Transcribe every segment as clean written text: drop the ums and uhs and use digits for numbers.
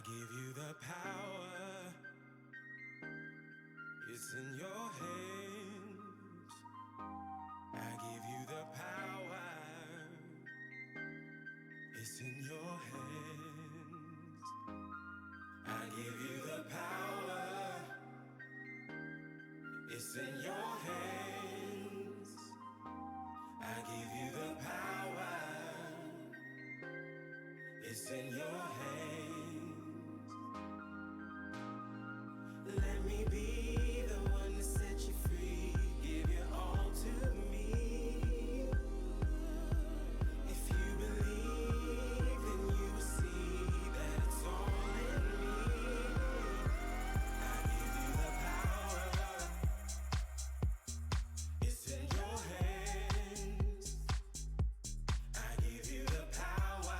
give you the power. It's in your hands. I give you the power. It's in your hands. I give you the power. It's in your hands. I give you the power. It's in your hands. Let me be the one to set you free. Give your all to me. If you believe, then you will see that it's all in me. I give you the power. It's in your hands. I give you the power.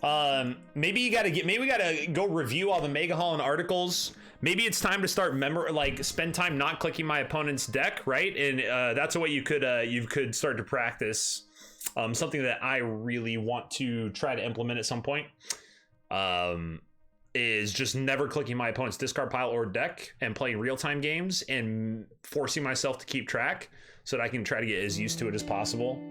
Maybe we gotta go review all the Mega Hall and articles. Maybe it's time to start spend time not clicking my opponent's deck, right? And that's a way you could start to practice. Something that I really want to try to implement at some point. Is just never clicking my opponent's discard pile or deck and playing real-time games and forcing myself to keep track so that I can try to get as used to it as possible.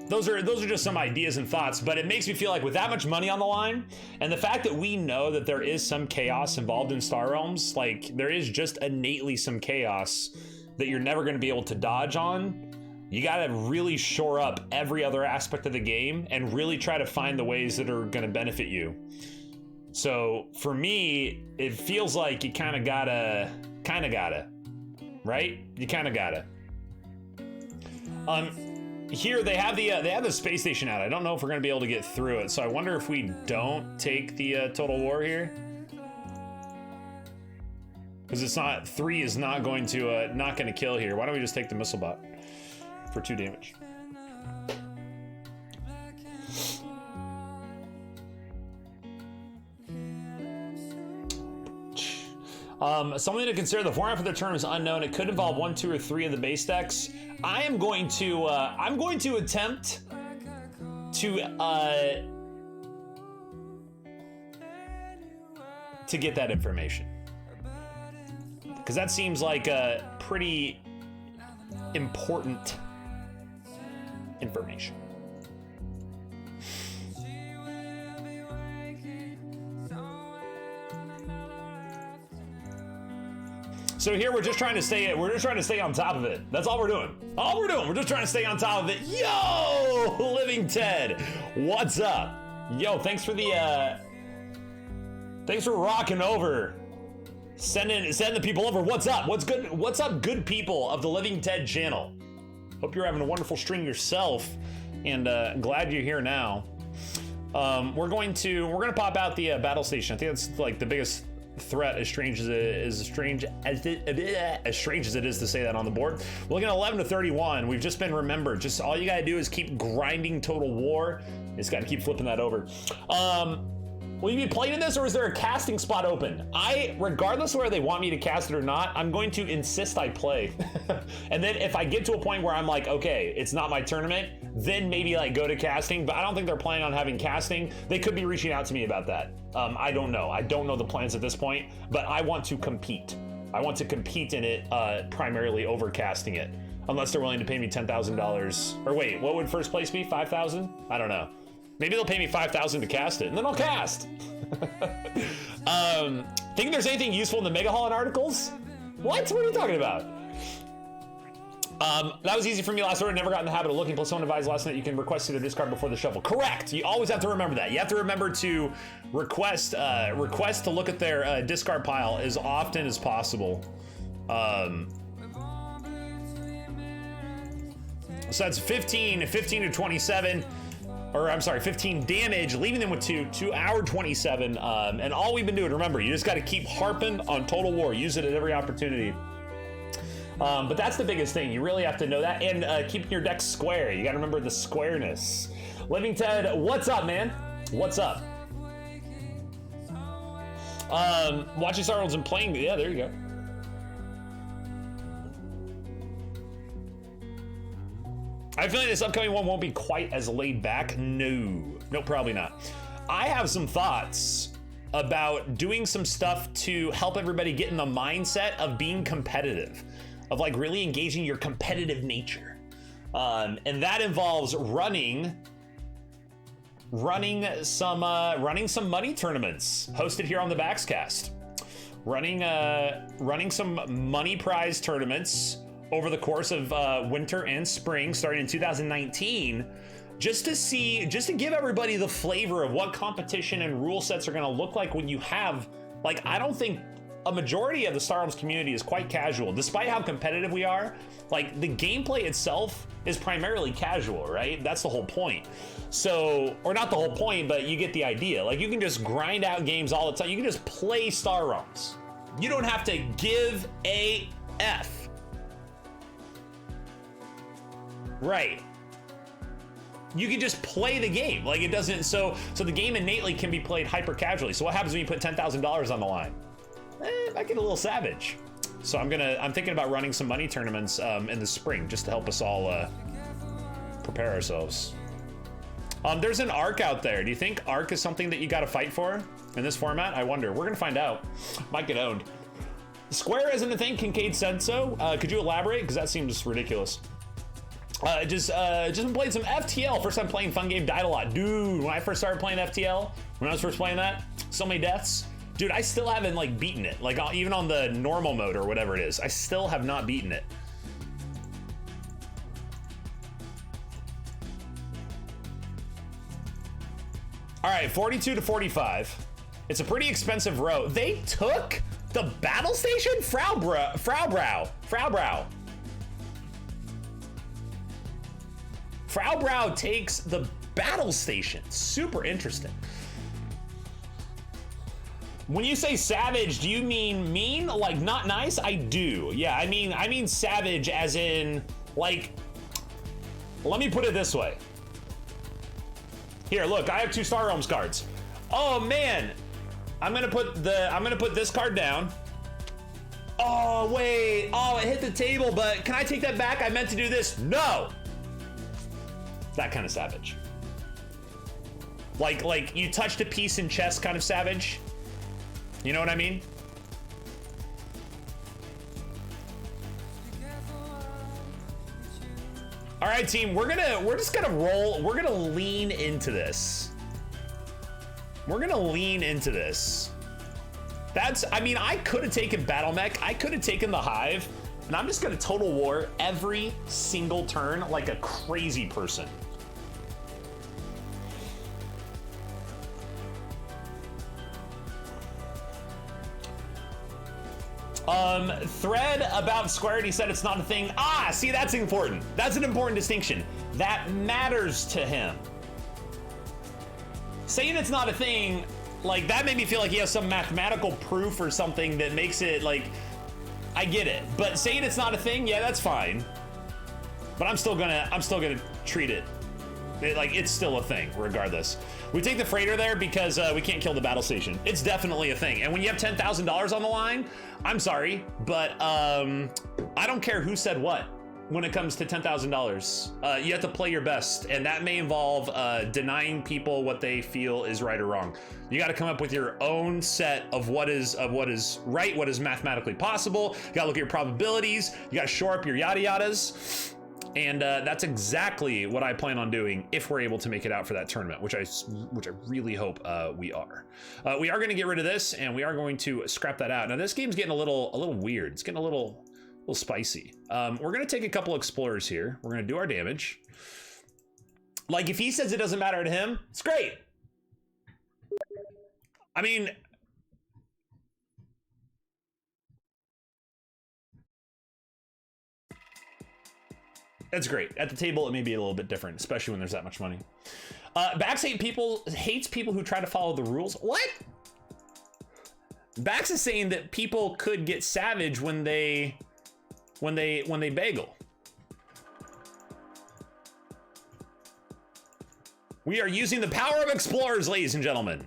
Those are just some ideas and thoughts, but it makes me feel like with that much money on the line and the fact that we know that there is some chaos involved in Star Realms, like there is just innately some chaos that you're never going to be able to dodge on. You got to really shore up every other aspect of the game and really try to find the ways that are going to benefit you. So for me, it feels like you kind of gotta, right? You kind of gotta. Here they have the space station out. I don't know if we're going to be able to get through it. So I wonder if we don't take the Total War here. Because it's not, 3 is not going to kill here. Why don't we just take the missile bot for 2 damage? Something to consider: the format for the term is unknown. It could involve 1, 2, or 3 of the base decks. I'm going to attempt to get that information, because that seems like a pretty important information. So here we're just trying to stay on top of it. That's all we're doing. We're just trying to stay on top of it. Yo, Living Ted, what's up? Yo, thanks for rocking over. Send the people over. What's up? What's good? What's up, good people of the Living Ted channel? Hope you're having a wonderful stream yourself, and glad you're here now. We're gonna pop out the battle station. I think that's like the biggest threat, as strange as it is to say that on the board. We're looking at 11 to 31. We've just been remembered. Just all you gotta do is keep grinding Total War. You just gotta keep flipping that over. Will you be playing in this, or is there a casting spot open? Regardless of whether they want me to cast it or not, I'm going to insist I play. And then if I get to a point where I'm like, okay, it's not my tournament, then maybe like go to casting, but I don't think they're planning on having casting. They could be reaching out to me about that. I don't know. I don't know the plans at this point, but I want to compete. I want to compete in it primarily over casting it, unless they're willing to pay me $10,000. Or wait, what would first place be? 5,000? I don't know. Maybe they'll pay me 5,000 to cast it, and then I'll cast. Think there's anything useful in the Mega Hall and articles? What are you talking about? That was easy for me last order. Never got in the habit of looking. Plus, someone advised last night you can request to the discard before the shuffle. Correct. You always have to remember that. You have to remember to request to look at their discard pile as often as possible. So that's 15 to 27. Or I'm sorry, 15 damage, leaving them with 2 hour 27. And all we've been doing, remember, you just got to keep harping on Total War. Use it at every opportunity. But that's the biggest thing. You really have to know that. And keeping your deck square. You got to remember the squareness. Living Ted, what's up, man? What's up? Watching Star Wars and playing. Yeah, there you go. I feel like this upcoming one won't be quite as laid back. No, probably not. I have some thoughts about doing some stuff to help everybody get in the mindset of being competitive, of like really engaging your competitive nature. And that involves running some money tournaments hosted here on the Baxcast. Running some money prize tournaments over the course of winter and spring, starting in 2019, just to give everybody the flavor of what competition and rule sets are going to look like when you have, like, I don't think a majority of the Star Realms community is quite casual, despite how competitive we are. Like, the gameplay itself is primarily casual, right? That's the whole point. So, or not the whole point, but you get the idea. Like, you can just grind out games all the time. You can just play Star Realms. You don't have to give a F. Right. You can just play the game. Like it doesn't, so the game innately can be played hyper casually. So what happens when you put $10,000 on the line? I get a little savage. So I'm thinking about running some money tournaments in the spring just to help us all prepare ourselves. There's an ARC out there. Do you think ARC is something that you got to fight for in this format? I wonder. We're gonna find out. Might get owned. Square isn't a thing. Kincaid said so. Could you elaborate? Because that seems ridiculous. Just been playing some FTL. First time playing, fun game, died a lot. Dude, when I first started playing FTL, when I was first playing that, so many deaths. Dude, I still haven't like beaten it. Like even on the normal mode or whatever it is, I still have not beaten it. All right, 42 to 45. It's a pretty expensive row. They took the battle station? Frau Brau takes the battle station. Super interesting. When you say savage, do you mean mean? Like not nice? I do. Yeah, I mean savage as in like, let me put it this way. Here, look, I have 2 Star Realms cards. Oh man, I'm gonna put this card down. Oh wait, oh it hit the table, but can I take that back? I meant to do this. No. That kind of savage. Like you touched a piece in chess kind of savage. You know what I mean? All right, team, we're just gonna roll. We're gonna lean into this. We're gonna lean into this. I mean, I could have taken Battle Mech. I could have taken the Hive, and I'm just gonna Total War every single turn like a crazy person. Thread about Square, he said it's not a thing. Ah, see, that's important. That's an important distinction. That matters to him. Saying it's not a thing, like, that made me feel like he has some mathematical proof or something that makes it, like, I get it. But saying it's not a thing, yeah, that's fine. But I'm still gonna treat it. Like, it's still a thing, regardless. We take the freighter there because we can't kill the battle station. It's definitely a thing. And when you have $10,000 on the line, I'm sorry, but I don't care who said what when it comes to $10,000. You have to play your best, and that may involve denying people what they feel is right or wrong. You got to come up with your own set of what is right, what is mathematically possible. You got to look at your probabilities. You got to shore up your yada yadas. And that's exactly what I plan on doing if we're able to make it out for that tournament, which I really hope we are. We are going to get rid of this, and we are going to scrap that out. Now this game's getting a little weird. It's getting a little spicy. We're going to take a couple explorers here. We're going to do our damage. Like if he says it doesn't matter to him, it's great. I mean, that's great. At the table, it may be a little bit different, especially when there's that much money. Bax hates people who try to follow the rules. What? Bax is saying that people could get savage when they bagel. We are using the power of explorers, ladies and gentlemen.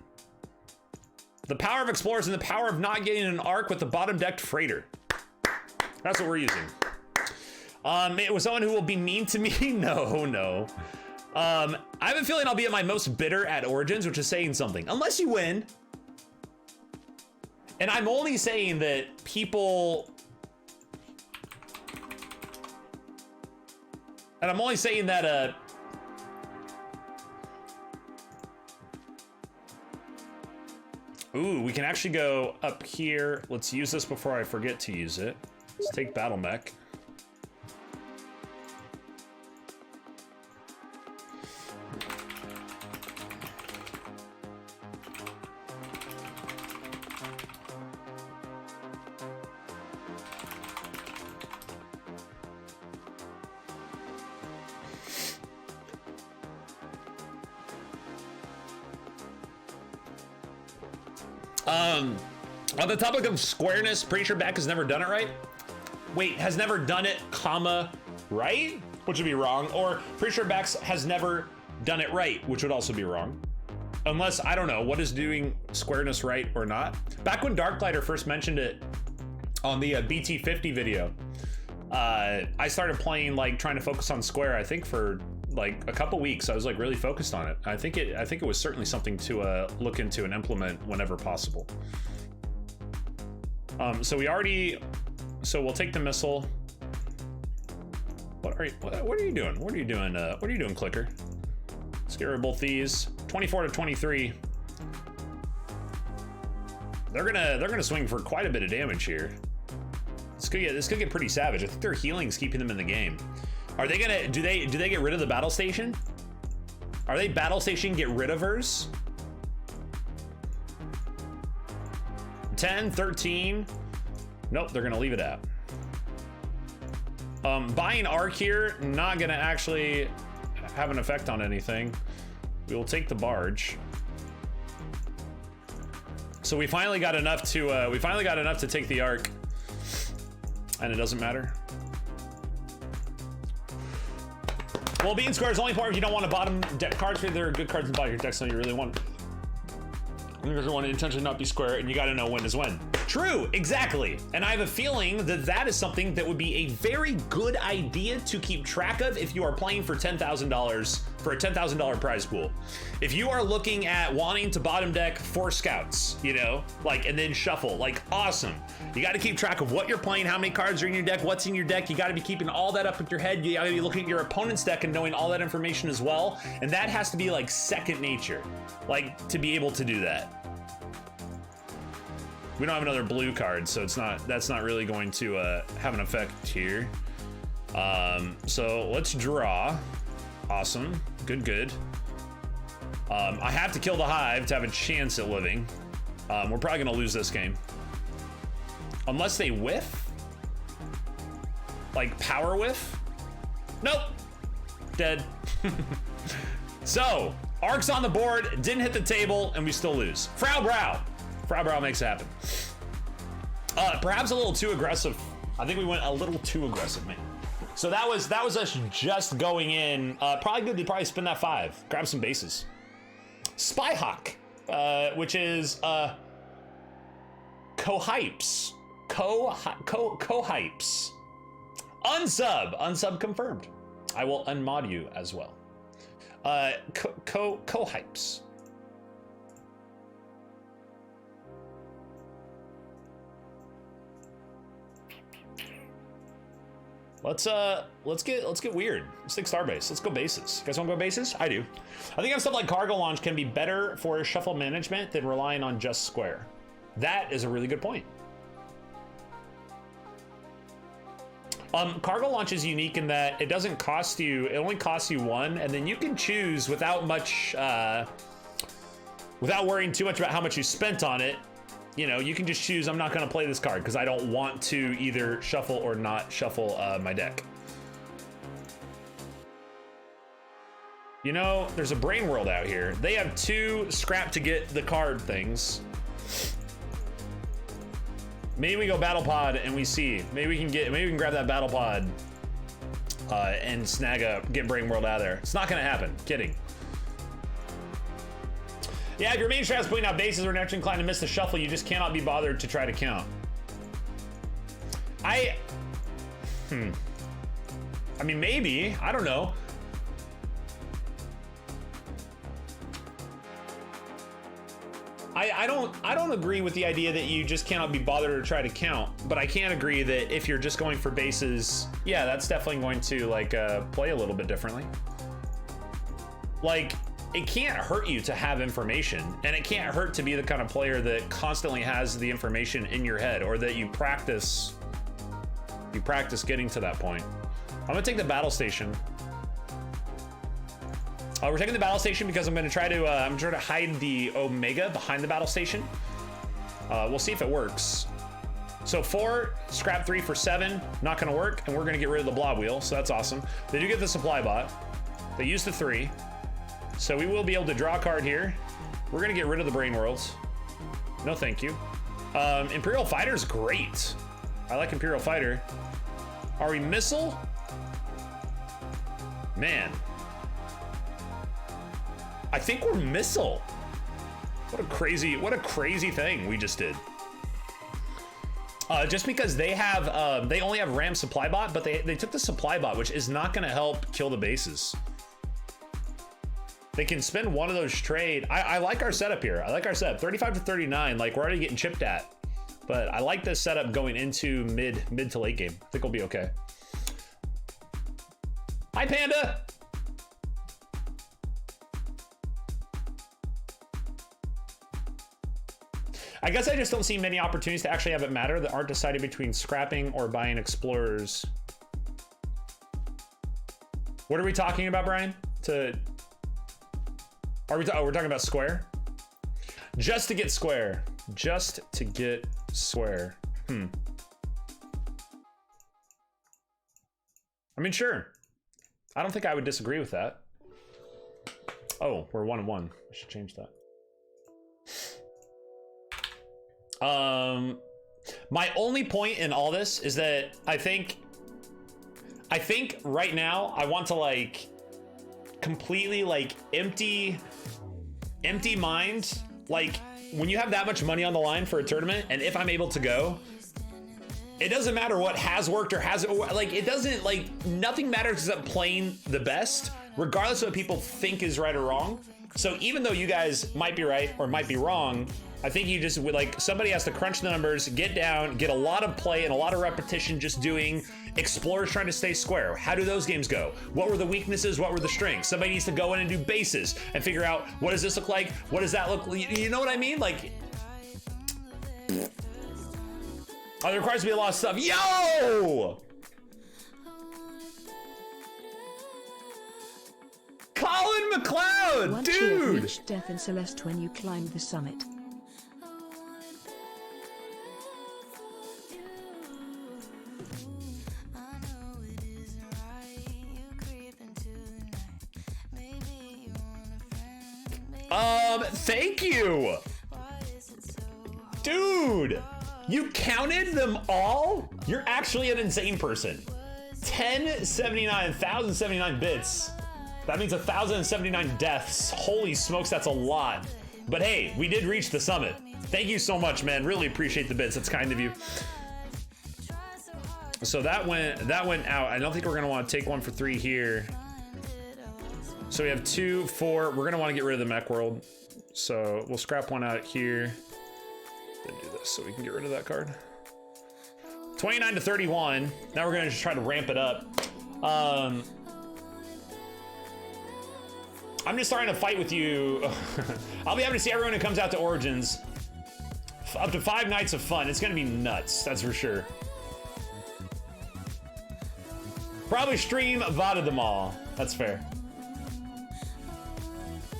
The power of explorers and the power of not getting an arc with the bottom decked freighter. That's what we're using. It was someone who will be mean to me. No. I have a feeling I'll be at my most bitter at Origins, which is saying something. Unless you win. And I'm only saying that people... And I'm only saying that, ooh, we can actually go up here. Let's use this before I forget to use it. Let's take Battle Mech. On the topic of squareness, pretty sure Beck has never done it right. Wait, has never done it, comma, right? Which would be wrong. Or pretty sure Bex has never done it right, which would also be wrong. Unless, I don't know, what is doing squareness right or not? Back when Darklighter first mentioned it on the BT50 video, I started playing, like, trying to focus on square, I think for like a couple weeks. I was like really focused on it. I think it was certainly something to look into and implement whenever possible. So we'll take the missile. What are you doing? What are you doing, Clicker? Let's get rid of both these. 24 to 23. They're gonna swing for quite a bit of damage here. This could get pretty savage. I think their healing's keeping them in the game. Are they gonna, do they get rid of the battle station? Are they battle station get rid of hers? 10, 13. Nope, they're gonna leave it at. Buying arc here, not gonna actually have an effect on anything. We will take the barge. So we finally got enough to take the arc, and it doesn't matter. Well, being square is only important if you don't want to bottom deck cards. There are good cards in the bottom of your deck, so you really want. You just want to intentionally not be square, and you got to know when is when. True, exactly. And I have a feeling that that is something that would be a very good idea to keep track of if you are playing for $10,000 for a $10,000 prize pool. If you are looking at wanting to bottom deck 4 scouts, you know, like, and then shuffle, like, awesome. You got to keep track of what you're playing, how many cards are in your deck, what's in your deck. You got to be keeping all that up with your head. You got to be looking at your opponent's deck and knowing all that information as well. And that has to be like second nature, like, to be able to do that. We don't have another blue card, so that's not really going to have an effect here. So let's draw. Awesome, good. I have to kill the hive to have a chance at living. We're probably gonna lose this game. Unless they whiff? Like power whiff? Nope, dead. So, arcs on the board, didn't hit the table, and we still lose. Frau Brow makes it happen. Perhaps a little too aggressive. I think we went a little too aggressive, man. So that was us just going in. Probably good to probably spin that 5. Grab some bases. Spyhawk, which is co-hypes. Co-hypes. Unsub confirmed. I will unmod you as well. Co-hypes. Let's get weird. Let's take Starbase. Let's go bases. You guys want to go bases? I do. I think stuff like cargo launch can be better for shuffle management than relying on just square. That is a really good point. Cargo launch is unique in that it doesn't cost you, it only costs you 1, and then you can choose without much, without worrying too much about how much you spent on it. You know, you can just choose, I'm not going to play this card because I don't want to either shuffle or not shuffle my deck. You know, there's a brain world out here. They have 2 scrap to get the card things. Maybe we go battle pod and we see. Maybe we can grab that battle pod and snag get brain world out of there. It's not going to happen. Kidding. Yeah, if your main strat is putting out bases or naturally inclined to miss the shuffle, you just cannot be bothered to try to count. I mean, maybe. I don't know. I don't agree with the idea that you just cannot be bothered to try to count, but I can agree that if you're just going for bases, yeah, that's definitely going to like play a little bit differently. Like, it can't hurt you to have information, and it can't hurt to be the kind of player that constantly has the information in your head, or that you practice getting to that point. I'm gonna take the battle station. We're taking the battle station because I'm gonna try to hide the Omega behind the battle station. We'll see if it works. So 4, scrap 3 for 7, not gonna work, and we're gonna get rid of the blob wheel, so that's awesome. They do get the supply bot. They use the 3. So we will be able to draw a card here. We're gonna get rid of the brain worlds. No, thank you. Imperial Fighter's great. I like Imperial Fighter. Are we missile? Man. I think we're missile. What a crazy thing we just did. Just because they have, they only have RAM supply bot, but they took the supply bot, which is not gonna help kill the bases. They can spend one of those trade. I like our setup here. I like our setup, 35 to 39. Like we're already getting chipped at, but I like this setup going into mid to late game. I think we'll be okay. Hi, Panda. I guess I just don't see many opportunities to actually have it matter that aren't decided between scrapping or buying explorers. What are we talking about, Brian? We're talking about square? Just to get square. Just to get square. I mean, sure. I don't think I would disagree with that. Oh, we're 1-1. I should change that. My only point in all this is that I think right now I want to like completely like empty mind. Like when you have that much money on the line for a tournament, and if I'm able to go, it doesn't matter what has worked or hasn't. Like it doesn't, like nothing matters except playing the best, regardless of what people think is right or wrong. So even though you guys might be right or might be wrong, I think you just would like, somebody has to crunch the numbers, get down, get a lot of play and a lot of repetition just doing explorers trying to stay square. How do those games go? What were the weaknesses? What were the strengths? Somebody needs to go in and do bases and figure out, what does this look like? What does that look like? You know what I mean? Like, it requires to be a lot of stuff. Yo! Colin McLeod, dude! Reached Death and Celeste when you climbed the summit. Thank you! Dude! You counted them all? You're actually an insane person. 1,079 bits. That means 1,079 deaths. Holy smokes, that's a lot. But hey, we did reach the summit. Thank you so much, man. Really appreciate the bits. That's kind of you. So that went out. I don't think we're gonna want to take one for 3 here. So we have 2, 4. We're gonna want to get rid of the mech world. So we'll scrap one out here. Then do this so we can get rid of that card. 29 to 31. Now we're gonna just try to ramp it up. I'm just starting to fight with you. I'll be happy to see everyone who comes out to Origins. Up to 5 nights of fun. It's gonna be nuts, that's for sure. Probably stream VODed them all. That's fair.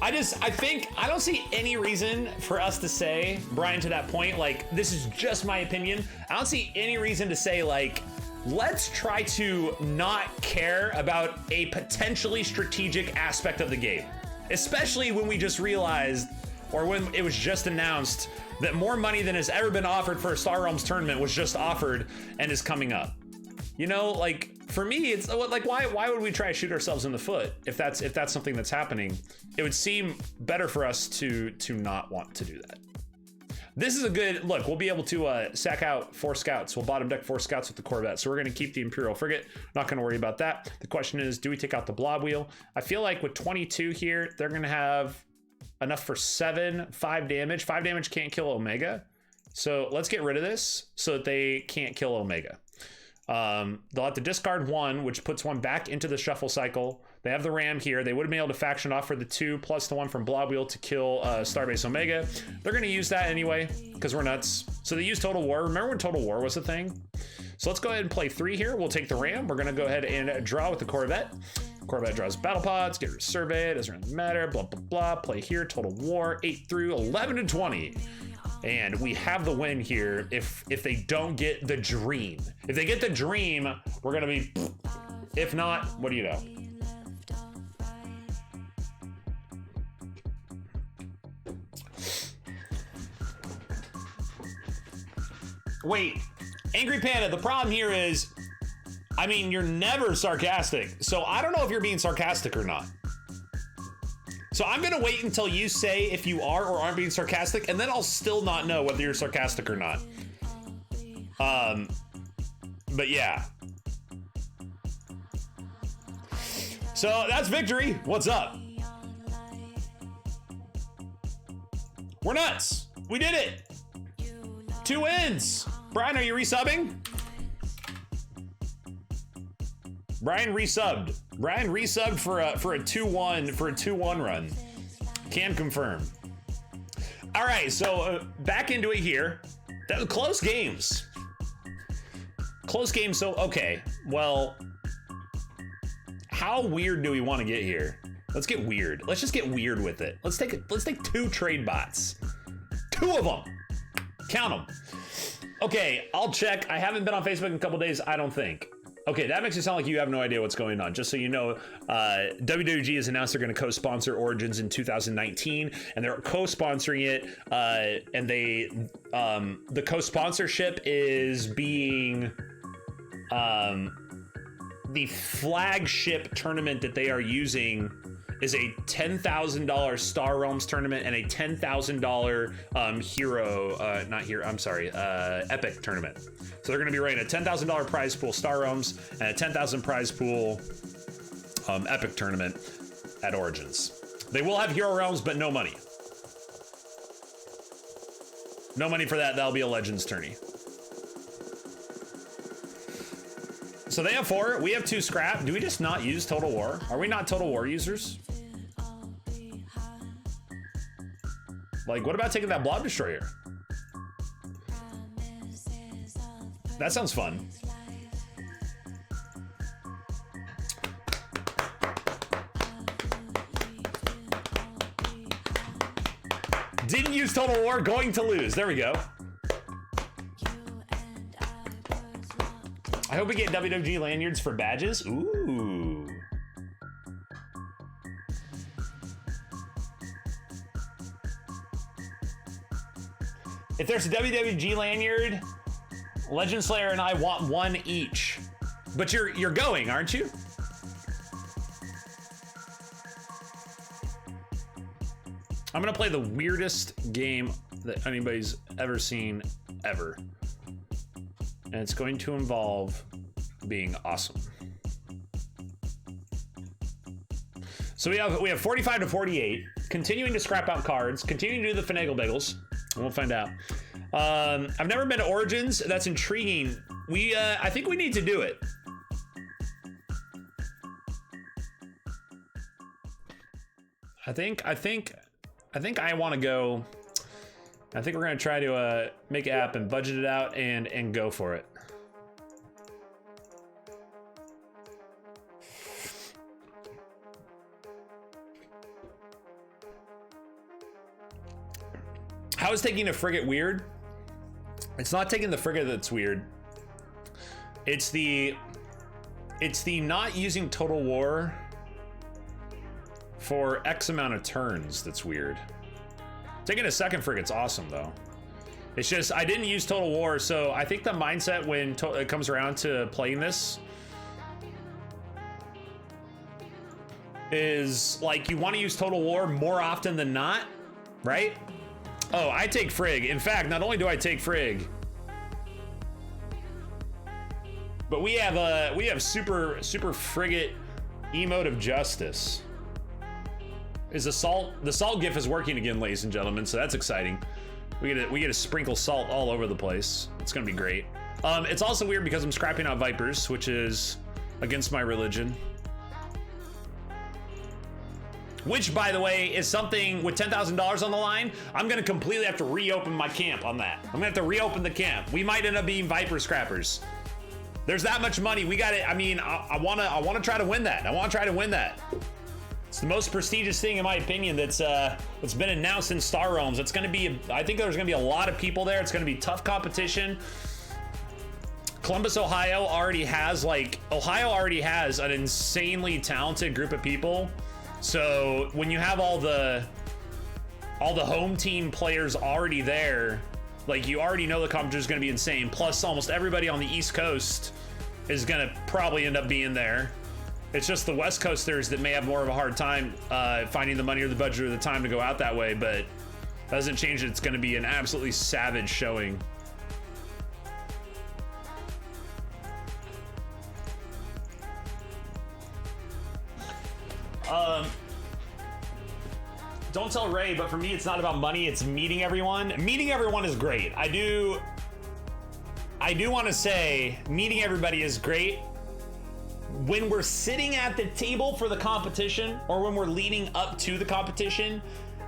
I don't see any reason for us to say, Brian, to that point, like, this is just my opinion. I don't see any reason to say, like, let's try to not care about a potentially strategic aspect of the game. Especially when we just realized, or when it was just announced, that more money than has ever been offered for a Star Realms tournament was just offered and is coming up. You know, like, for me, it's like, why would we try to shoot ourselves in the foot if that's something that's happening? It would seem better for us to not want to do that. This is a good look. We'll be able to sack out 4 scouts. We'll bottom deck 4 scouts with the Corvette. So we're going to keep the Imperial Frigate. Not going to worry about that. The question is, do we take out the Blob Wheel? I feel like with 22 here, they're going to have enough for 5 damage. 5 damage can't kill Omega. So let's get rid of this so that they can't kill Omega. They'll have to discard 1, which puts 1 back into the shuffle cycle. They have the Ram here. They would have been able to faction off for the 2 plus the 1 from Blob Wheel to kill Starbase Omega. They're going to use that anyway because we're nuts. So they use Total War. Remember when Total War was a thing? So let's go ahead and play 3 here. We'll take the Ram. We're going to go ahead and draw with the Corvette. Corvette draws battle pods, get rid of survey, doesn't really matter, blah, blah, blah. Play here, Total War, 8 through 11 to 20. And we have the win here if they don't get the dream. If they get the dream, we're gonna be, if not, what do you know? Wait, Angry Panda, the problem here is, I mean, you're never sarcastic. So I don't know if you're being sarcastic or not. So I'm gonna wait until you say if you are or aren't being sarcastic, and then I'll still not know whether you're sarcastic or not. But yeah. So that's victory. What's up? We're nuts. We did it. 2 wins. Brian, are you resubbing? Brian resubbed. Brian resubbed for a 2-1 run. Can confirm. All right, so back into it here. That was close games. Close games. So okay. Well, how weird do we want to get here? Let's get weird. Let's just get weird with it. Let's take 2 trade bots. 2 of them. Count them. Okay, I'll check. I haven't been on Facebook in a couple days, I don't think. Okay, that makes it sound like you have no idea what's going on. Just so you know, WWG has announced they're going to co-sponsor Origins in 2019, and they're co-sponsoring it. And the co-sponsorship is being the flagship tournament that they are using is a $10,000 Star Realms tournament and a $10,000 Epic tournament. So they're going to be running a $10,000 prize pool Star Realms and a $10,000 prize pool Epic tournament at Origins. They will have Hero Realms, but no money. No money for that. That'll be a Legends tourney. So they have 4. We have 2 scrap. Do we just not use Total War? Are we not Total War users? Like, what about taking that Blob Destroyer? That sounds fun. Didn't use Total War, going to lose. There we go. I hope we get WWG lanyards for badges. Ooh. If there's a WWG lanyard, Legend Slayer and I want 1 each. But you're going, aren't you? I'm gonna play the weirdest game that anybody's ever seen, ever. And it's going to involve being awesome. So we have 45 to 48, continuing to scrap out cards, continuing to do the finagle bagels. We'll find out. I've never been to Origins. That's intriguing. I think we need to do it. I think I want to go. I think we're gonna try to make it happen, budget it out, and go for it. How is taking a frigate weird? It's not taking the frigate that's weird. It's the not using Total War for X amount of turns that's weird. Taking a second frigate's awesome though. It's just, I didn't use Total War, so I think the mindset when it comes around to playing this is like you want to use Total War more often than not, right? Oh, I take Frig. In fact, not only do I take Frig, but we have super frigate emote of justice. Is the salt gif is working again, ladies and gentlemen, so that's exciting. We get to sprinkle salt all over the place. It's gonna be great. It's also weird because I'm scrapping out Vipers, which is against my religion. Which, by the way, is something with $10,000 on the line, I'm gonna completely have to reopen my camp on that. I'm gonna have to reopen the camp. We might end up being Viper scrappers. There's that much money. We got it. I mean, I wanna try to win that. I wanna try to win that. It's the most prestigious thing, in my opinion, that's been announced in Star Realms. It's gonna be, I think there's gonna be a lot of people there. It's gonna be tough competition. Columbus, Ohio already has an insanely talented group of people. So when you have all the home team players already there, like you already know the competition is going to be insane. Plus almost everybody on the East Coast is going to probably end up being there. It's just the West Coasters that may have more of a hard time finding the money or the budget or the time to go out that way, but that doesn't change it. It's going to be an absolutely savage showing. Don't tell Ray, but for me, it's not about money. It's meeting everyone. Meeting everyone is great. I do want to say meeting everybody is great. When we're sitting at the table for the competition or when we're leading up to the competition,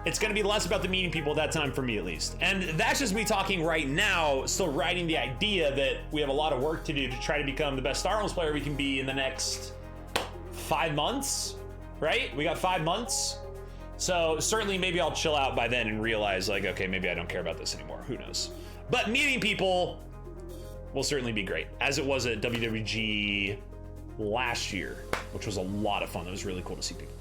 it's going to be less about the meeting people at that time, for me at least. And that's just me talking right now, still writing the idea that we have a lot of work to do to try to become the best Star Realms player we can be in the next 5 months, right? We got 5 months. So certainly maybe I'll chill out by then and realize like, okay, maybe I don't care about this anymore. Who knows? But meeting people will certainly be great, as it was at WWG last year, which was a lot of fun. It was really cool to see people.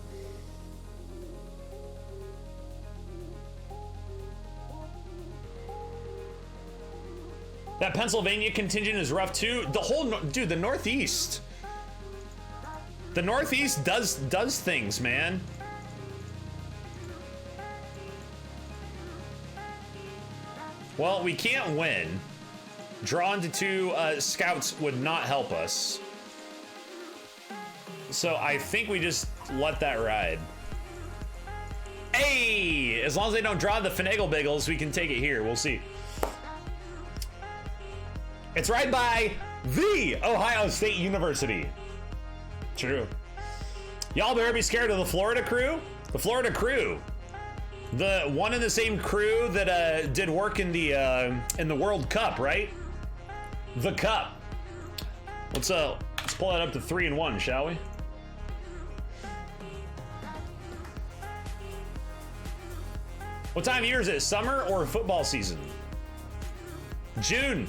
That Pennsylvania contingent is rough too. The whole, dude, the Northeast. The Northeast does things, man. Well, we can't win. Drawn to 2 scouts would not help us. So I think we just let that ride. Hey, as long as they don't draw the Finagle Bagels, we can take it here. We'll see. It's right by the Ohio State University. True. Y'all better be scared of the Florida crew. The Florida crew. The one in the same crew that did work in the World Cup, right? The Cup. Let's pull that up to 3-1, shall we? What time of year is it? Summer or football season? June.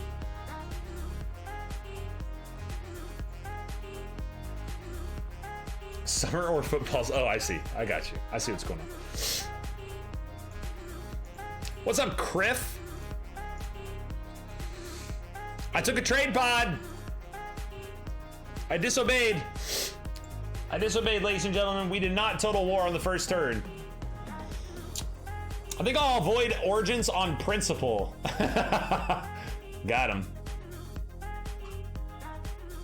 Summer or football? Oh, I see. I got you. I see what's going on. What's up, Criff? I took a trade pod. I disobeyed. I disobeyed, ladies and gentlemen. We did not total war on the first turn. I think I'll avoid Origins on principle. Got him.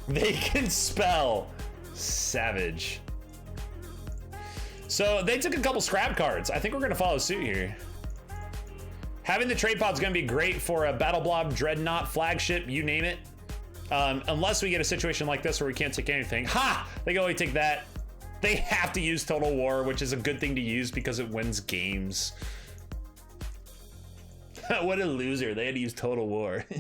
They can spell. Savage. So they took a couple scrap cards. I think we're going to follow suit here. Having the trade pod's going to be great for a Battle Blob, Dreadnought, Flagship, you name it. Unless we get a situation like this where we can't take anything. Ha! They can only take that. They have to use Total War, which is a good thing to use because it wins games. What a loser. They had to use Total War. I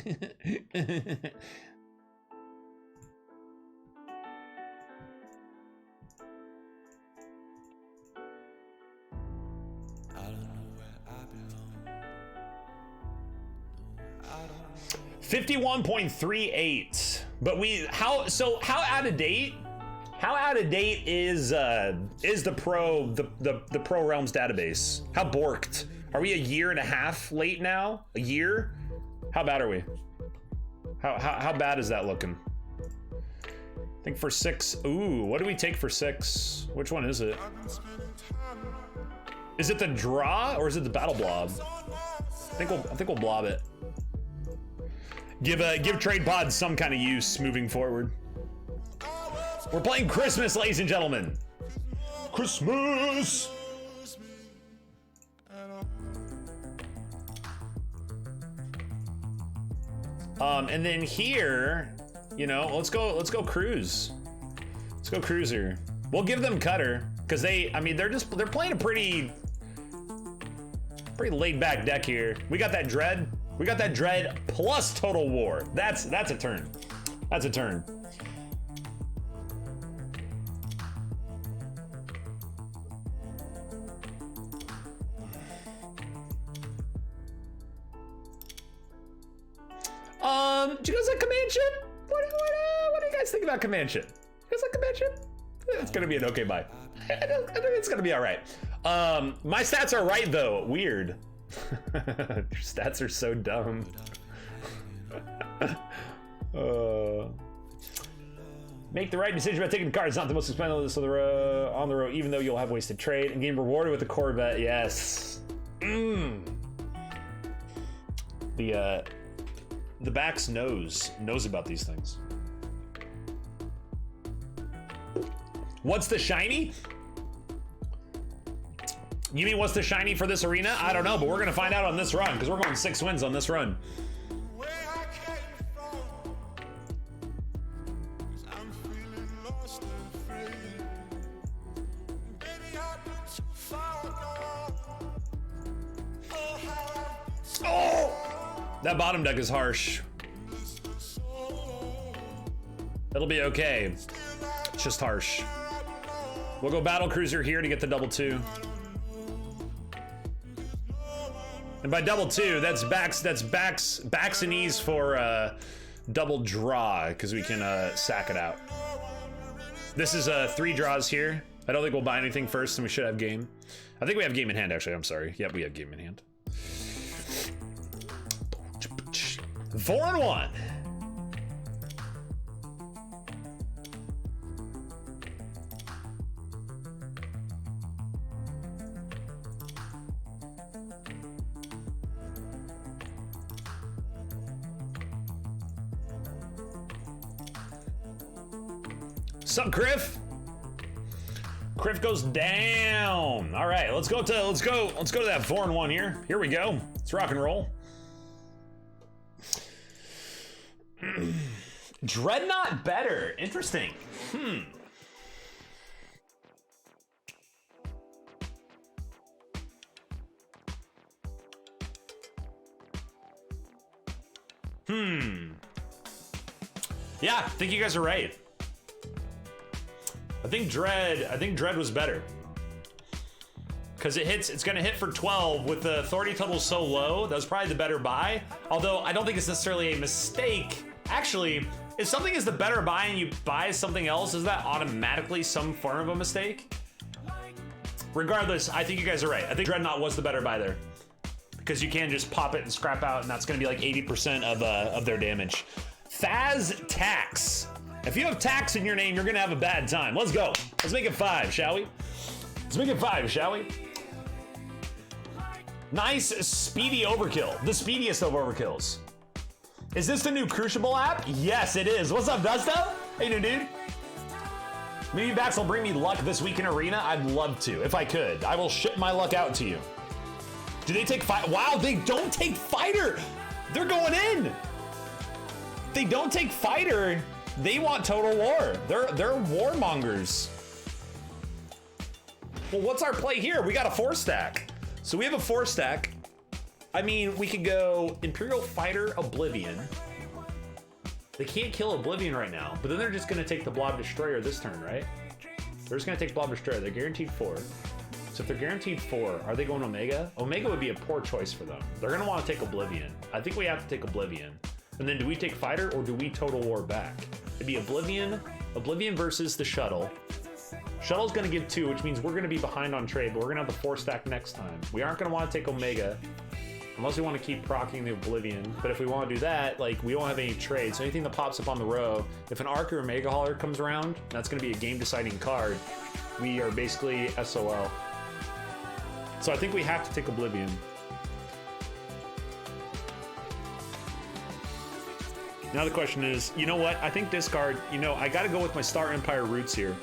don't know where I belong. 51.38. But how out of date? How out of date is the Pro Realms database? How borked? Are we a year and a half late now? A year? How bad are we? How bad is that looking? I think for 6. Ooh, what do we take for 6? Which one is it? Is it the draw or is it the battle blob? I think we'll blob it. Give trade pods some kind of use moving forward. We're playing Christmas, ladies and gentlemen. Christmas. And then here, you know, let's go cruise. Let's go cruiser. We'll give them cutter because they're playing a pretty laid back deck here. We got that dread. We got that dread plus Total War. That's a turn. That's a turn. Do you guys like command ship? What do you guys think about command ship? You guys like command ship? It's gonna be an okay buy. I think it's gonna be all right. My stats are right though. Weird. Your stats are so dumb. Make the right decision about taking the car. It's not the most expensive on the road, even though you'll have wasted trade and gain rewarded with the Corvette. Yes. The Bax knows about these things. What's the shiny? You mean what's the shiny for this arena? I don't know, but we're gonna find out on this run because we're going 6 wins on this run. Oh! That bottom deck is harsh. It'll be okay. It's just harsh. We'll go battle cruiser here to get the double 2. And by double 2, that's backs and ease for double draw, because we can sack it out. This is 3 draws here. I don't think we'll buy anything first, and we should have game. I think we have game in hand, actually. I'm sorry. Yep, we have game in hand. 4-1. Sup, Criff? Criff goes down. All right, let's go to that 4-1 here. Here we go. Let's rock and roll. Dreadnought better. Interesting. Yeah, I think you guys are right. I think Dread was better. Because it's gonna hit for 12 with the authority total so low. That was probably the better buy. Although I don't think it's necessarily a mistake. Actually, if something is the better buy and you buy something else, is that automatically some form of a mistake? Regardless, I think you guys are right. I think Dreadnought was the better buy there. Because you can just pop it and scrap out, and that's gonna be like 80% of their damage. Faz Tax. If you have tax in your name, you're gonna have a bad time. Let's go. Let's make it 5, shall we? Let's make it 5, shall we? Nice speedy overkill. The speediest of overkills. Is this the new Crucible app? Yes, it is. What's up, Dusto? Hey, new dude. Maybe Bax will bring me luck this week in Arena. I'd love to, if I could. I will ship my luck out to you. Do they take fight? Wow, they don't take fighter. They're going in. They don't take fighter. They want total war. They're warmongers. Well, what's our play here? We got a 4-stack. So we have a 4-stack. I mean, we could go Imperial Fighter Oblivion. They can't kill Oblivion right now, but then they're just gonna take the Blob Destroyer this turn, right? They're just gonna take Blob Destroyer. They're guaranteed 4. So if they're guaranteed 4, are they going Omega? Omega would be a poor choice for them. They're gonna wanna take Oblivion. I think we have to take Oblivion. And then do we take Fighter or do we Total War back? It'd be Oblivion versus the Shuttle. Shuttle's gonna give 2, which means we're gonna be behind on trade, but we're gonna have the 4-stack next time. We aren't gonna wanna take Omega, unless we wanna keep proccing the Oblivion. But if we wanna do that, like, we won't have any trade. So anything that pops up on the row, if an Arc or a Mega Hauler comes around, that's gonna be a game-deciding card. We are basically SOL. So I think we have to take Oblivion. Now the question is, you know what? I think discard, I gotta go with my Star Empire roots here.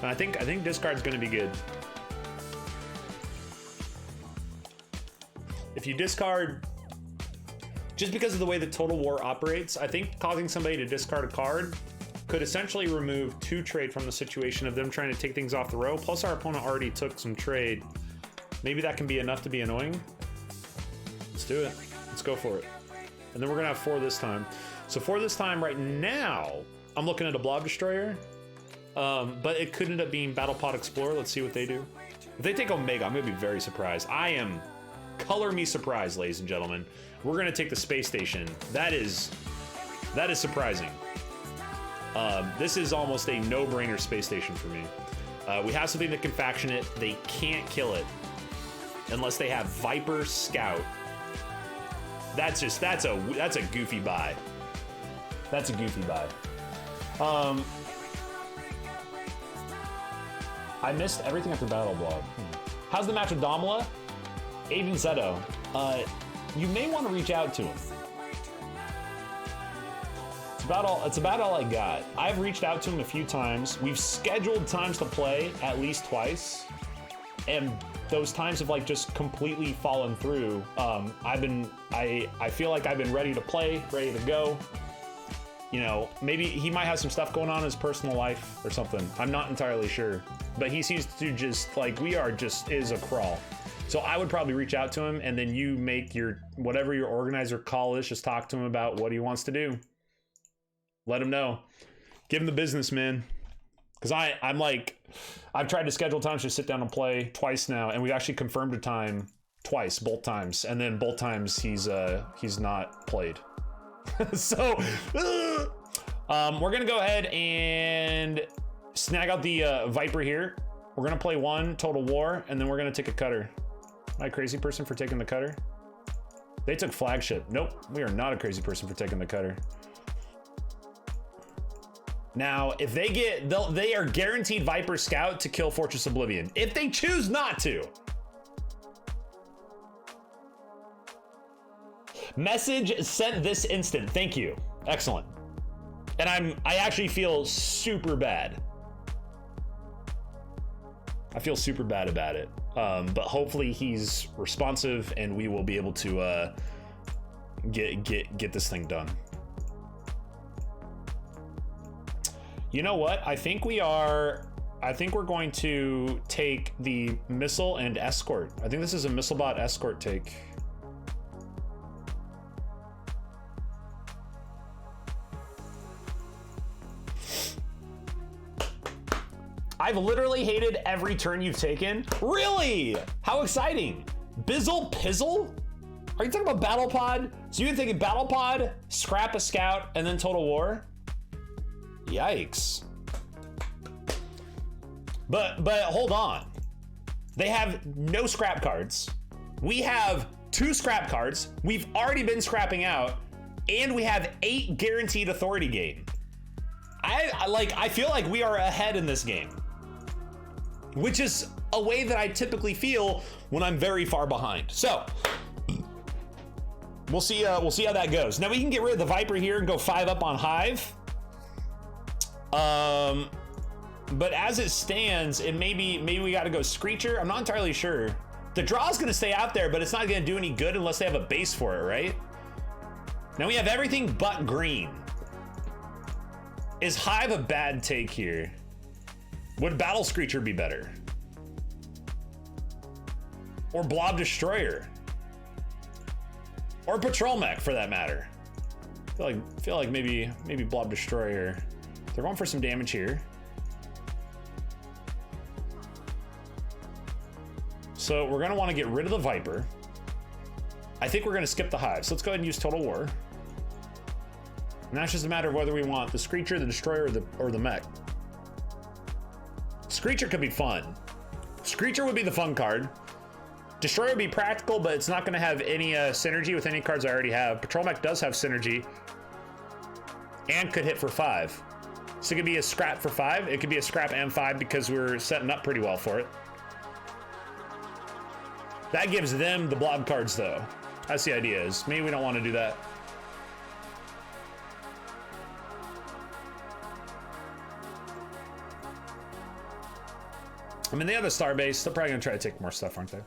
And I think discard's gonna be good. If you discard, just because of the way the Total War operates, I think causing somebody to discard a card could essentially remove 2 trade from the situation of them trying to take things off the row. Plus our opponent already took some trade. Maybe that can be enough to be annoying. Let's do it. Let's go for it. And then we're gonna have 4 this time. So for this time right now, I'm looking at a Blob Destroyer, but it could end up being Battle Pod Explorer. Let's see what they do. If they take Omega, I'm gonna be very surprised. I am, color me surprised, ladies and gentlemen. We're gonna take the space station. That is surprising. This is almost a no-brainer space station for me. We have something that can faction it. They can't kill it unless they have Viper Scout. That's a goofy buy. That's a goofy buy. I missed everything after Battle Blog. How's the match with Domala? Aiden Zeto. You may want to reach out to him. It's about all I got. I've reached out to him a few times. We've scheduled times to play at least twice, and those times have like just completely fallen through. I feel like I've been ready to play, ready to go. You know, maybe he might have some stuff going on in his personal life or something. I'm not entirely sure, but he seems to just like is a crawl. So I would probably reach out to him, and then you make your whatever your organizer call is. Just talk to him about what he wants to do. Let him know. Give him the business, man. Because I'm like, I've tried to schedule times to sit down and play twice now, and we've actually confirmed a time twice, both times, and then both times he's not played. So we're gonna go ahead and snag out the Viper here. We're gonna play one Total War, and then we're gonna take a cutter. Am I a crazy person for taking the cutter? They took flagship. Nope, we are not a crazy person for taking the cutter. Now, if they get, they are guaranteed Viper Scout to kill Fortress Oblivion. If they choose not to. Message sent this instant. Thank you. Excellent. And I actually feel super bad. I feel super bad about it. But hopefully he's responsive and we will be able to get this thing done. You know what? I think we're going to take the missile and escort. I think this is a missile bot escort take. I've literally hated every turn you've taken. Really? How exciting. Bizzle Pizzle? Are you talking about Battle Pod? So you're thinking Battle Pod, scrap a scout, and then Total War? Yikes. But hold on. They have no scrap cards. We have 2 scrap cards. We've already been scrapping out, and we have 8 guaranteed authority gain. I feel like we are ahead in this game, which is a way that I typically feel when I'm very far behind. So we'll see how that goes. Now we can get rid of the Viper here and go 5 up on Hive. But as it stands, maybe we got to go Screecher. I'm not entirely sure. The draw is going to stay out there, but it's not going to do any good unless they have a base for it, right? Now we have everything but green. Is Hive a bad take here? Would Battle Screecher be better? Or Blob Destroyer? Or Patrol Mech, for that matter? I feel like maybe Blob Destroyer. They're going for some damage here. So we're gonna want to get rid of the Viper. I think we're gonna skip the Hive. So let's go ahead and use Total War. And that's just a matter of whether we want the Screecher, the Destroyer, or the Mech. Screecher could be fun. Screecher would be the fun card. Destroyer would be practical, but it's not gonna have any synergy with any cards I already have. Patrol Mech does have synergy. And could hit for 5. So it could be a scrap for 5. It could be a scrap and 5 because we're setting up pretty well for it. That gives them the blob cards though. That's the idea is. Maybe we don't want to do that. I mean, they have a Starbase. They're probably gonna try to take more stuff, aren't they?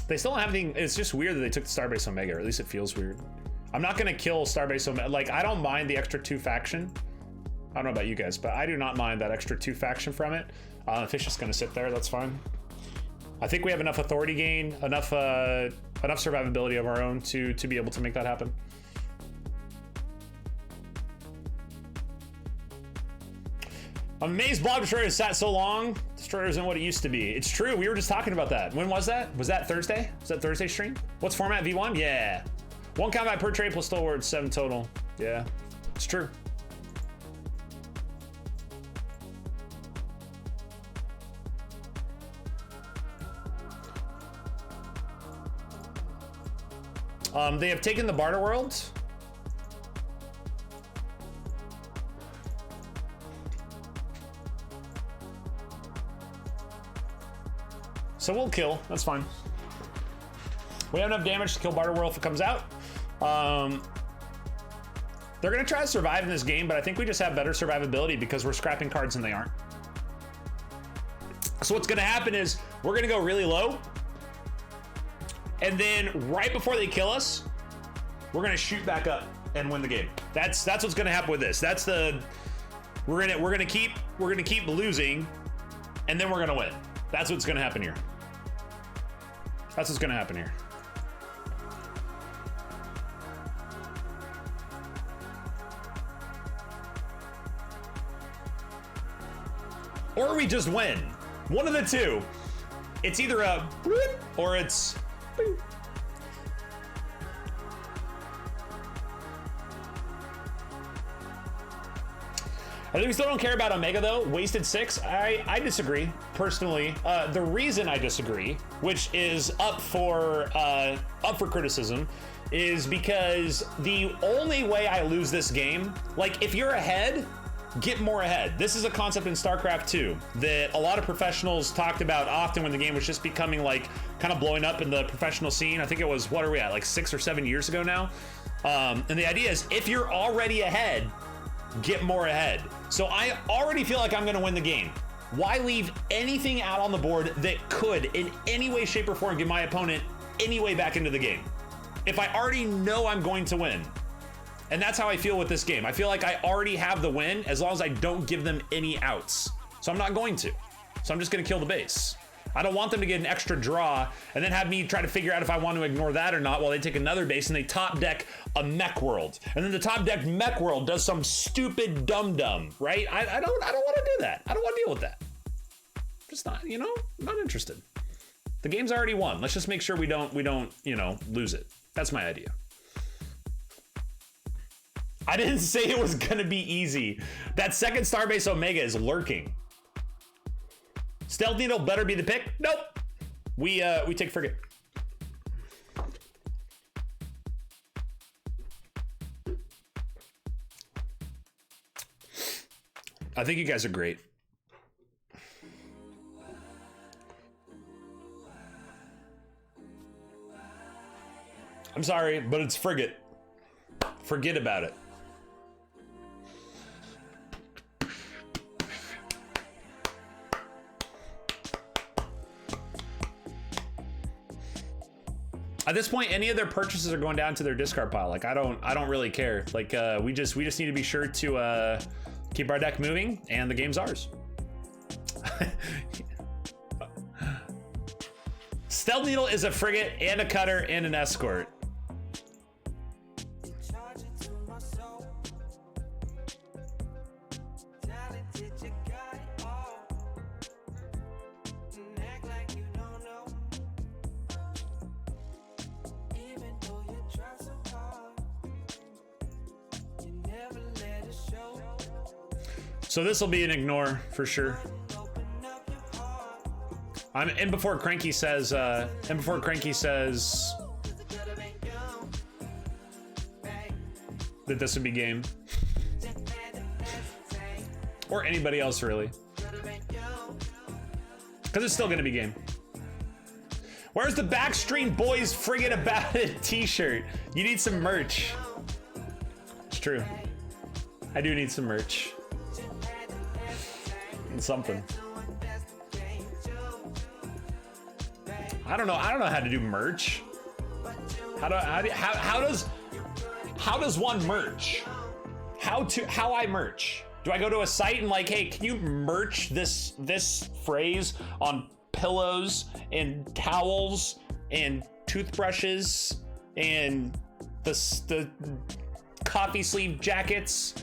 They still don't have anything. It's just weird that they took the Starbase Omega, or at least it feels weird. I'm not gonna kill Starbase Omega. Like, I don't mind the extra 2 faction. I don't know about you guys, but I do not mind that extra 2 faction from it. If it's just gonna sit there, that's fine. I think we have enough authority gain, enough survivability of our own to be able to make that happen. I'm amazed Blob Destroyer has sat so long. Destroyer isn't what it used to be. It's true, we were just talking about that. When was that? Was that Thursday? Was that Thursday stream? What's format, V1? Yeah. 1 combat per trade plus Stalwart, 7 total. Yeah, it's true. They have taken the Barter World. So we'll kill. That's fine. We have enough damage to kill Barter World if it comes out. They're going to try to survive in this game, but I think we just have better survivability because we're scrapping cards and they aren't. So what's going to happen is we're going to go really low. And then right before they kill us, we're going to shoot back up and win the game. That's what's going to happen with this. That's the we're going to keep losing and then we're going to win. That's what's going to happen here. That's what's going to happen here. Or we just win. One of the two. It's either a whoop or it's boop. I think we still don't care about Omega though. Wasted 6. I disagree personally. The reason I disagree, which is up for criticism, is because the only way I lose this game, like if you're ahead, get more ahead. This is a concept in StarCraft 2 that a lot of professionals talked about often when the game was just becoming like kind of blowing up in the professional scene. I think it was, what are we at, like 6 or 7 years ago now? And the idea is if you're already ahead, get more ahead. So I already feel like I'm gonna win the game. Why leave anything out on the board that could in any way, shape or form get my opponent any way back into the game? If I already know I'm going to win. And that's how I feel with this game. I feel like I already have the win as long as I don't give them any outs. So I'm not going to. So I'm just gonna kill the base. I don't want them to get an extra draw and then have me try to figure out if I want to ignore that or not while they take another base and they top deck a mech world. And then the top deck mech world does some stupid dum-dum, right? I don't want to do that. I don't want to deal with that. Just not, you know, I'm not interested. The game's already won. Let's just make sure we don't, you know, lose it. That's my idea. I didn't say it was gonna be easy. That second Starbase Omega is lurking. Stealth Needle better be the pick. Nope. We take Frigate. I think you guys are great. I'm sorry, but it's Frigate. Forget about it. At this point, any of their purchases are going down to their discard pile. Like I don't really care. Like we just need to be sure to keep our deck moving, and the game's ours. Stealth Needle is a frigate and a cutter and an escort. So this will be an ignore for sure. I'm in before Cranky says that this would be game. Or anybody else really. Because it's still gonna be game. Where's the Backstreet Boys Frigate About It t-shirt? You need some merch. It's true. I do need some merch. Something. I don't know how to do merch. How does one merch? How I merch? Do I go to a site and like, hey, can you merch this phrase on pillows and towels and toothbrushes and the coffee sleeve jackets?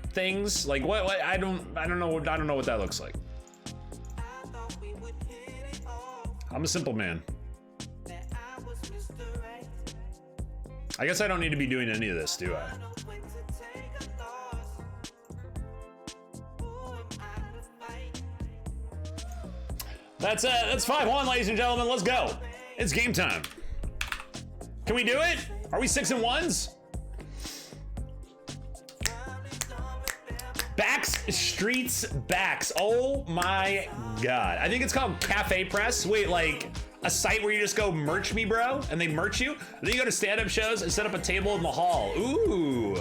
Things like what I don't know what that looks like. I'm a simple man. I guess I don't need to be doing any of this, do I? That's 5-1, ladies and gentlemen. Let's go. It's game time. Can we do it? Are we 6-1s? Backs, streets, backs. Oh my God. I think it's called Cafe Press. Wait, like a site where you just go merch me, bro, and they merch you? Then you go to stand-up shows and set up a table in the hall. Ooh.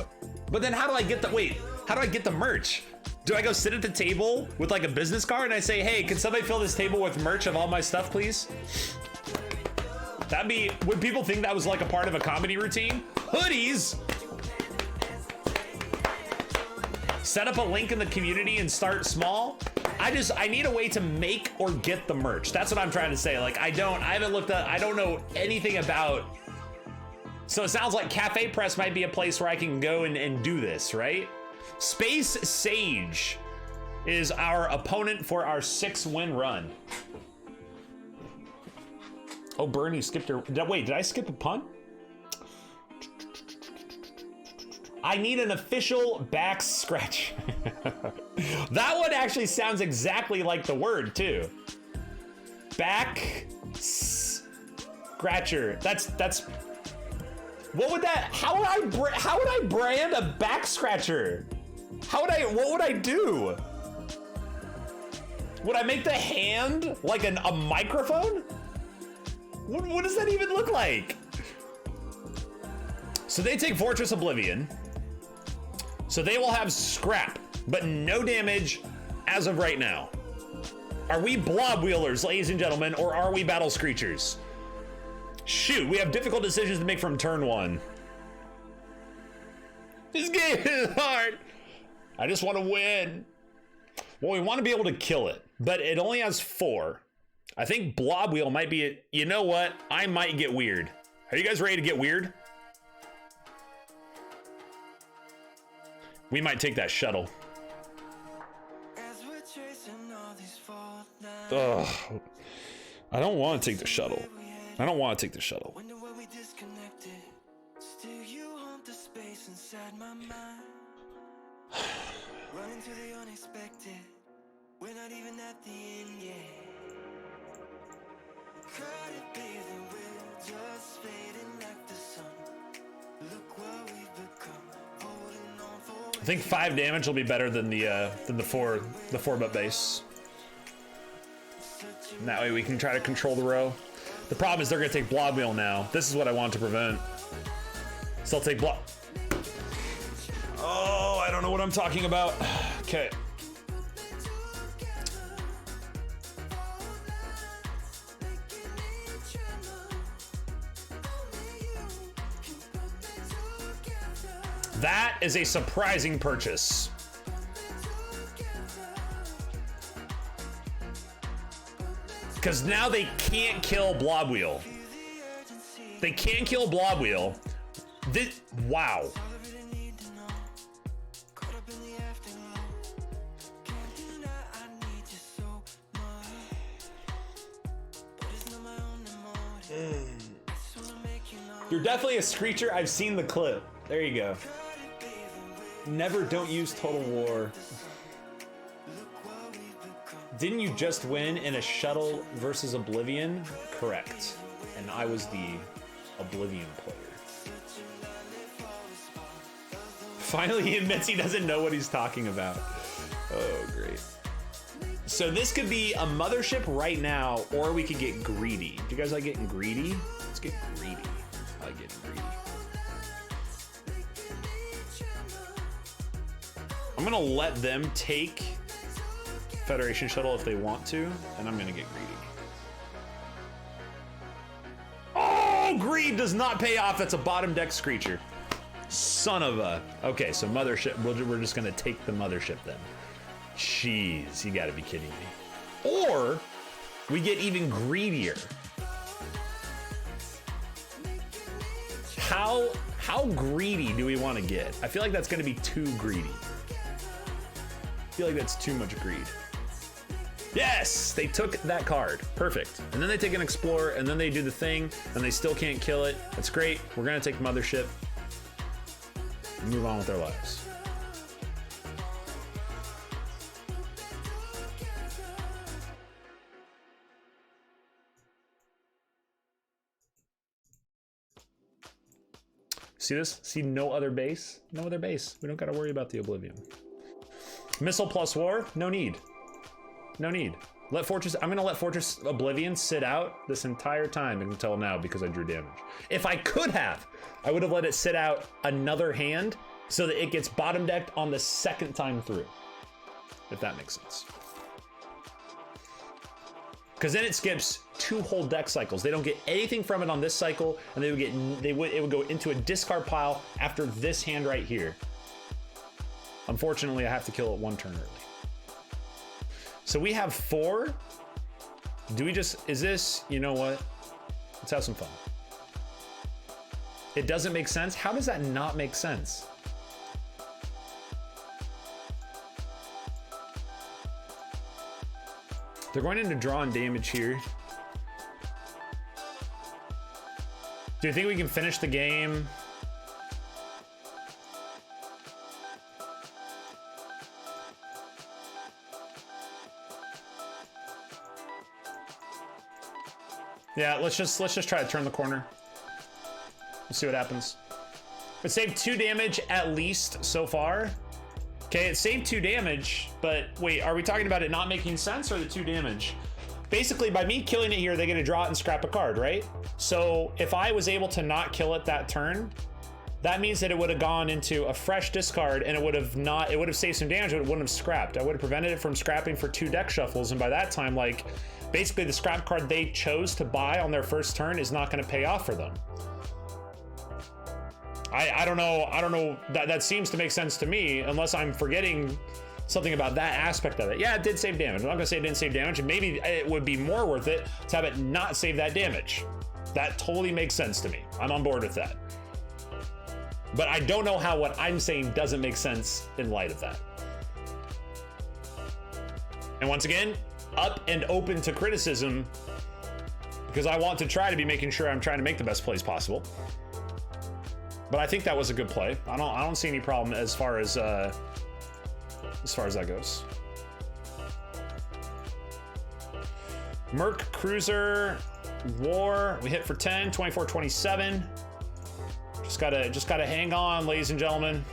But then how do I get the, wait, how do I get the merch? Do I go sit at the table with like a business card and I say, hey, can somebody fill this table with merch of all my stuff, please? That'd be, would people think that was like a part of a comedy routine? Hoodies. Set up a link in the community and start small. I need a way to make or get the merch. That's what I'm trying to say. Like, I haven't looked at, I don't know anything about. So it sounds like Cafe Press might be a place where I can go and do this, right? Space Sage is our opponent for our 6-win run. Oh, Bernie skipped her. Wait, did I skip a punt? I need an official back scratch. That one actually sounds exactly like the word too. Back scratcher. That's. What would that? How would I brand a back scratcher? What would I do? Would I make the hand like a microphone? What does that even look like? So they take Fortress Oblivion. So they will have scrap, but no damage as of right now. Are we blob wheelers, ladies and gentlemen, or are we battle screechers? Shoot, we have difficult decisions to make from turn 1. This game is hard. I just want to win. Well, we want to be able to kill it, but it only has 4. I think blob wheel might be it. You know what? I might get weird. Are you guys ready to get weird? We might take that shuttle. Ugh. I don't want to take the shuttle. I don't want to take the shuttle. Running to the unexpected. We're not even at the end yet. Could it be that we're just fading like the sun? Look what we've become. Holding on for. I think 5 damage will be better than the 4-butt base. And that way we can try to control the row. The problem is they're gonna take blob wheel now. This is what I want to prevent. Still take blob. Oh, I don't know what I'm talking about. Okay. That is a surprising purchase. Because now they can't kill blob wheel. They can't kill blob wheel. This, wow. You're definitely a screecher. I've seen the clip. There you go. Never don't use Total War. Didn't you just win in a shuttle versus Oblivion? Correct. And I was the Oblivion player. Finally, he admits he doesn't know what he's talking about. Oh, great. So this could be a mothership right now, or we could get greedy. Do you guys like getting greedy? Let's get greedy. I like getting greedy. I'm gonna let them take Federation shuttle if they want to, and I'm gonna get greedy. Oh, greed does not pay off. That's a bottom deck screecher. Son of a. Okay, so mothership. We're just gonna take the mothership then. Jeez, you gotta be kidding me. Or we get even greedier. How greedy do we want to get? I feel like that's gonna be too greedy. I feel like that's too much greed. Yes, they took that card. Perfect. And then they take an explorer, and then they do the thing, and they still can't kill it. That's great. We're gonna take mothership and move on with our lives. See this? See no other base? No other base. We don't gotta worry about the Oblivion. Missile plus war? No need. No need. Let Fortress, I'm gonna let Fortress Oblivion sit out this entire time until now because I drew damage. If I could have, I would have let it sit out another hand so that it gets bottom decked on the second time through. If that makes sense. Because then it skips 2 whole deck cycles. They don't get anything from it on this cycle, and it would go into a discard pile after this hand right here. Unfortunately, I have to kill it 1 turn early. So we have 4. Do we just, is this, you know what? Let's have some fun. It doesn't make sense. How does that not make sense? They're going into draw and damage here. Do you think we can finish the game? Yeah, let's just try to turn the corner. We'll see what happens. It saved 2 damage at least so far. Okay, it saved 2 damage, but wait, are we talking about it not making sense or the 2 damage? Basically, by me killing it here, they get to draw it and scrap a card, right? So if I was able to not kill it that turn, that means that it would have gone into a fresh discard and it would have saved some damage, but it wouldn't have scrapped. I would have prevented it from scrapping for 2 deck shuffles, and by that time, like, basically the scrap card they chose to buy on their first turn is not gonna pay off for them. I don't know, that seems to make sense to me, unless I'm forgetting something about that aspect of it. Yeah, it did save damage. I'm not gonna say it didn't save damage, and maybe it would be more worth it to have it not save that damage. That totally makes sense to me. I'm on board with that. But I don't know how what I'm saying doesn't make sense in light of that. And once again, up and open to criticism, because I want to try to be making sure I'm trying to make the best plays possible. But I think that was a good play. I don't see any problem as far as that goes. Merc Cruiser War. We hit for 10, 24, 27. Just gotta hang on, ladies and gentlemen.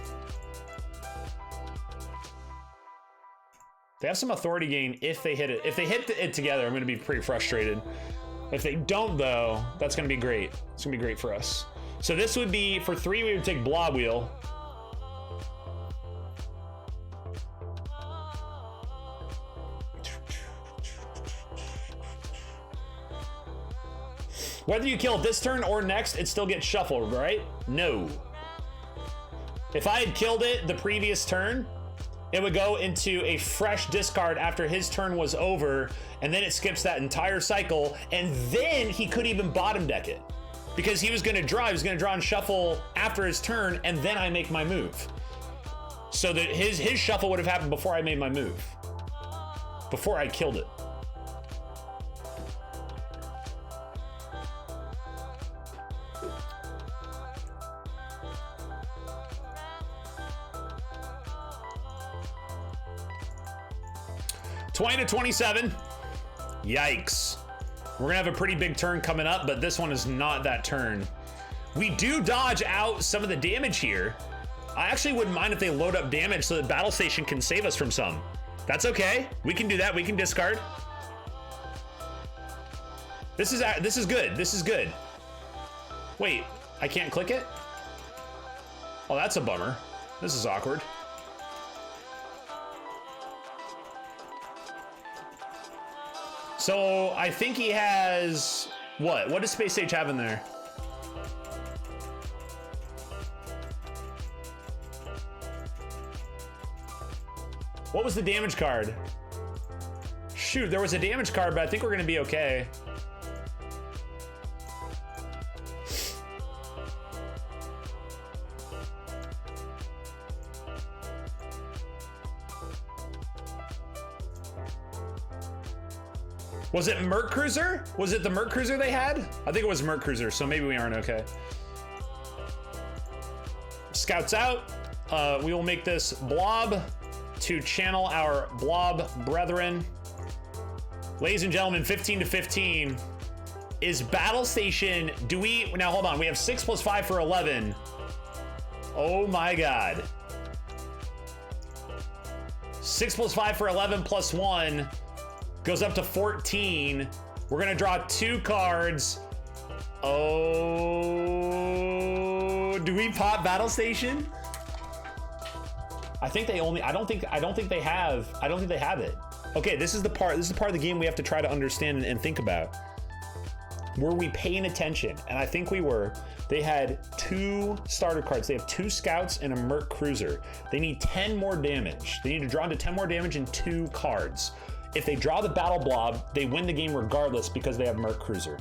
They have some authority gain if they hit it. If they hit it together, I'm gonna be pretty frustrated. If they don't, though, that's gonna be great. It's gonna be great for us. So this would be, for 3, we would take Blob Wheel. Whether you kill it this turn or next, it still gets shuffled, right? No. If I had killed it the previous turn, it would go into a fresh discard after his turn was over, and then it skips that entire cycle, and then he could even bottom deck it. Because he was gonna draw and shuffle after his turn, and then I make my move. So that his shuffle would have happened before I made my move. Before I killed it. $20-27. Yikes. We're gonna have a pretty big turn coming up, but this one is not that turn. We do dodge out some of the damage here. I actually wouldn't mind if they load up damage so that Battle Station can save us from some. That's okay. We can do that. We can discard. This is good. This is good. Wait, I can't click it? Oh, that's a bummer. This is awkward. So I think he has, what? What does Space Age have in there? What was the damage card? Shoot, there was a damage card, but I think we're gonna be okay. Was it Merc Cruiser? Was it the Merc Cruiser they had? I think it was Merc Cruiser, so maybe we aren't okay. Scouts out. We will make this Blob to channel our Blob brethren. Ladies and gentlemen, 15-15 is Battle Station. Do we, now hold on, we have 6 + 5 for 11. Oh my God. 6 plus 5 for 11 plus 1 goes up to 14. We're gonna draw 2 cards. Oh, do we pop Battle Station? I think they only, I don't think they have it. Okay, this is the part of the game we have to try to understand and think about. Were we paying attention? And I think we were. They had 2 starter cards. They have 2 scouts and a Merc Cruiser. They need 10 more damage. They need to draw into 10 more damage and 2 cards. If they draw the Battle Blob, they win the game regardless because they have Merc Cruiser.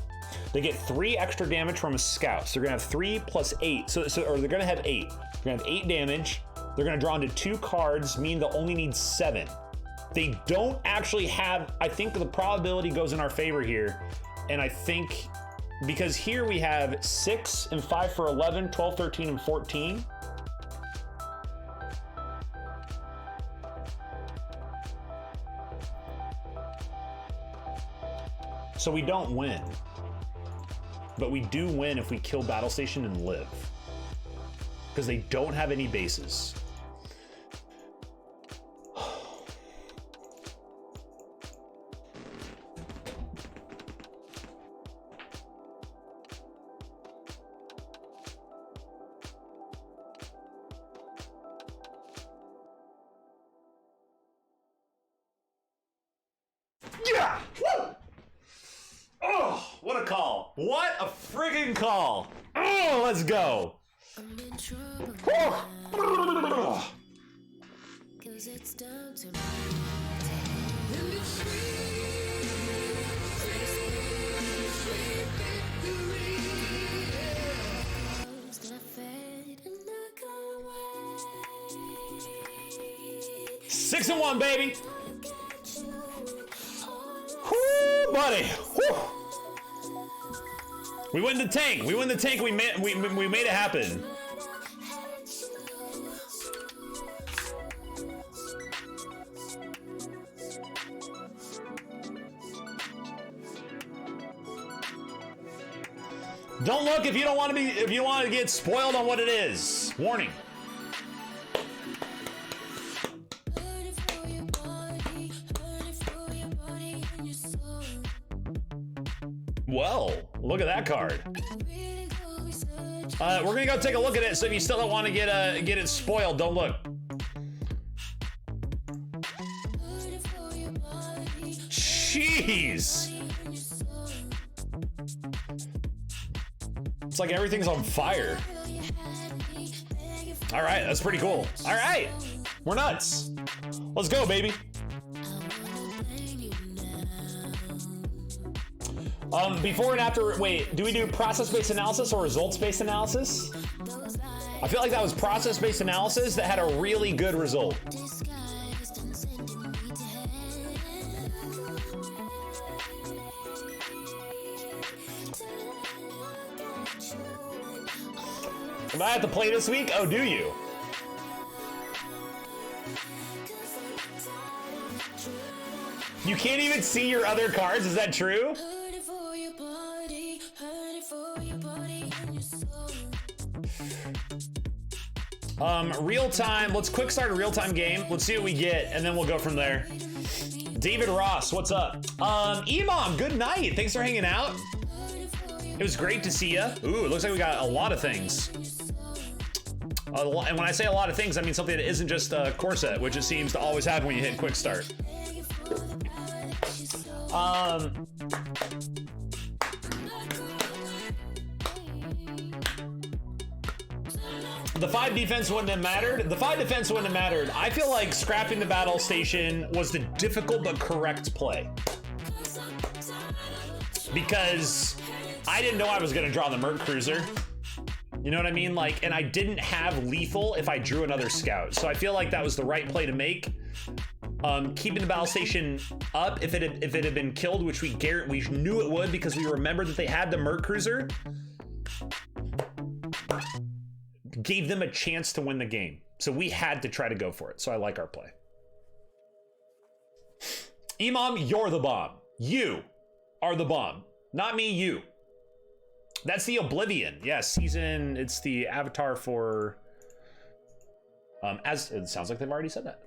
They get 3 extra damage from a scout. So they're gonna have 3 plus 8. Or they're gonna have 8. They're gonna have 8 damage. They're gonna draw into 2 cards, meaning they'll only need 7. They don't actually have, I think the probability goes in our favor here. And I think, because here we have 6 and 5 for 11, 12, 13, and 14. So we don't win. But we do win if we kill Battle Station and live. Because they don't have any bases. Yeah! Woo! Oh, what a call. What a friggin' call. Oh, let's go. Oh. Six and 1, baby. Woo, buddy. Woo. We win the tank. We win the tank. We made it happen. Don't look if you don't want to be, if you want to get spoiled on what it is. Warning. Well, look at that card. We're gonna go take a look at it. So if you still don't want to get it spoiled, don't look. Jeez. It's like everything's on fire. All right, that's pretty cool. All right, we're nuts. Let's go, baby. Before and after, wait, do we do process-based analysis or results-based analysis? I feel like that was process-based analysis that had a really good result. Am I have to play this week? Oh, do you? You can't even see your other cards, is that true? Real time, let's quick start a real time game. Let's see what we get, and then we'll go from there. David Ross, what's up? Emom, good night. Thanks for hanging out. It was great to see ya. Ooh, it looks like we got a lot of things. And when I say a lot of things, I mean something that isn't just a core set, which it seems to always have when you hit quick start. The 5 defense wouldn't have mattered. The 5 defense wouldn't have mattered. I feel like scrapping the battle station was the difficult but correct play. Because I didn't know I was gonna draw the Merc Cruiser. You know what I mean? Like, and I didn't have lethal if I drew another scout. So I feel like that was the right play to make. Keeping the battle station up if it had been killed, which we knew it would because we remembered that they had the Merc Cruiser, gave them a chance to win the game. So we had to try to go for it. So I like our play. Emom, you're the bomb. You are the bomb. Not me, you. That's the Oblivion. Yeah, season, it's the avatar for, as it sounds like they've already said that.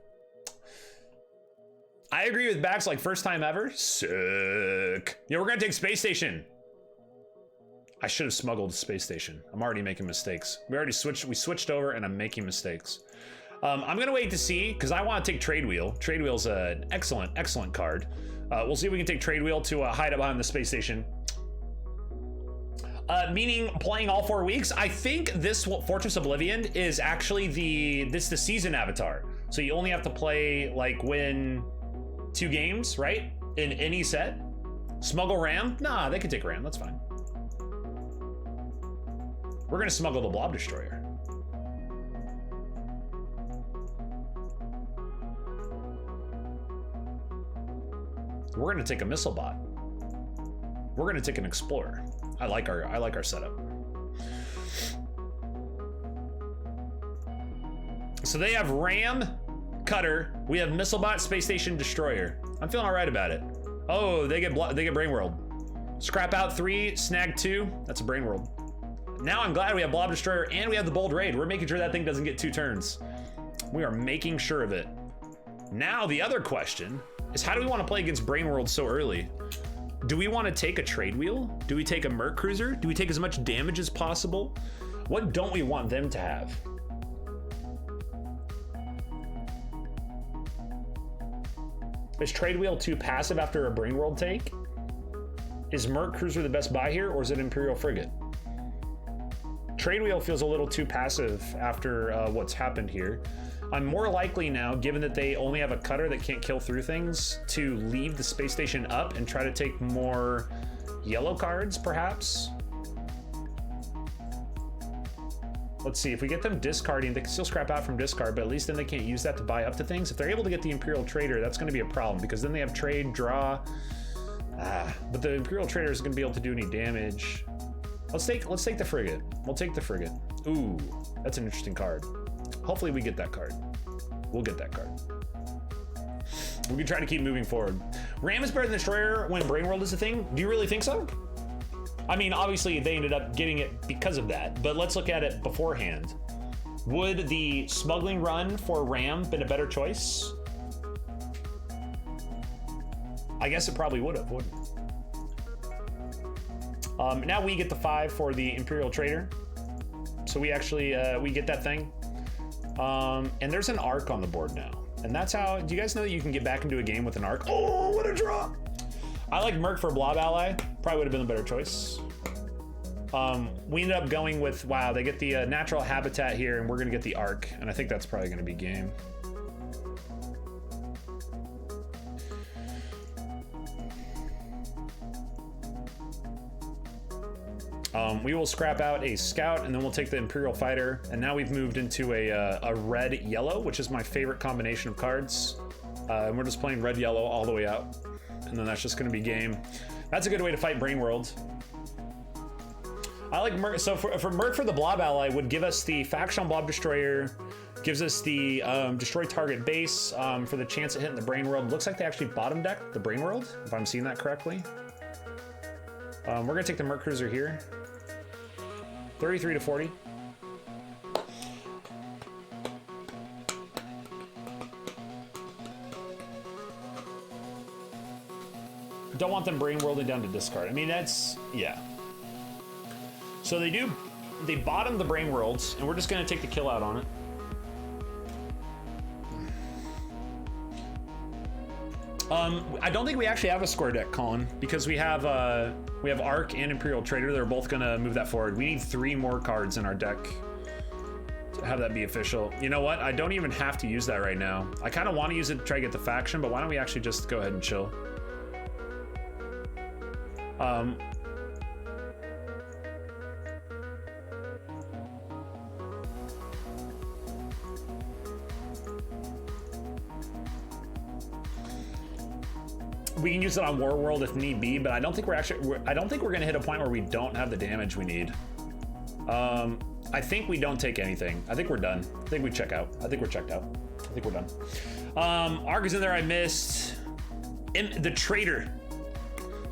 I agree with Bax, like first time ever. Sick. Yeah, we're gonna take Space Station. I should have smuggled Space Station. I'm already making mistakes. We switched over and I'm making mistakes. I'm gonna wait to see, because I want to take Trade Wheel. Trade Wheel's an excellent card. We'll see if we can take Trade Wheel to hide it behind the Space Station. Meaning playing all 4 weeks. I think this Fortress Oblivion is actually the season avatar. So you only have to play, like, win 2 games, right? In any set. Smuggle Ram? Nah, they can take Ram, that's fine. We're gonna smuggle the Blob Destroyer. We're gonna take a Missile Bot. We're gonna take an Explorer. I like our setup. So they have Ram, Cutter. We have Missile Bot, Space Station, Destroyer. I'm feeling all right about it. Oh, they get Brain World. Scrap out 3, snag 2. That's a Brain World. Now I'm glad we have Blob Destroyer and we have the Bold Raid. We're making sure that thing doesn't get 2 turns. We are making sure of it. Now the other question is, how do we want to play against Brain World so early? Do we want to take a Trade Wheel? Do we take a Merc Cruiser? Do we take as much damage as possible? What don't we want them to have? Is Trade Wheel too passive after a Brain World take? Is Merc Cruiser the best buy here, or is it Imperial Frigate? Trade Wheel feels a little too passive after what's happened here. I'm more likely now, given that they only have a cutter that can't kill through things, to leave the Space Station up and try to take more yellow cards, perhaps. Let's see, if we get them discarding, they can still scrap out from discard, but at least then they can't use that to buy up to things. If they're able to get the Imperial Trader, that's going to be a problem, because then they have trade, draw. But the Imperial Trader isn't going to be able to do any damage. Let's take the Frigate. We'll take the Frigate. Ooh, that's an interesting card. Hopefully we get that card. We'll get that card. We can try to keep moving forward. Ram is better than Destroyer when Brain World is a thing. Do you really think so? I mean, obviously they ended up getting it because of that, but let's look at it beforehand. Would the smuggling run for Ram been a better choice? I guess it probably would have, wouldn't it? Now we get the 5 for the Imperial Trader. So we actually, we get that thing. And there's an Arc on the board now. And that's how, do you guys know that you can get back into a game with an Arc? Oh, what a draw! I like Merc for Blob Ally. Probably would have been a better choice. We ended up going with, wow, they get the natural habitat here, and we're gonna get the Arc. And I think that's probably gonna be game. We will scrap out a Scout, and then we'll take the Imperial Fighter. And now we've moved into a red-yellow, which is my favorite combination of cards. And we're just playing red-yellow all the way out. And then that's just gonna be game. That's a good way to fight Brain World. I like Merc, so for Merc for the Blob Ally would give us the Faction Blob Destroyer, gives us the destroy target base for the chance of hitting the Brain World. Looks like they actually bottom decked the Brain World, if I'm seeing that correctly. We're gonna take the Merc Cruiser here. 33 to 40. Don't want them Brain Worlding down to discard. I mean, that's, yeah. So they bottom the Brain Worlds, and we're just gonna take the kill out on it. I don't think we actually have a square deck, Colin, because we have Arc and Imperial Trader. They're both gonna move that forward. We need 3 more cards in our deck to have that be official. You know what? I don't even have to use that right now. I kind of want to use it to try to get the faction, but why don't we actually just go ahead and chill? We can use it on War World if need be, but I don't think we're gonna hit a point where we don't have the damage we need. I think we don't take anything. I think we're done. I think we check out. I think we're checked out. I think we're done. Arc is in there. I missed the Traitor.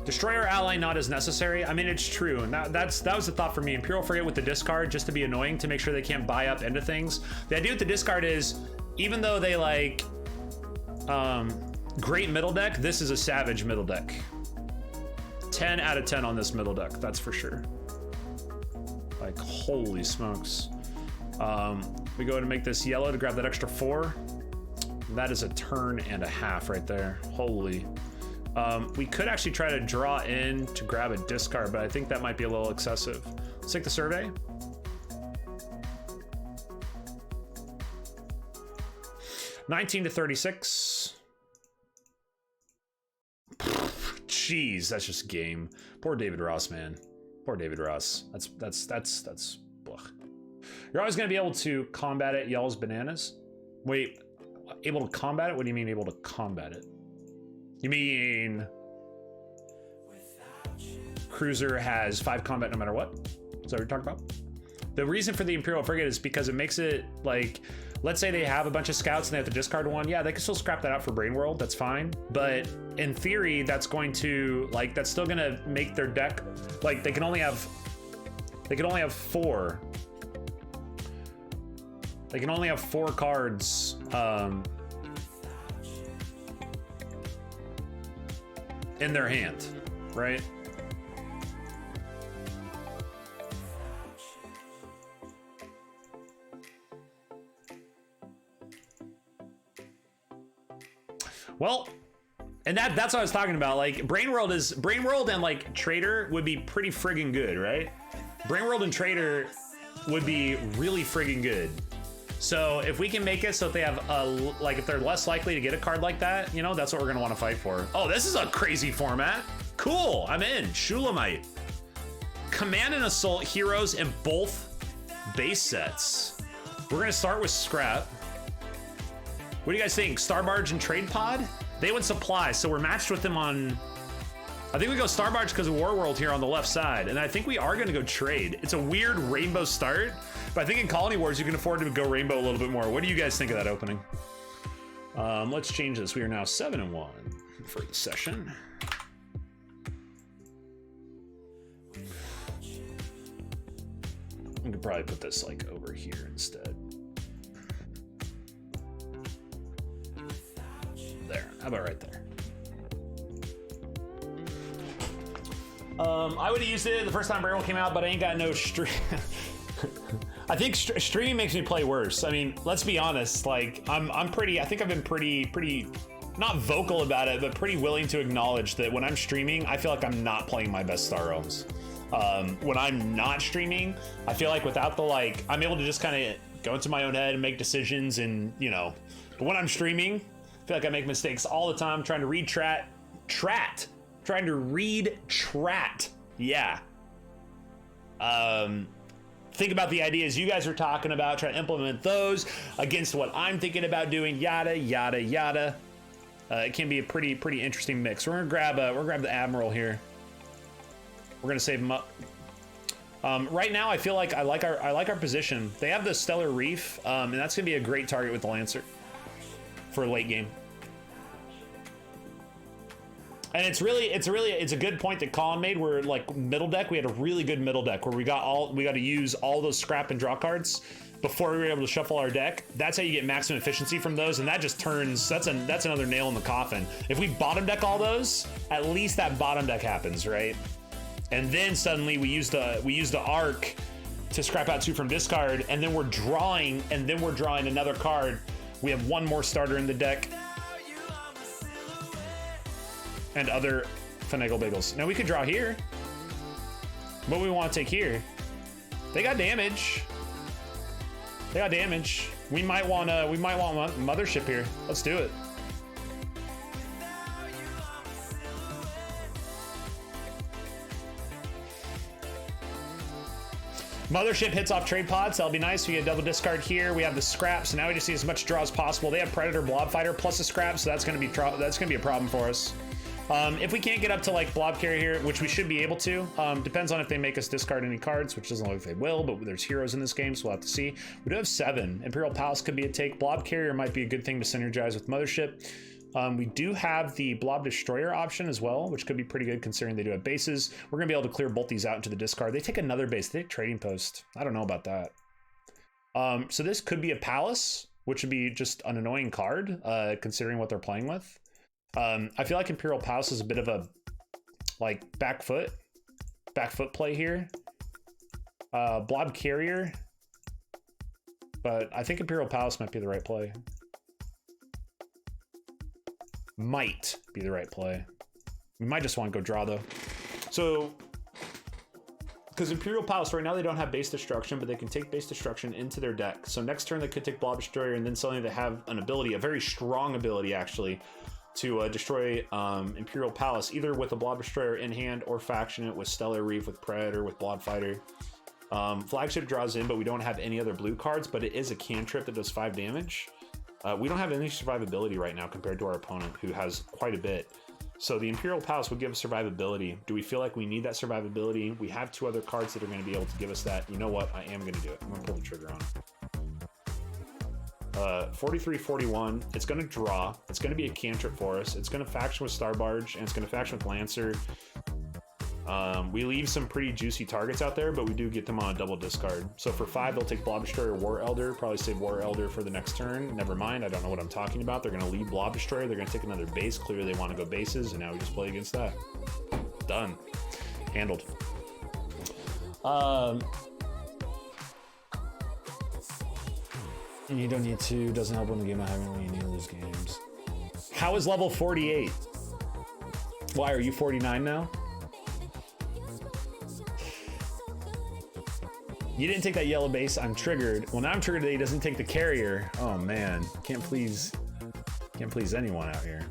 Destroyer ally not as necessary. I mean, it's true, and that was the thought for me. Imperial Frigate with the discard just to be annoying, to make sure they can't buy up into things. The idea with the discard is, even though they like Great middle deck. This is a savage middle deck. 10 out of 10 on this middle deck, that's for sure. Like, holy smokes. We go ahead and make this yellow to grab that extra 4. That is a turn and a half right there. Holy. We could actually try to draw in to grab a discard, but I think that might be a little excessive. Let's take the survey. $19 to $36. Jeez, that's just game. Poor David Ross, man. Poor David Ross. That's blech. You're always gonna be able to combat it. Yellow's bananas. Wait, able to combat it? What do you mean able to combat it? You mean Cruiser has 5 combat no matter what? Is that what you're talking about? The reason for the Imperial Frigate is because it makes it like, let's say they have a bunch of scouts and they have to discard one. Yeah, they can still scrap that out for Brain World. That's fine. But in theory, that's going to like, that's still gonna make their deck like they can only have 4. They can only have 4 cards. In their hand, right? Well, and that's what I was talking about. Like Brain World and like Trader would be pretty friggin' good, right? Brain World and Trader would be really friggin' good. So if we can make it so that they have like if they're less likely to get a card like that, you know, that's what we're gonna want to fight for. Oh, this is a crazy format. Cool, I'm in. Shulamite. Command and Assault heroes in both base sets. We're gonna start with Scrap. What do you guys think? Star Barge and Trade Pod? They would supply, so we're matched with them on. I think we go Star Barge because of War World here on the left side, and I think we are gonna go trade. It's a weird rainbow start. But I think in Colony Wars, you can afford to go rainbow a little bit more. What do you guys think of that opening? Let's change this. We are now 7-1 for the session. We could probably put this like over here instead. There, how about right there? I would have used it the first time Barrel came out, but I ain't got no stream. I think streaming makes me play worse. I mean, let's be honest. Like, I think I've been pretty, not vocal about it, but pretty willing to acknowledge that when I'm streaming, I feel like I'm not playing my best Star Realms. When I'm not streaming, I feel like without the like, I'm able to just kind of go into my own head and make decisions, and you know. But when I'm streaming, I feel like I make mistakes all the time, trying to read trying to read Trat. Yeah. Think about the ideas you guys are talking about, try to implement those against what I'm thinking about doing, yada, yada, yada. It can be a pretty interesting mix. We're gonna grab the Admiral here. We're gonna save him up. Right now, I feel like I like our position. They have the Stellar Reef, and that's gonna be a great target with the Lancer for a late game. And it's a good point that Colin made. Where like middle deck, we had a really good middle deck where we got to use all those scrap and draw cards before we were able to shuffle our deck. That's how you get maximum efficiency from those, and that just turns that's another nail in the coffin. If we bottom deck all those, at least that bottom deck happens, right? And then suddenly we use the arc to scrap out 2 from discard, and then we're drawing another card. We have 1 more starter in the deck. And other finagle bagels. Now we could draw here. What we want to take here? They got damage. We might want Mothership here. Let's do it. Mothership hits off trade pods. That'll be nice. We get a double discard here. We have the scraps. So now we just need as much draw as possible. They have Predator Blob Fighter plus a scrap, so that's gonna be a problem for us. If we can't get up to like Blob Carrier here, which we should be able to, depends on if they make us discard any cards, which doesn't look like they will, but there's heroes in this game, so we'll have to see. We do have 7. Imperial Palace could be a take. Blob Carrier might be a good thing to synergize with Mothership. We do have the Blob Destroyer option as well, which could be pretty good considering they do have bases. We're gonna be able to clear both these out into the discard. They take another base. They take Trading Post. I don't know about that. So this could be a Palace, which would be just an annoying card, considering what they're playing with. I feel like Imperial Palace is a bit of a like back foot play here. Blob Carrier, but I think Imperial Palace might be the right play. Might be the right play. We might just want to go draw though. So, because Imperial Palace right now they don't have base destruction, but they can take base destruction into their deck. So next turn they could take Blob Destroyer, and then suddenly they have an ability, a very strong ability actually, to destroy Imperial Palace, either with a Blob Destroyer in hand or faction it with Stellar Reef, with Predator, with Blob Fighter. Flagship draws in, but we don't have any other blue cards, but it is a cantrip that does 5 damage. We don't have any survivability right now compared to our opponent, who has quite a bit. So the Imperial Palace would give us survivability. Do we feel like we need that survivability? We have 2 other cards that are going to be able to give us that. You know what? I am going to do it. I'm going to pull the trigger on it. 43-41. It's going to draw. It's going to be a cantrip for us. It's going to faction with Star Barge, and it's going to faction with Lancer. We leave some pretty juicy targets out there, but we do get them on a double discard. So for 5, they'll take Blob Destroyer, War Elder, probably save War Elder for the next turn. Never mind, I don't know what I'm talking about. They're going to leave Blob Destroyer, they're going to take another base. Clearly they want to go bases, and now we just play against that. Done. Handled. You don't need to, doesn't help when the game not having when you need to lose games. How is level 48? Why, are you 49 now? You didn't take that yellow base, I'm triggered. Well, now I'm triggered that he doesn't take the carrier. Oh man, can't please anyone out here.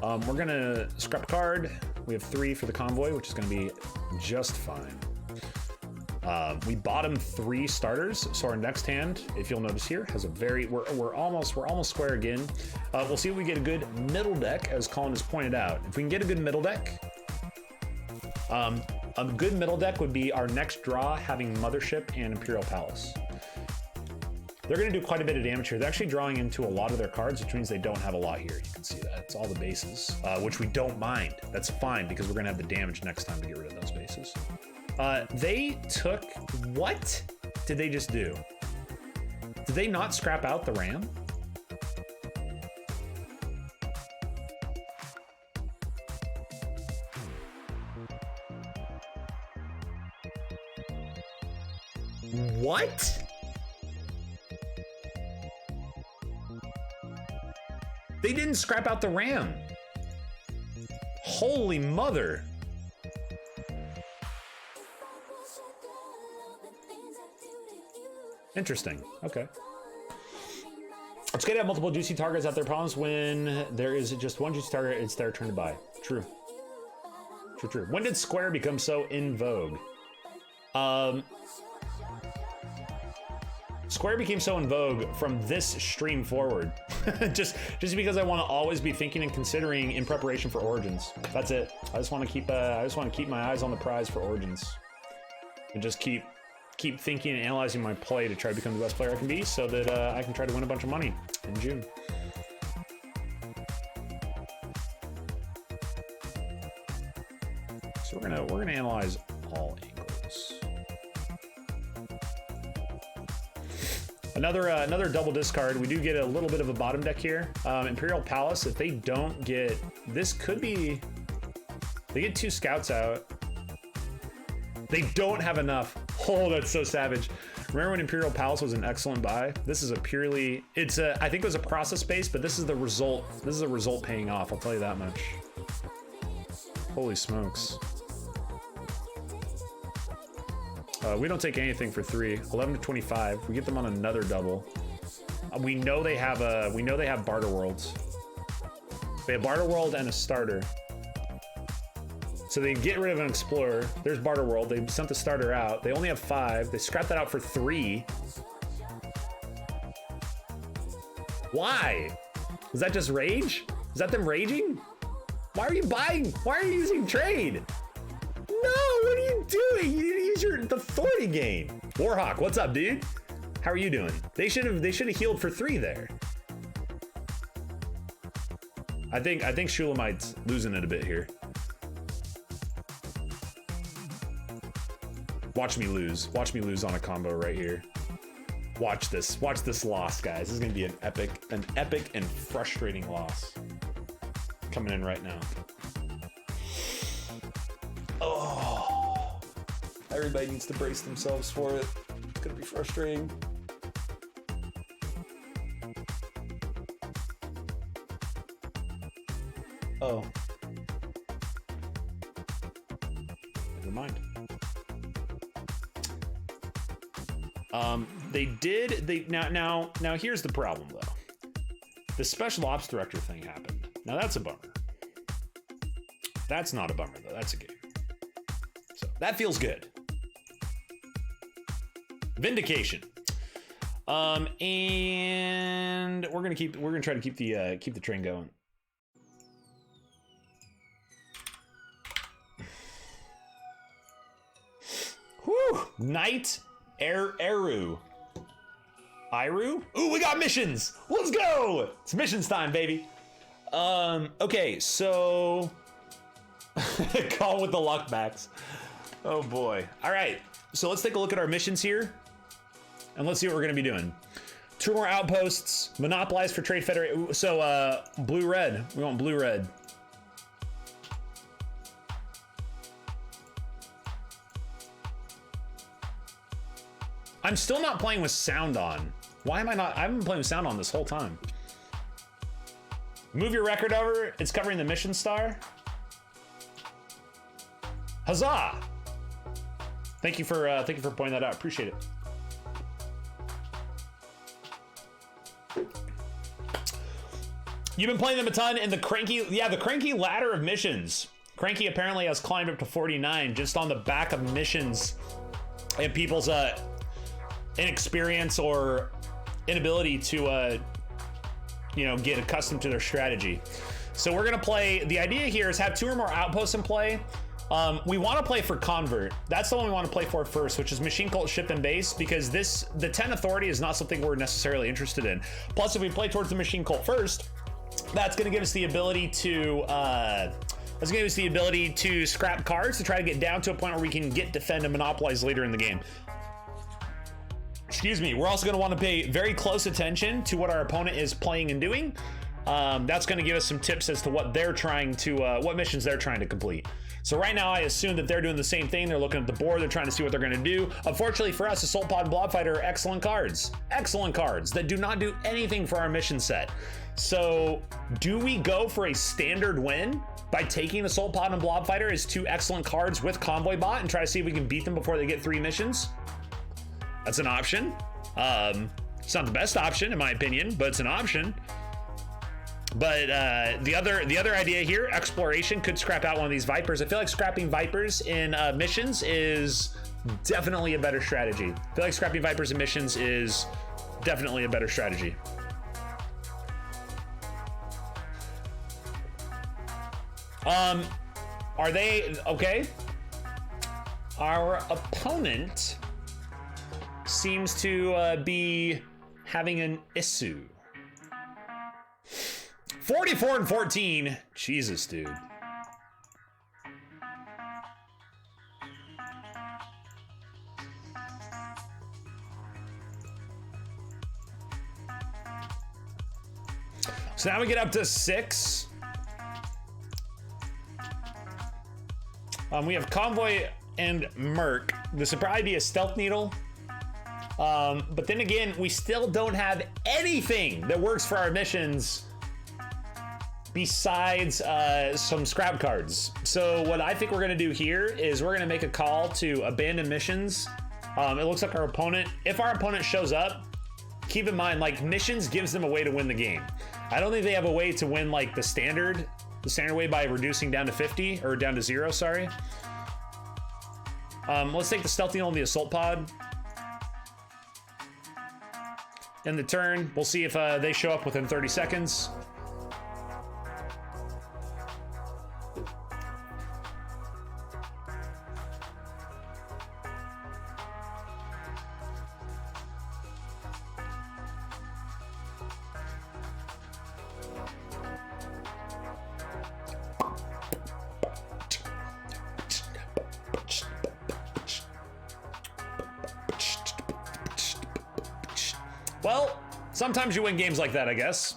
We're gonna scrap a card. We have 3 for the convoy, which is gonna be just fine. We bottom 3 starters, so our next hand, if you'll notice here, has a very, we're almost square again. We'll see if we get a good middle deck, as Colin has pointed out. If we can get a good middle deck, a good middle deck would be our next draw having Mothership and Imperial Palace. They're going to do quite a bit of damage here. They're actually drawing into a lot of their cards, which means they don't have a lot here. You can see that. It's all the bases, which we don't mind. That's fine, because we're going to have the damage next time to get rid of those bases. They took... What did they just do? Did they not scrap out the Ram? What? They didn't scrap out the Ram. Holy mother. Interesting. Okay. It's good to have multiple juicy targets out there. Problems when there is just one juicy target, it's their turn to buy. True. True. When did Square become so in vogue? Square became so in vogue from this stream forward. just because I want to always be thinking and considering in preparation for Origins. That's it. I just want to keep my eyes on the prize for Origins, and just keep thinking and analyzing my play to try to become the best player I can be, so that I can try to win a bunch of money in June. So we're gonna analyze all angles. Another double discard. We do get a little bit of a bottom deck here. Imperial Palace, if they don't get, this could be, they get 2 scouts out. They don't have enough. Oh, that's so savage. Remember when Imperial Palace was an excellent buy? This is a purely, I think it was a process base, but this is the result. This is a result paying off, I'll tell you that much. Holy smokes. We don't take anything for 3. 11 to 25. We get them on another double. We know they have Barter Worlds. They have Barter World and a starter. So they get rid of an Explorer. There's Barter World. They sent the starter out. They only have 5. They scrapped that out for 3. Why? Was that just rage? Is that them raging? Why are you buying? Why are you using trade? No, what are you doing? You need to use your authority gain. Warhawk, what's up, dude? How are you doing? They should have healed for 3 there. I think Shulamite's losing it a bit here. Watch me lose. Watch me lose on a combo right here. Watch this. Watch this loss, guys. This is gonna be an epic and frustrating loss. coming in right now. Oh, everybody needs to brace themselves for it. It's gonna be frustrating. Oh. Never mind. Now here's the problem though. The special ops director thing happened. Now that's a bummer. That's not a bummer though, that's a game. So that feels good. Vindication. And we're gonna try to keep the train going. Whew! Knight Eru. Iru? Ooh, we got missions! Let's go! It's missions time, baby. Okay, so call with the luckbacks. Oh boy. All right, so let's take a look at our missions here, and let's see what we're gonna be doing. 2 more outposts, monopolize for trade federation. So blue-red. We want blue-red. I'm still not playing with sound on. Why am I not? I've been playing with sound on this whole time. Move your record over. It's covering the mission star. Huzzah! Thank you for pointing that out. Appreciate it. You've been playing them a ton in the cranky ladder of missions. Cranky apparently has climbed up to 49 just on the back of missions and people's inexperience or inability to get accustomed to their strategy. So we're gonna play. The idea here is have 2 or more outposts in play. We want to play for convert. That's the one we want to play for first, which is machine cult ship and base, because the 10 authority is not something we're necessarily interested in. Plus, if we play towards the machine cult first, that's going to give us the ability to scrap cards to try to get down to a point where we can get, defend, and monopolize later in the game. Excuse me. We're also going to want to pay very close attention to what our opponent is playing and doing. That's going to give us some tips as to what they're trying to, what missions they're trying to complete. So right now, I assume that they're doing the same thing. They're looking at the board. They're trying to see what they're going to do. Unfortunately for us, Assault Pod and Blob Fighter are excellent cards that do not do anything for our mission set. So do we go for a standard win by taking Assault Pod and Blob Fighter as 2 excellent cards with Convoy Bot and try to see if we can beat them before they get 3 missions? That's an option. It's not the best option in my opinion, but it's an option. But the other idea here, exploration, could scrap out one of these Vipers. I feel like scrapping Vipers in missions is definitely a better strategy. I feel like scrapping Vipers in missions is definitely a better strategy. Are they okay? Our opponent seems to be having an issue. 44 and 14. Jesus, dude. So now we get up to 6. We have Convoy and Merc. This would probably be a Stealth Needle. But then again, we still don't have anything that works for our missions besides some scrap cards. So what I think we're gonna do here is we're gonna make a call to abandon missions. It looks like our opponent, if our opponent shows up, keep in mind, like, missions gives them a way to win the game. I don't think they have a way to win like the standard way by reducing down to 50 or down to 0, sorry. Let's take the Stealth Needle and the Assault Pod. In the turn, we'll see if they show up within 30 seconds. Well, sometimes you win games like that, I guess.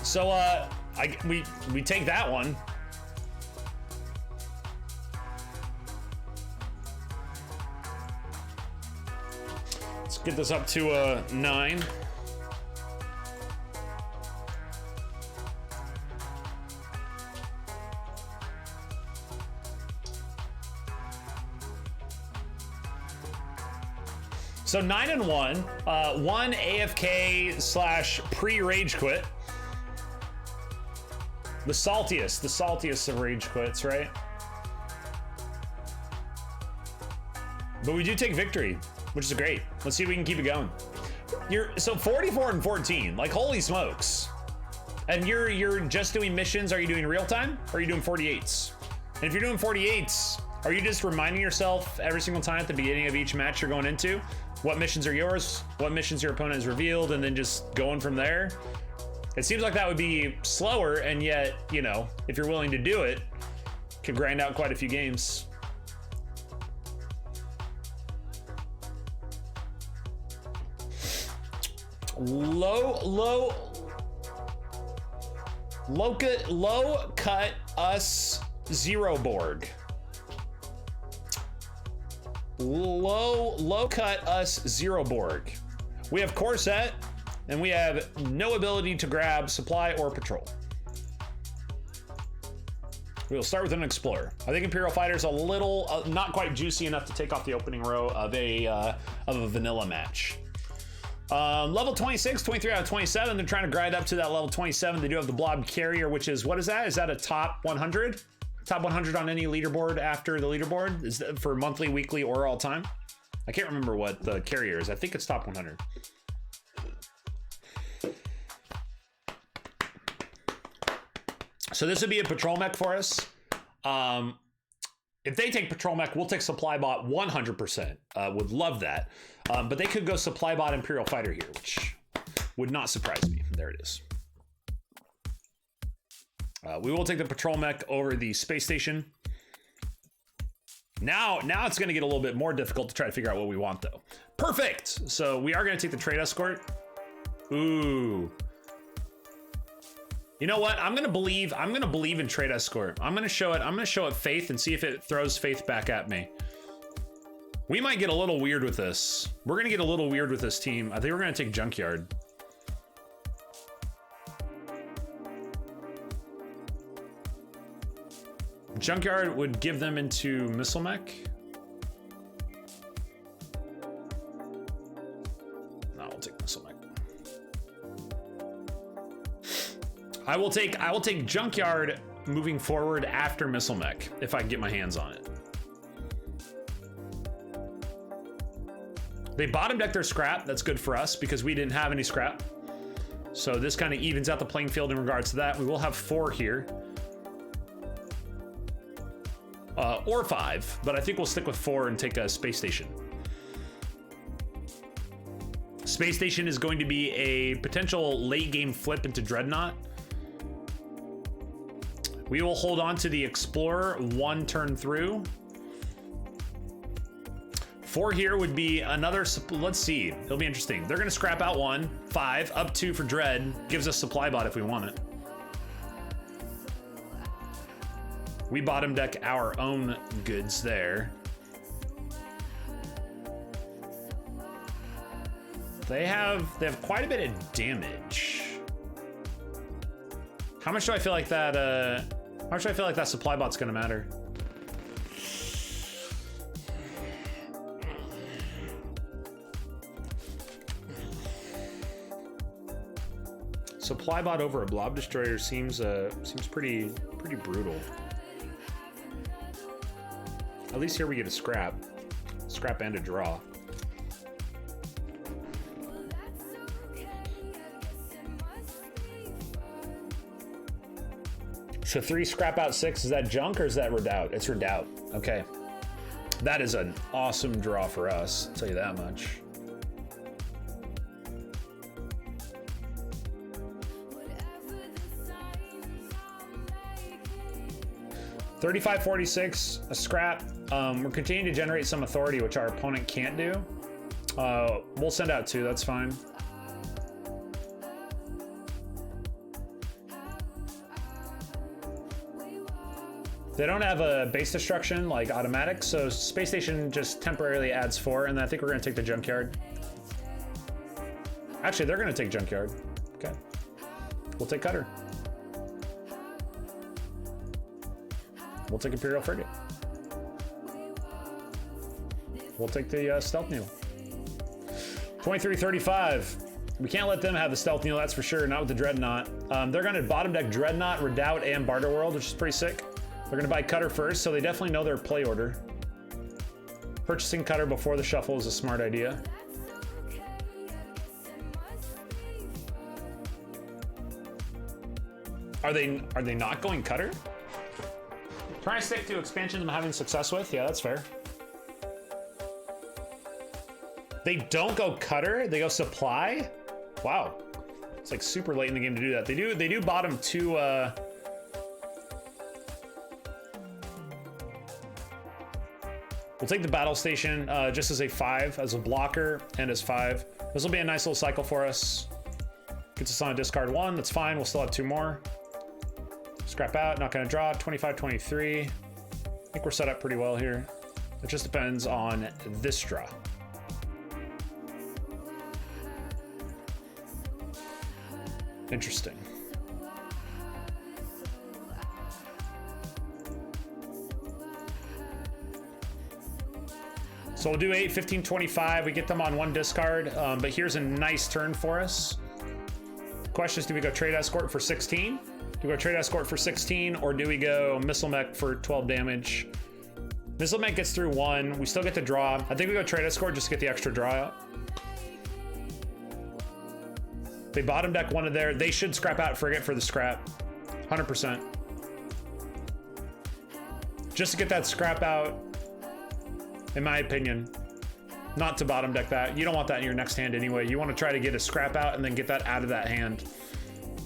So we take that one. Let's get this up to 9. So 9-1, 1 AFK / pre-rage quit. The saltiest of rage quits, right? But we do take victory, which is great. Let's see if we can keep it going. So 44-14, like holy smokes. And you're just doing missions. Are you doing real time? Or are you doing 48s? And if you're doing 48s, are you just reminding yourself every single time at the beginning of each match you're going into what missions are yours, what missions your opponent has revealed, and then just going from there? It seems like that would be slower, and yet, you know, if you're willing to do it, could grind out quite a few games. Low cut us 0 Borg. Low cut us 0 Borg. We have Corset, and we have no ability to grab supply or patrol. We will start with an Explorer. I think Imperial Fighter's a little, not quite juicy enough to take off the opening row of a vanilla match. Level 26, 23 out of 27. They're trying to grind up to that level 27. They do have the Blob Carrier, which is, what is that? Is that a top 100? Top 100 on any leaderboard after the leaderboard? Is that for monthly, weekly, or all time? I can't remember what the carrier is. I think it's top 100. So this would be a patrol mech for us. If they take patrol mech, we'll take supply bot 100%. Would love that. But they could go supply bot Imperial Fighter here, which would not surprise me. There it is. We will take the patrol mech over the space station. Now it's going to get a little bit more difficult to try to figure out what we want, though. Perfect. So we are going to take the trade escort. Ooh. You know what? I'm going to believe in trade escort. I'm going to show it faith and see if it throws faith back at me. We might get a little weird with this. We're going to get a little weird with this team. I think we're going to take Junkyard. Junkyard would give them into Missile Mech. No, I'll take Missile Mech. I will take Junkyard moving forward after Missile Mech if I can get my hands on it. They bottom deck their scrap. That's good for us because we didn't have any scrap. So this kind of evens out the playing field in regards to that. We will have 4 here. Or 5, but I think we'll stick with 4 and take a space station. Space station is going to be a potential late game flip into Dreadnought. We will hold on to the Explorer 1 turn through. 4 here would be another, let's see, it'll be interesting. They're gonna scrap out 1, 5, up 2 for Dread, gives us supply bot if we want it. We bottom deck our own goods there. They have quite a bit of damage. How much do I feel like that how much do I feel like that supply bot's gonna matter? Supply bot over a blob destroyer seems pretty brutal. At least here we get a scrap and a draw. So 3 scrap out 6, is that junk or is that redoubt? It's redoubt, okay. That is an awesome draw for us, I'll tell you that much. $35.46, a scrap. We're continuing to generate some authority, which our opponent can't do. We'll send out 2, that's fine. They don't have a base destruction like automatic, so space station just temporarily adds 4, and then I think we're gonna take the junkyard. Actually, they're gonna take junkyard. Okay. We'll take cutter. We'll take Imperial frigate. We'll take the stealth needle. 2335. We can't let them have the stealth needle, that's for sure. Not with the dreadnought. They're gonna bottom deck dreadnought, redoubt, and barter world, which is pretty sick. They're gonna buy cutter first, so they definitely know their play order. Purchasing cutter before the shuffle is a smart idea. Are they not going cutter? Trying to stick to expansions I'm having success with. Yeah, that's fair. They don't go cutter. They go supply. Wow, it's like super late in the game to do that. They do bottom 2. We'll take the battle station just as a 5, as a blocker, and as 5. This will be a nice little cycle for us. Gets us on a discard 1. That's fine. We'll still have 2 more. Scrap out, not gonna draw. 25, 23. I think we're set up pretty well here. It just depends on this draw. Interesting. So we'll do 8, 15, 25. We get them on 1 discard, but here's a nice turn for us. Question is, do we go trade escort for 16? Do we go trade escort for 16, or do we go missile mech for 12 damage? Missile mech gets through 1. We still get to draw. I think we go trade escort just to get the extra draw out. They bottom deck 1 of there. They should scrap out frigate for the scrap. 100%. Just to get that scrap out, in my opinion. Not to bottom deck that. You don't want that in your next hand anyway. You want to try to get a scrap out and then get that out of that hand.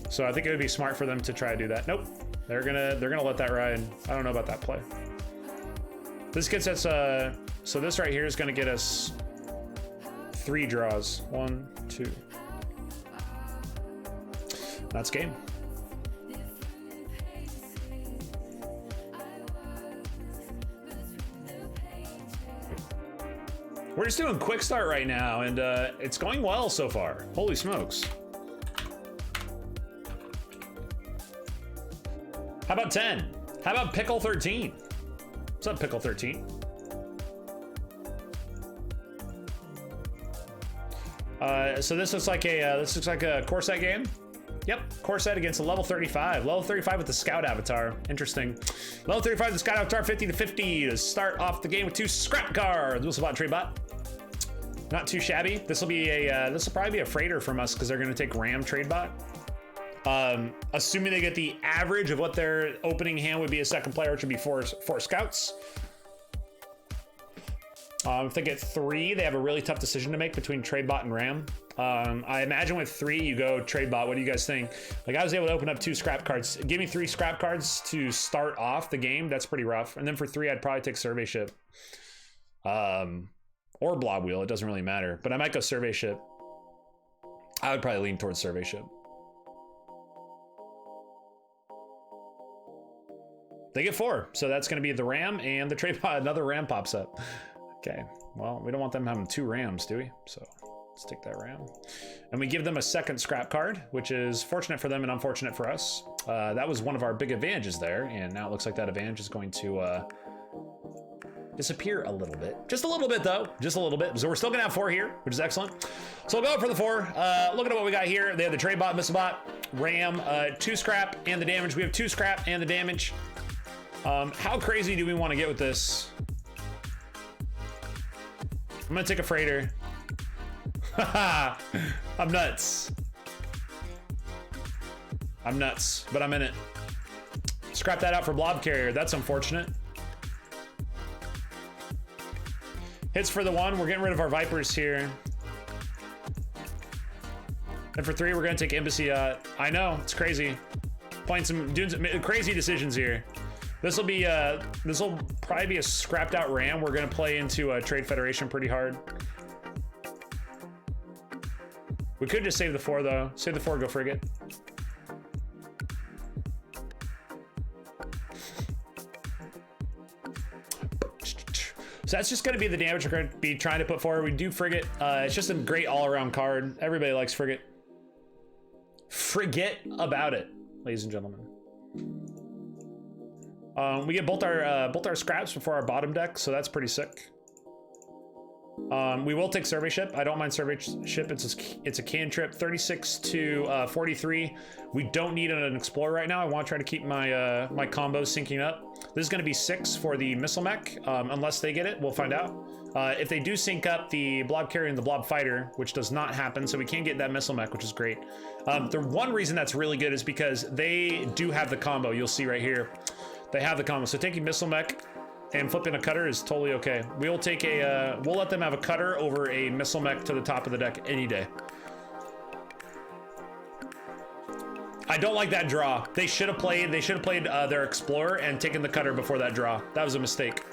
So I think it would be smart for them to try to do that. Nope. They're gonna let that ride. I don't know about that play. This gets us so this right here is gonna get us 3 draws. 1, 2. That's game. We're just doing quick start right now, and it's going well so far. Holy smokes. How about 10? How about Pickle 13? What's up, Pickle 13? So this looks like a core set game. Yep, core set against a level 35. Level 35 with the scout avatar. Interesting. Level 35 with the scout avatar, 50 to 50 to start off the game with 2 scrap cards. Whistle bot, trade bot. Not too shabby. This will probably be a freighter from us because they're going to take Ram trade bot. Assuming they get the average of what their opening hand would be a second player, which would be 4 scouts. If they get 3, they have a really tough decision to make between trade bot and Ram. I imagine with 3, you go trade bot. What do you guys think? Like, I was able to open up 2 scrap cards. Give me 3 scrap cards to start off the game. That's pretty rough. And then for 3, I'd probably take survey ship. Or blob wheel. It doesn't really matter. But I might go survey ship. I would probably lean towards survey ship. They get 4. So that's going to be the Ram and the trade bot. Another Ram pops up. Okay. Well, we don't want them having 2 Rams, do we? So let's take that Ram. And we give them a second scrap card, which is fortunate for them and unfortunate for us. That was one of our big advantages there. And now it looks like that advantage is going to disappear a little bit. Just a little bit, though. Just a little bit. So we're still going to have 4 here, which is excellent. So we'll go for the 4. Look at what we got here. They have the trade bot, missile bot, Ram, 2 scrap and the damage. We have 2 scrap and the damage. How crazy do we want to get with this? I'm gonna take a freighter. I'm nuts. I'm nuts, but I'm in it. Scrap that out for blob carrier. That's unfortunate. Hits for the 1. We're getting rid of our Vipers here. And for 3, we're gonna take embassy. I know, it's crazy. Doing some crazy decisions here. This will probably be a scrapped out Ram. We're gonna play into a Trade Federation pretty hard. We could just save the 4 though. Save the 4, go frigate. So that's just going to be the damage we're going to be trying to put forward. We do Frigate. It's just a great all-around card. Everybody likes Frigate. Forget about it, ladies and gentlemen. We get both our scraps before our bottom deck, so that's pretty sick. We will take survey ship. I don't mind survey ship. It's a cantrip. 36 to 43. We don't need an explorer right now. I want to try to keep my my combos syncing up. This is going to be 6 for the missile mech, unless they get it. We'll find out. If they do sync up the blob carrier and the blob fighter, which does not happen, so we can get that missile mech, which is great. The one reason that's really good is because they do have the combo. You'll see right here. They have the combo. So taking missile mech and flipping a cutter is totally okay. We'll take a, we'll let them have a cutter over a missile mech to the top of the deck any day. I don't like that draw. They should have played their explorer and taken the cutter before that draw. That was a mistake.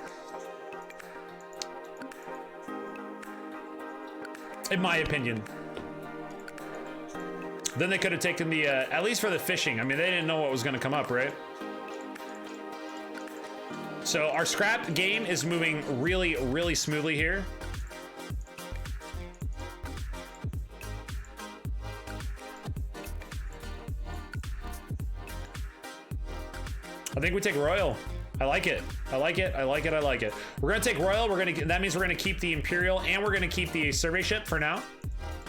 In my opinion. Then they could have taken the, at least for the fishing. I mean, they didn't know what was gonna come up, right? So our scrap game is moving really, really smoothly here. I think we take Royal. I like it. I like it. I like it. I like it. We're gonna take Royal. That means we're gonna keep the Imperial and we're gonna keep the survey ship for now.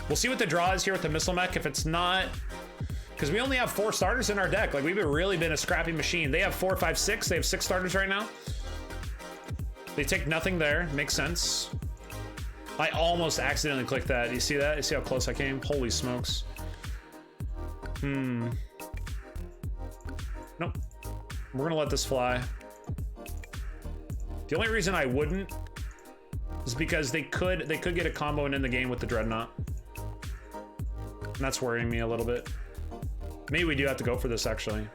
We'll see what the draw is here with the missile mech. If it's not, because we only have 4 starters in our deck. Like, we've really been a scrappy machine. They have 4, 5, 6. They have 6 starters right now. They take nothing there. Makes sense. I almost accidentally clicked that. You see that? You see how close I came? Holy smokes. Nope. We're gonna let this fly. The only reason I wouldn't is because they could get a combo and end the game with the Dreadnought. And that's worrying me a little bit. Maybe we do have to go for this, actually.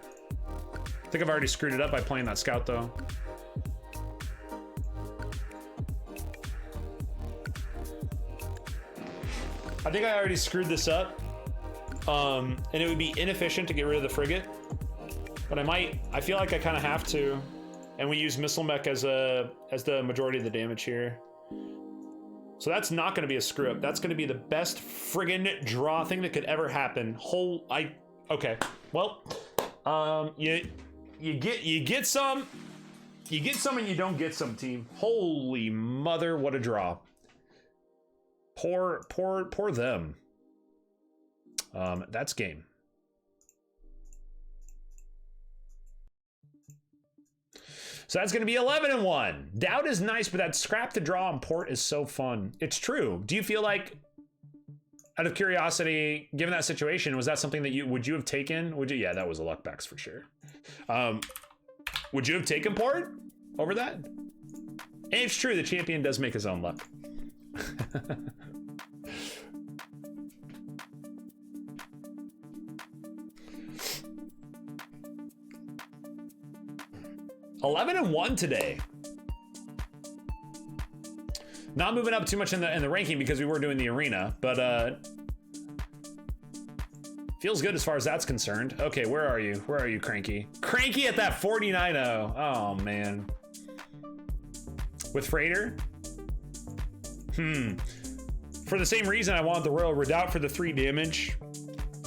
I think I've already screwed it up by playing that scout, though. I think I already screwed this up. And it would be inefficient to get rid of the frigate. But I feel like I kind of have to. And we use missile mech as the majority of the damage here. So that's not going to be a screw up. That's going to be the best friggin' draw thing that could ever happen. Okay. Well, you get some and you don't get some, team. Holy mother, what a draw. Poor them. That's game. So that's going to be 11-1. Doubt is nice, but that scrap to draw on port is so fun. It's true. Do you feel like, out of curiosity, given that situation, was that something that would you have taken? Would you? Yeah, that was a luck backs for sure. Would you have taken port over that? And it's true, the champion does make his own luck. 11-1 today. Not moving up too much in the ranking because we were doing the arena, but feels good as far as that's concerned. Okay, where are you? Where are you, Cranky? Cranky at that 49-0. Oh man. With Freighter? For the same reason I wanted the Royal Redoubt for the 3 damage.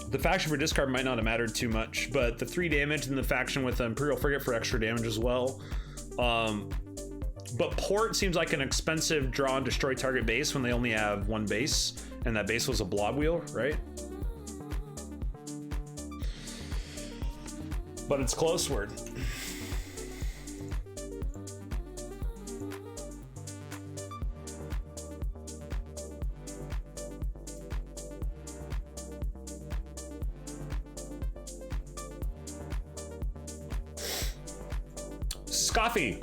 The faction for discard might not have mattered too much, but the 3 damage and the faction with the Imperial Frigate for extra damage as well. But port seems like an expensive draw and destroy target base when they only have 1 base, and that base was a blob wheel, right? But it's close word. Coffee.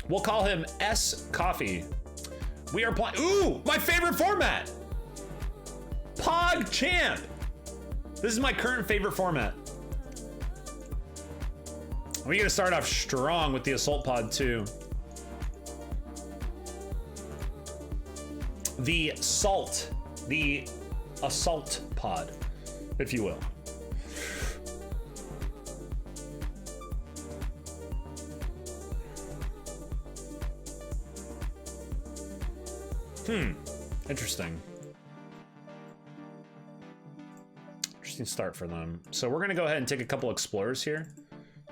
We'll call him S Coffee. We are playing. Ooh, my favorite format. Pog Champ. This is my current favorite format. We're gonna start off strong with the Assault Pod too. The Assault Pod, if you will. Interesting. Interesting start for them. So we're gonna go ahead and take a couple explorers here.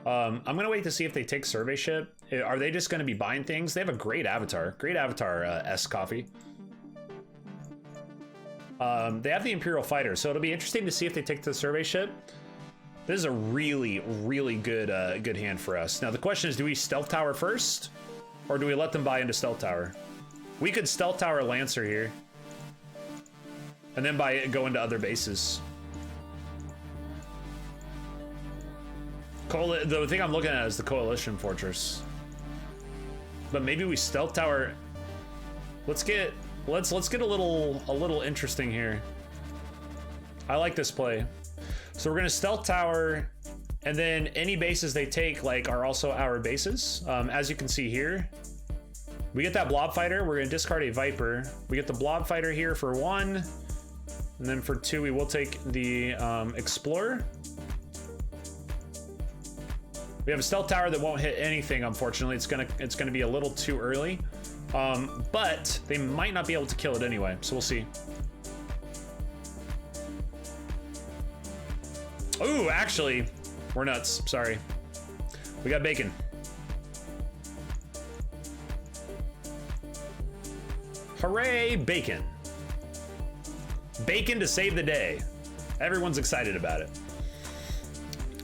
I'm gonna wait to see if they take survey ship. Are they just gonna be buying things? They have a great avatar. Great avatar, S coffee. They have the Imperial Fighter, so it'll be interesting to see if they take the survey ship. This is a really, really good good hand for us. Now the question is, do we stealth tower first? Or do we let them buy into stealth tower? We could stealth tower Lancer here. And then go into other bases. The thing I'm looking at is the Coalition Fortress. But maybe we stealth tower. Let's get a little interesting here. I like this play. So we're gonna stealth tower, and then any bases they take are also our bases. As you can see here, we get that blob fighter. We're gonna discard a Viper. We get the blob fighter here for 1, and then for 2 we will take the Explorer. We have a stealth tower that won't hit anything, unfortunately. It's gonna be a little too early, but they might not be able to kill it anyway. So we'll see. Ooh, actually, we're nuts. Sorry, we got bacon. Hooray, bacon! Bacon to save the day. Everyone's excited about it.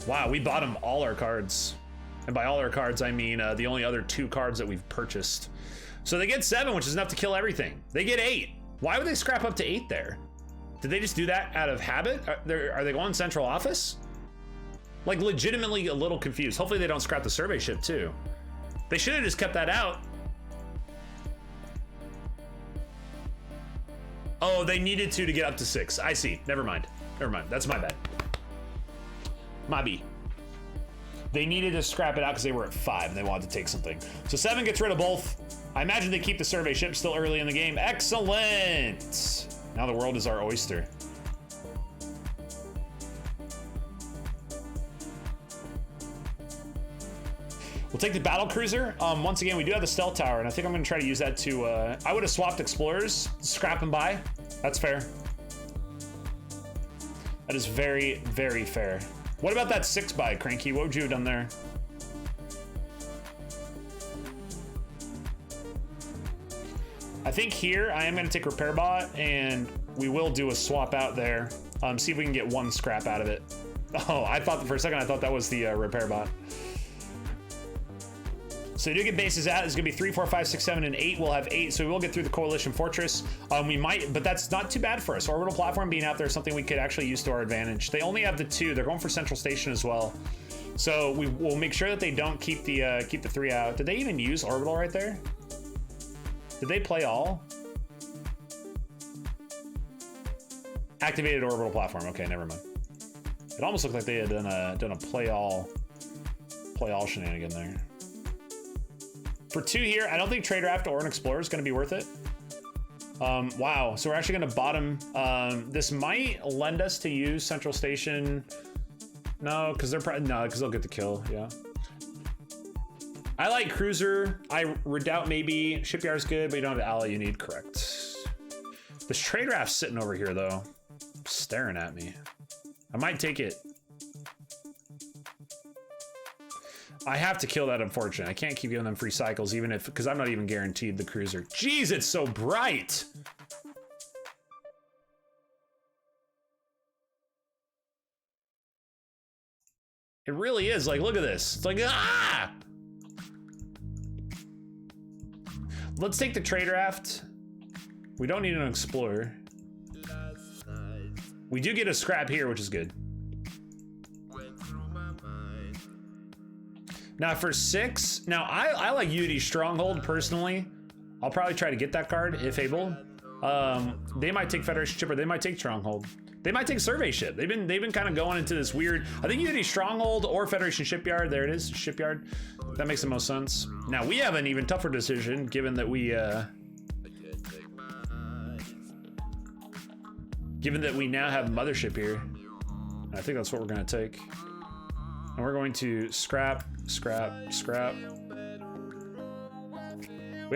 Wow, we bought them all our cards. And by all our cards, I mean the only other 2 cards that we've purchased. So they get 7, which is enough to kill everything. They get 8. Why would they scrap up to 8 there? Did they just do that out of habit? Are they going central office? Legitimately a little confused. Hopefully they don't scrap the survey ship too. They should have just kept that out. Oh, they needed to get up to 6. I see. Never mind. That's my bad. They needed to scrap it out because they were at 5 and they wanted to take something. So 7 gets rid of both. I imagine they keep the survey ship still early in the game. Excellent. Now the world is our oyster. We'll take the battle cruiser. Once again, we do have the stealth tower, and I think I'm gonna try to use that to, I would have swapped explorers, scrap and buy. That's fair. That is very, very fair. What about that 6 buy, Cranky? What would you have done there? I think here I am going to take repair bot, and we will do a swap out there. See if we can get 1 scrap out of it. Oh, I thought for a second that was the repair bot. So you do get bases out. It's going to be 3, 4, 5, 6, 7, and 8. We'll have 8, so we will get through the Coalition Fortress. We might, but that's not too bad for us. Orbital platform being out there is something we could actually use to our advantage. They only have the 2. They're going for Central Station as well. So we will make sure that they don't keep the 3 out. Did they even use orbital right there? Did they play all? Activated orbital platform. Okay, never mind. It almost looked like they had done a play all shenanigan there. For 2 here, I don't think Trade Raft or an Explorer is going to be worth it. Wow, so we're actually going to bottom. This might lend us to use Central Station. No, because they'll get the kill. Yeah. I like Cruiser. I redoubt maybe Shipyard's good, but you don't have the ally you need. Correct. This Trade Raft's sitting over here though, staring at me. I might take it. I have to kill that, unfortunately. I can't keep giving them free cycles, even if, because I'm not even guaranteed the cruiser. Jeez, it's so bright. It really is. Look at this. It's ah! Let's take the Trade Raft. We don't need an Explorer. We do get a scrap here, which is good. Now for 6, now I like Unity Stronghold personally. I'll probably try to get that card if able. They might take Federation Ship, or they might take Stronghold. They might take Survey Ship. They've been kind of going into this weird, I think Unity Stronghold or Federation Shipyard. There it is, Shipyard. That makes the most sense. Now we have an even tougher decision, given that we now have Mothership here. And I think that's what we're gonna take. And we're going to scrap. We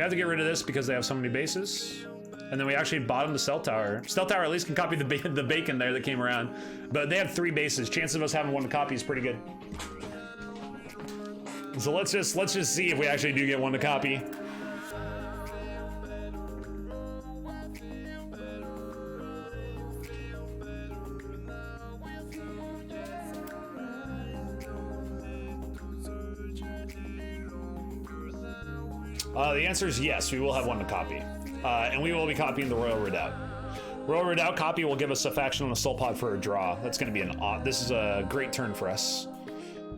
have to get rid of this because they have so many bases. And then we actually bottomed the cell tower. Cell tower at least can copy the bacon there that came around. But they have 3 bases. Chance of us having one to copy is pretty good. So let's just see if we actually do get one to copy. The answer is yes, we will have one to copy. And we will be copying the Royal Redoubt. Royal Redoubt copy will give us a faction on the Soul Pod for a draw. That's going to be this is a great turn for us.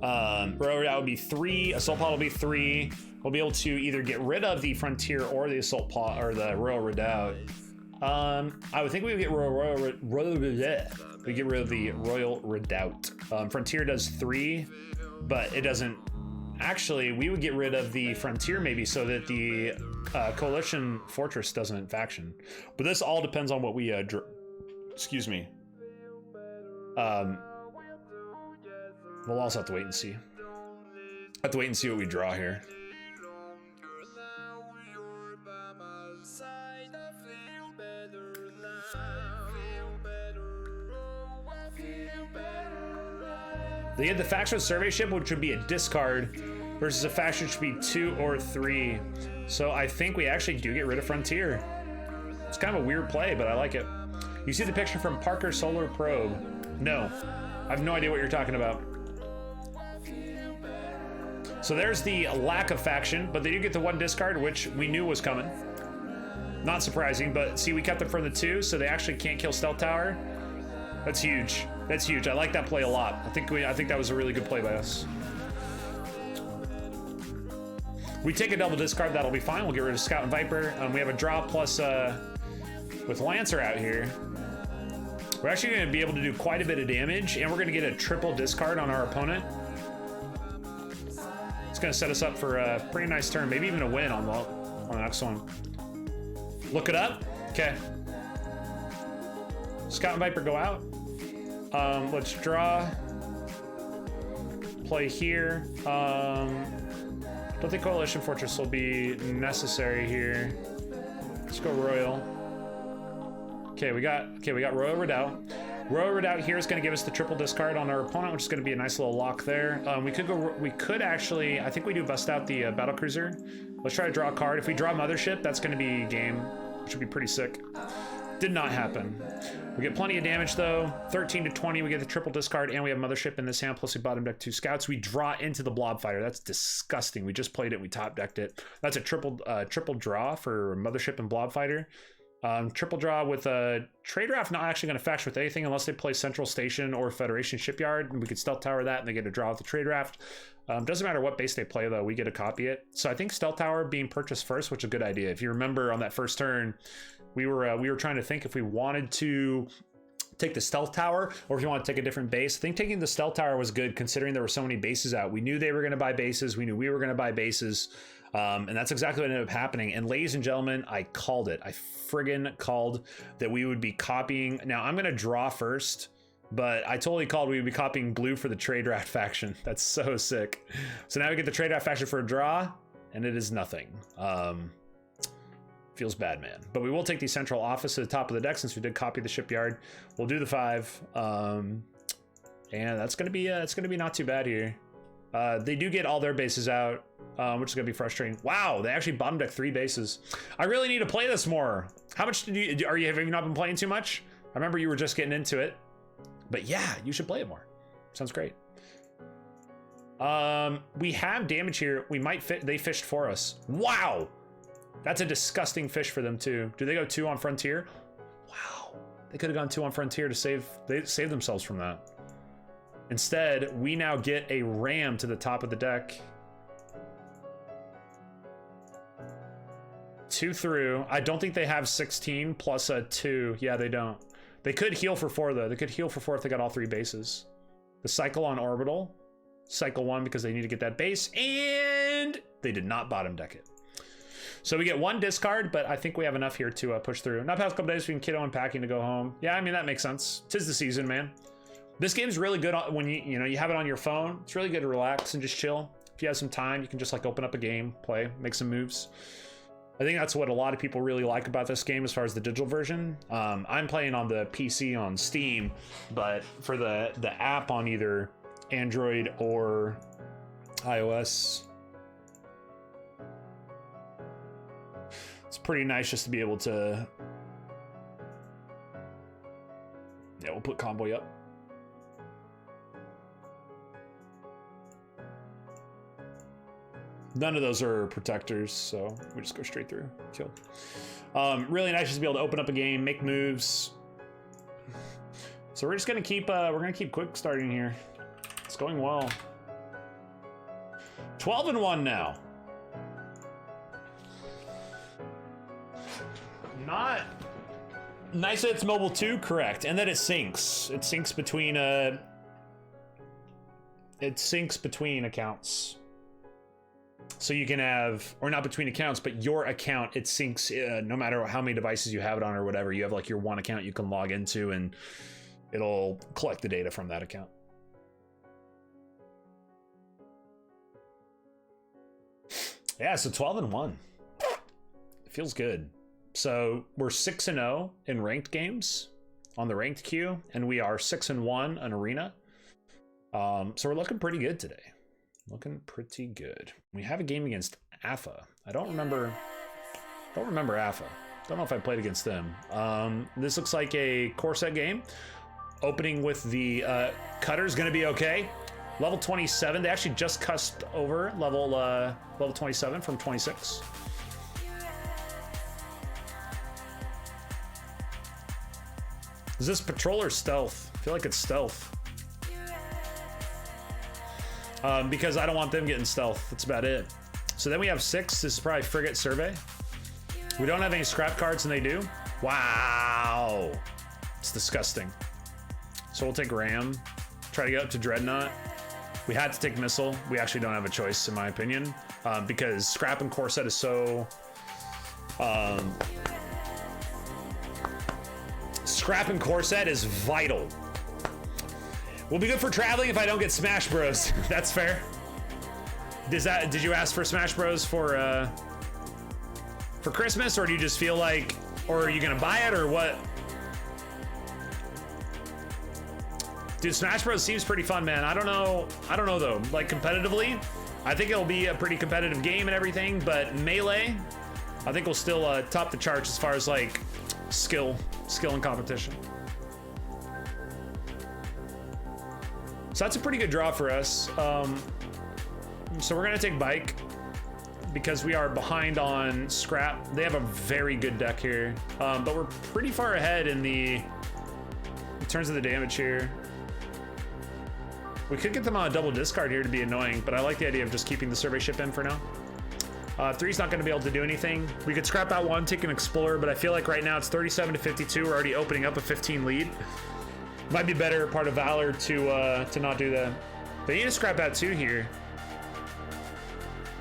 Royal Redoubt will be 3, Assault Pod will be 3. We'll be able to either get rid of the Frontier or the Assault Pod or the Royal Redoubt. I would think we would get we get rid of the Royal Redoubt. Frontier does 3, but it doesn't. Actually, we would get rid of the Frontier maybe so that the Coalition Fortress doesn't faction. But this all depends on what we excuse me. We'll also have to wait and see. Have to wait and see what we draw here. They had the faction survey ship, which would be a discard, versus a faction which should be 2 or 3. So I think we actually do get rid of Frontier. It's kind of a weird play, but I like it. You see the picture from Parker Solar Probe? No, I have no idea what you're talking about. So there's the lack of faction, but they do get the 1 discard, which we knew was coming. Not surprising, but see, we kept it from the 2, so they actually can't kill Stealth Tower. That's huge. That's huge. I like that play a lot. I think that was a really good play by us. We take a double discard, that'll be fine. We'll get rid of Scout and Viper. We have a draw plus with Lancer out here. We're actually going to be able to do quite a bit of damage, and we're going to get a triple discard on our opponent. It's going to set us up for a pretty nice turn, maybe even a win on the next one. Look it up. Okay. Scout and Viper go out. Let's draw. Play here. Don't think Coalition Fortress will be necessary here. Let's go Royal. Okay, we got Royal Redoubt. Royal Redoubt here is going to give us the triple discard on our opponent, which is going to be a nice little lock there. We could actually, I think we do bust out the battle cruiser. Let's try to draw a card. If we draw Mothership, that's going to be game, which would be pretty sick. Did not happen. We get plenty of damage though. 13 to 20, we get the triple discard, and we have Mothership in this hand, plus we bottom deck 2 scouts. We draw into the Blob Fighter. That's disgusting. We just played it, we top decked it. That's a triple draw for Mothership and Blob Fighter. Triple draw with a Trade Raft, not actually going to faction with anything unless they play Central Station or Federation Shipyard, and we could Stealth Tower that and they get a draw with the Trade Raft. Doesn't matter what base they play though, we get to copy it. So I think Stealth Tower being purchased first, which is a good idea. If you remember on that first turn, we were trying to think if we wanted to take the Stealth Tower or if you want to take a different base. I think taking the Stealth Tower was good considering there were so many bases out. We knew they were going to buy bases. We knew we were going to buy bases. And that's exactly what ended up happening. And ladies and gentlemen, I called it. I friggin' called that we would be copying. Now I'm going to draw first, but I totally called we would be copying blue for the Trade Raft faction. That's so sick. So now we get the Trade Raft faction for a draw, and it is nothing. Feels bad, man. But we will take the central office to the top of the deck since we did copy the shipyard. We'll do the 5. And that's gonna be not too bad here. They do get all their bases out, which is gonna be frustrating. Wow, they actually bottom deck 3 bases. I really need to play this more. How much have you not been playing too much? I remember you were just getting into it. But yeah, you should play it more. Sounds great. We have damage here. We might fit. They fished for us. Wow. That's a disgusting fish for them too. Do they go 2 on Frontier? Wow. They could have gone 2 on Frontier to save themselves from that. Instead, we now get a ram to the top of the deck. 2 through. I don't think they have 16 plus a 2. Yeah, they don't. They could heal for 4 though. They could heal for 4 if they got all 3 bases. The cycle on Orbital. Cycle 1 because they need to get that base. And they did not bottom deck it. So we get 1 discard, but I think we have enough here to push through. Not past a couple days, we can kiddo unpacking to go home. Yeah, I mean, that makes sense. 'Tis the season, man. This game's really good when you have it on your phone. It's really good to relax and just chill. If you have some time, you can just like open up a game, play, make some moves. I think that's what a lot of people really like about this game as far as the digital version. I'm playing on the PC on Steam, but for the app on either Android or iOS, it's pretty nice just to be able to... Yeah, we'll put Convoy up. None of those are protectors, so we just go straight through. Kill. Really nice just to be able to open up a game, make moves. So we're just gonna keep quick starting here. It's going well. 12-1 now. Not nice that it's mobile too, correct, and that it syncs. It syncs between accounts. So you can have, or not between accounts, but your account, it syncs no matter how many devices you have it on or whatever. You have like your one account you can log into and it'll collect the data from that account. Yeah, so 12-1. It feels good. So we're 6-0 in ranked games on the ranked queue, and we are 6-1 in arena. So we're looking pretty good today. Looking pretty good. We have a game against AFA. I don't remember AFA. Don't know if I played against them. This looks like a core set game. Opening with the cutter is going to be okay. Level 27. They actually just cussed over level 27 from 26. Is this patrol or stealth? I feel like it's stealth. Because I don't want them getting stealth. That's about it. So then we have 6. This is probably frigate survey. We don't have any scrap cards and they do. Wow. It's disgusting. So we'll take ram. Try to get up to dreadnought. We had to take missile. We actually don't have a choice in my opinion. Because scrap and core set is so... scrap and core set is vital. Will be good for traveling if I don't get Smash Bros. That's fair. Did you ask for Smash Bros for Christmas, or do you just feel like, or are you gonna buy it, or what? Dude, Smash Bros seems pretty fun, man. I don't know though. Like competitively, I think it'll be a pretty competitive game and everything, but Melee, I think will still top the charts as far as like skill and competition. So that's a pretty good draw for us. So we're gonna take bike because we are behind on scrap. They have a very good deck here, but we're pretty far ahead in terms of the damage here. We could get them on a double discard here to be annoying, but I like the idea of just keeping the survey ship in for now. 3's not gonna be able to do anything. We could scrap out 1, take an explorer, but I feel like right now it's 37-52. We're already opening up a 15 lead. Might be better part of Valor to not do that. They need to scrap out 2 here.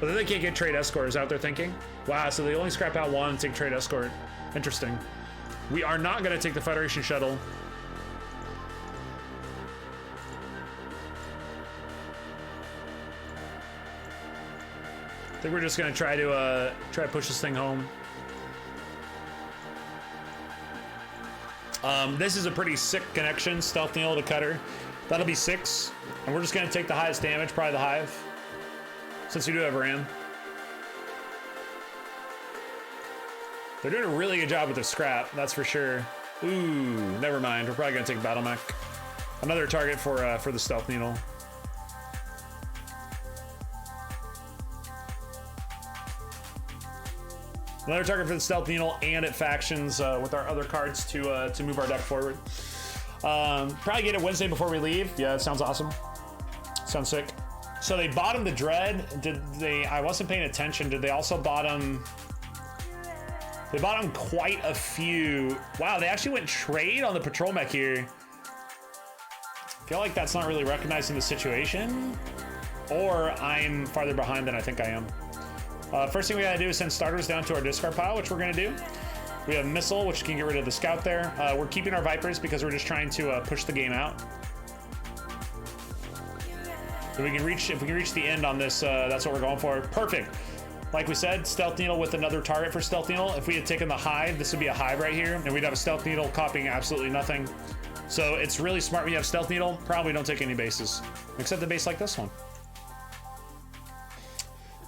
But then they can't get trade escort, is that what they're thinking? Wow, so they only scrap out 1 and take trade escort. Interesting. We are not gonna take the Federation shuttle. I think we're just gonna try to push this thing home. This is a pretty sick connection, stealth nail to cutter. That'll be 6, and we're just gonna take the highest damage, probably the hive, since we do have ram. They're doing a really good job with the scrap, that's for sure. Ooh, never mind. We're probably gonna take battle mech. Another target for the stealth needle. Another target for the stealth needle, and it factions with our other cards to move our deck forward. Probably get it Wednesday before we leave. Yeah, that sounds awesome. Sounds sick. So they bottomed the dread. I wasn't paying attention. Did they also bottom? They bottomed quite a few. Wow, they actually went trade on the patrol mech here. I feel like that's not really recognizing the situation, or I'm farther behind than I think I am. First thing we gotta do is send starters down to our discard pile, which we're gonna do. We have missile, which can get rid of the scout there. We're keeping our vipers because we're just trying to push the game out. If we can reach the end on this, that's what we're going for. Perfect. Like we said, Stealth Needle with another target for Stealth Needle. If we had taken the Hive, this would be a Hive right here, and we'd have a Stealth Needle copying absolutely nothing. So it's really smart when you have Stealth Needle. Probably don't take any bases, except the base like this one.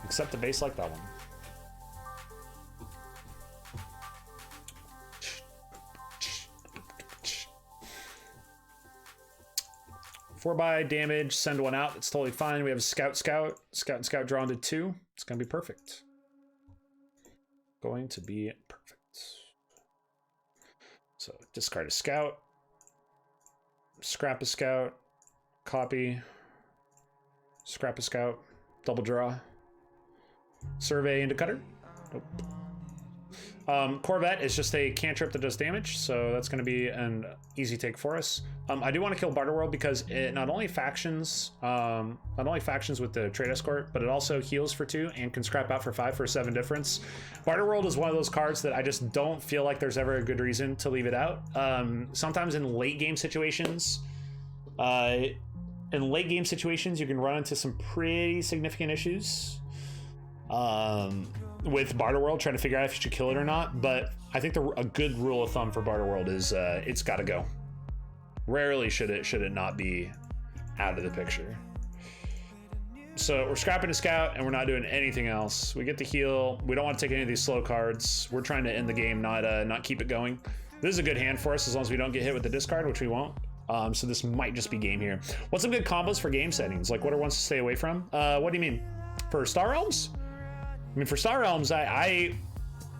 Except the base like that one. Four by damage, send one out. It's totally fine. We have a Scout and Scout drawn to 2. It's gonna be perfect. Going to be perfect. So discard a Scout, scrap a Scout, copy, scrap a Scout, double draw, survey into cutter. Nope. Corvette is just a cantrip that does damage, so that's going to be an easy take for us. I do want to kill Barterworld because it not only factions with the trade escort, but it also heals for 2 and can scrap out for 5 for a 7 difference. Barterworld is one of those cards that I just don't feel like there's ever a good reason to leave it out. Sometimes in late game situations, you can run into some pretty significant issues. With Barterworld, trying to figure out if you should kill it or not, but I think a good rule of thumb for Barterworld is it's got to go. Rarely should it not be out of the picture. So we're scrapping a Scout and we're not doing anything else. We get to heal. We don't want to take any of these slow cards. We're trying to end the game, not keep it going. This is a good hand for us as long as we don't get hit with the discard, which we won't. So this might just be game here. What's some good combos for game settings? Like what are ones to stay away from? What do you mean? For Star Realms? I mean, for Star Realms, I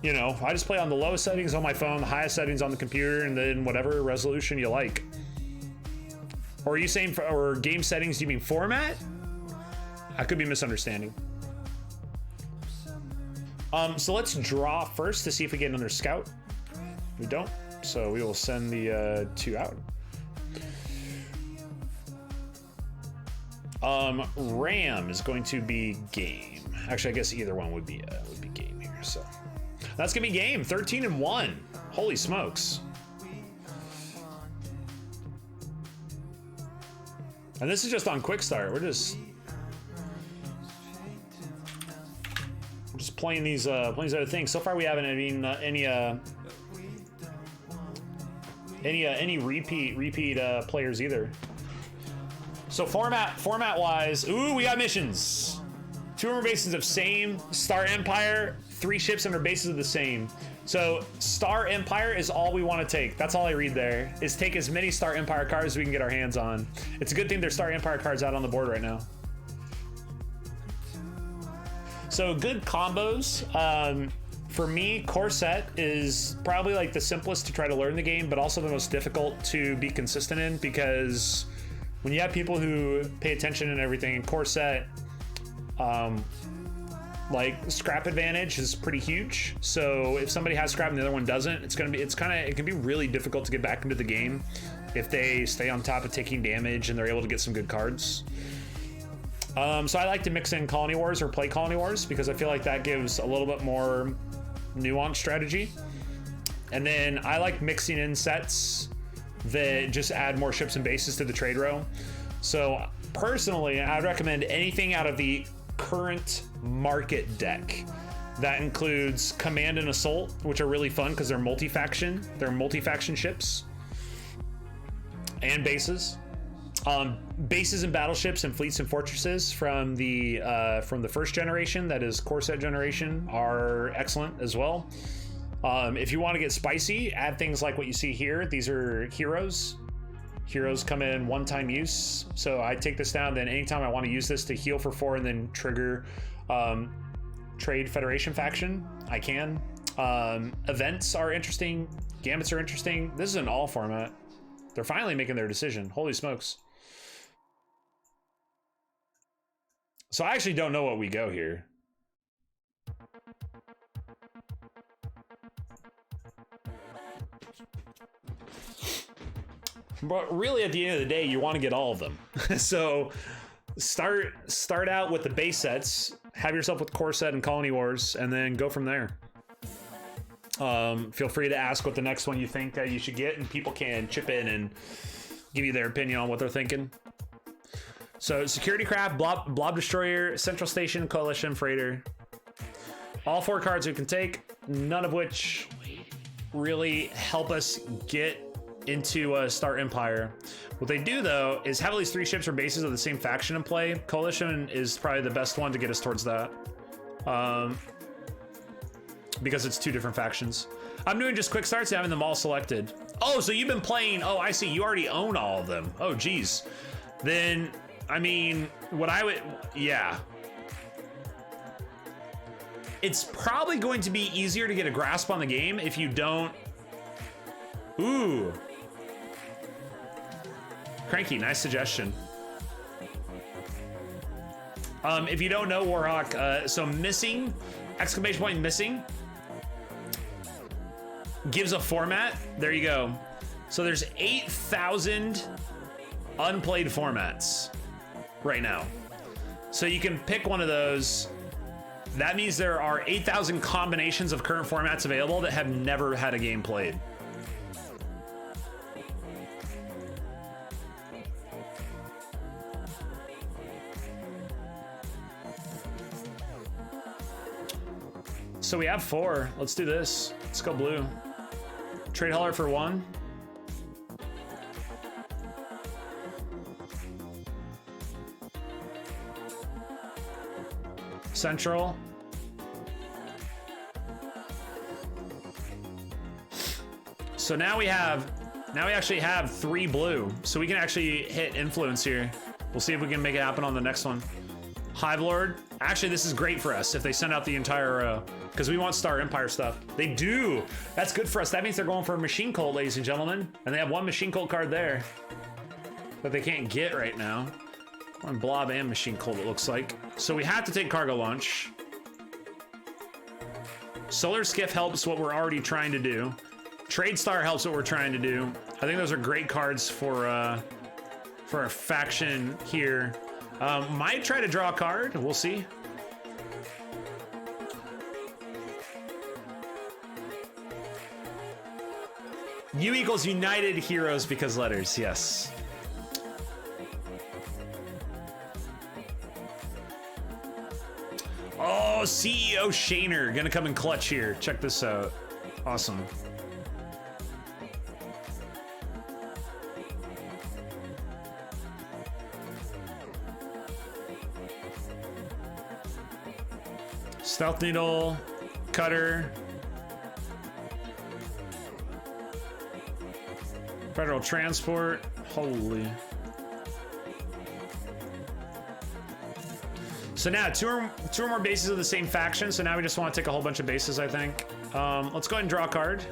just play on the lowest settings on my phone, the highest settings on the computer, and then whatever resolution you like. Or are you saying or game settings, do you mean format? I could be misunderstanding. So let's draw first to see if we get another Scout. We don't, so we will send the 2 out. Ram is going to be game. Actually, I guess either one would be game here. So that's gonna be game. 13-1. Holy smokes! And this is just on quick start. We're just playing these other things. So far, we haven't any repeat players either. So format wise, ooh, we got missions. 2 armor bases of same. Star Empire, 3 ships and their bases of the same. So Star Empire is all we want to take. That's all I read there, is take as many Star Empire cards as we can get our hands on. It's a good thing there's Star Empire cards out on the board right now. So good combos. For me, Corset is probably like the simplest to try to learn the game, but also the most difficult to be consistent in, because when you have people who pay attention and everything, in Corset, like scrap advantage is pretty huge. So if somebody has scrap and the other one doesn't, it can be really difficult to get back into the game if they stay on top of taking damage and they're able to get some good cards. So I like to mix in Colony Wars or play Colony Wars because I feel like that gives a little bit more nuanced strategy. And then I like mixing in sets that just add more ships and bases to the trade row. So personally, I'd recommend anything out of the current market deck. That includes Command and Assault, which are really fun because they're multi-faction. They're multi-faction ships and bases. Bases and battleships and fleets and fortresses from the first generation, that is Corset generation, are excellent as well. If you want to get spicy, add things like what you see here. These are heroes. Heroes come in one-time use. So I take this down, then anytime I want to use this to heal for 4 and then trigger Trade Federation faction, I can. Events are interesting. Gambits are interesting. This is an all format. They're finally making their decision. Holy smokes. So I actually don't know what we go here. But really, at the end of the day, you want to get all of them. So start out with the base sets, have yourself with Corset and Colony Wars, and then go from there. Feel free to ask what the next one you think you should get, and people can chip in and give you their opinion on what they're thinking. So Security Craft, Blob Destroyer, Central Station, Coalition Freighter. All 4 cards we can take, none of which really help us get into Star Empire. What they do, though, is have at least 3 ships or bases of the same faction in play. Coalition is probably the best one to get us towards that. Because it's 2 different factions. I'm doing just quick starts, having them all selected. Oh, so you've been playing, oh, I see, you already own all of them. Oh, geez. Then, I mean, what I would, yeah. It's probably going to be easier to get a grasp on the game if you don't, ooh. Cranky, nice suggestion. If you don't know, Warhawk, so missing, exclamation point missing, gives a format. There you go. So there's 8,000 unplayed formats right now. So you can pick one of those. That means there are 8,000 combinations of current formats available that have never had a game played. So we have 4. Let's do this. Let's go blue. Trade hauler for 1. Central. So now we actually have 3 blue. So we can actually hit influence here. We'll see if we can make it happen on the next one. Hive Lord. Actually, this is great for us if they send out the entire row, because we want Star Empire stuff. They do. That's good for us. That means they're going for a Machine Cult, ladies and gentlemen. And they have 1 Machine Cult card there that they can't get right now. On Blob and Machine Cult, it looks like. So we have to take Cargo Launch. Solar Skiff helps what we're already trying to do. Trade Star helps what we're trying to do. I think those are great cards for our faction here. Might try to draw a card. We'll see. U equals United Heroes because letters. Yes. Oh, CEO Shaner gonna come in clutch here. Check this out. Awesome. Stealth Needle, Cutter, Federal Transport. Holy. So now two or more bases of the same faction. So now we just want to take a whole bunch of bases, I think. Let's go ahead and draw a card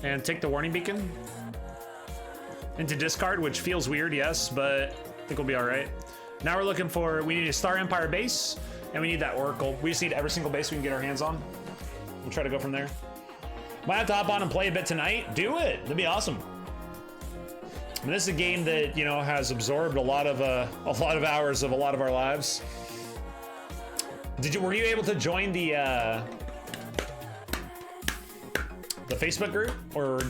and take the Warning Beacon into discard, which feels weird, yes, but I think we'll be all right. Now we're looking for, we need a Star Empire base and we need that Oracle. We just need every single base we can get our hands on. We'll try to go from there. Might have to hop on and play a bit tonight. Do it. That'd be awesome. And this is a game that, you know, has absorbed a lot of hours of a lot of our lives. Were you able to join the Facebook group, or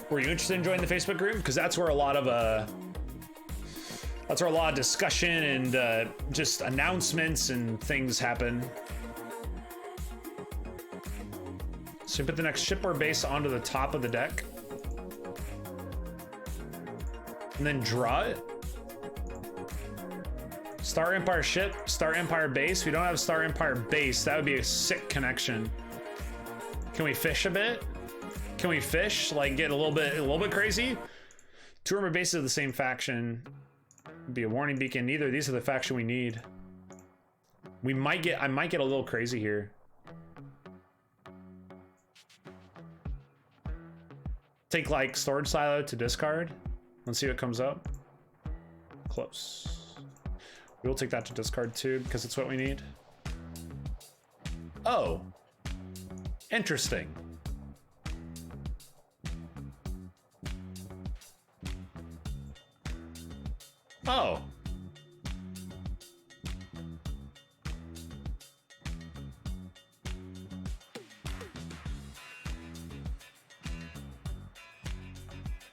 were you interested in joining the Facebook group? Because that's where a lot of discussion and just announcements and things happen. So we put the next ship or base onto the top of the deck. And then draw it. Star Empire ship, Star Empire base. We don't have Star Empire base. That would be a sick connection. Can we fish a bit? Can we fish? Like get a little bit crazy? 2 or more bases of the same faction. Be a Warning Beacon. Neither of these are the faction we need. I might get a little crazy here. Take like Storage Silo to discard. Let's see what comes up. Close. We'll take that to discard too because it's what we need. Oh. Interesting. Oh.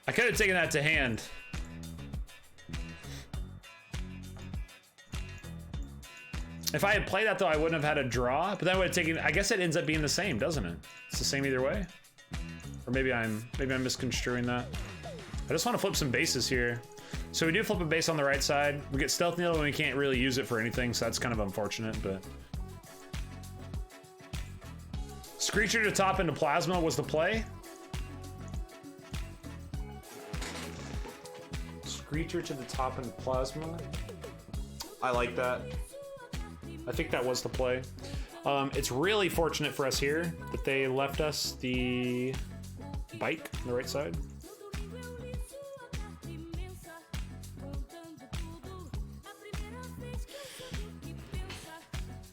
I could have taken that to hand. If I had played that though, I wouldn't have had a draw, but that would have taken, I guess it ends up being the same, doesn't it? It's the same either way. Or maybe I'm misconstruing that. I just want to flip some bases here. So we do flip a base on the right side. We get Stealth Needle and we can't really use it for anything, so that's kind of unfortunate, but. Screecher to top into Plasma was the play. Screecher to the top into Plasma. I like that. I think that was the play. It's really fortunate for us here that they left us the bike on the right side.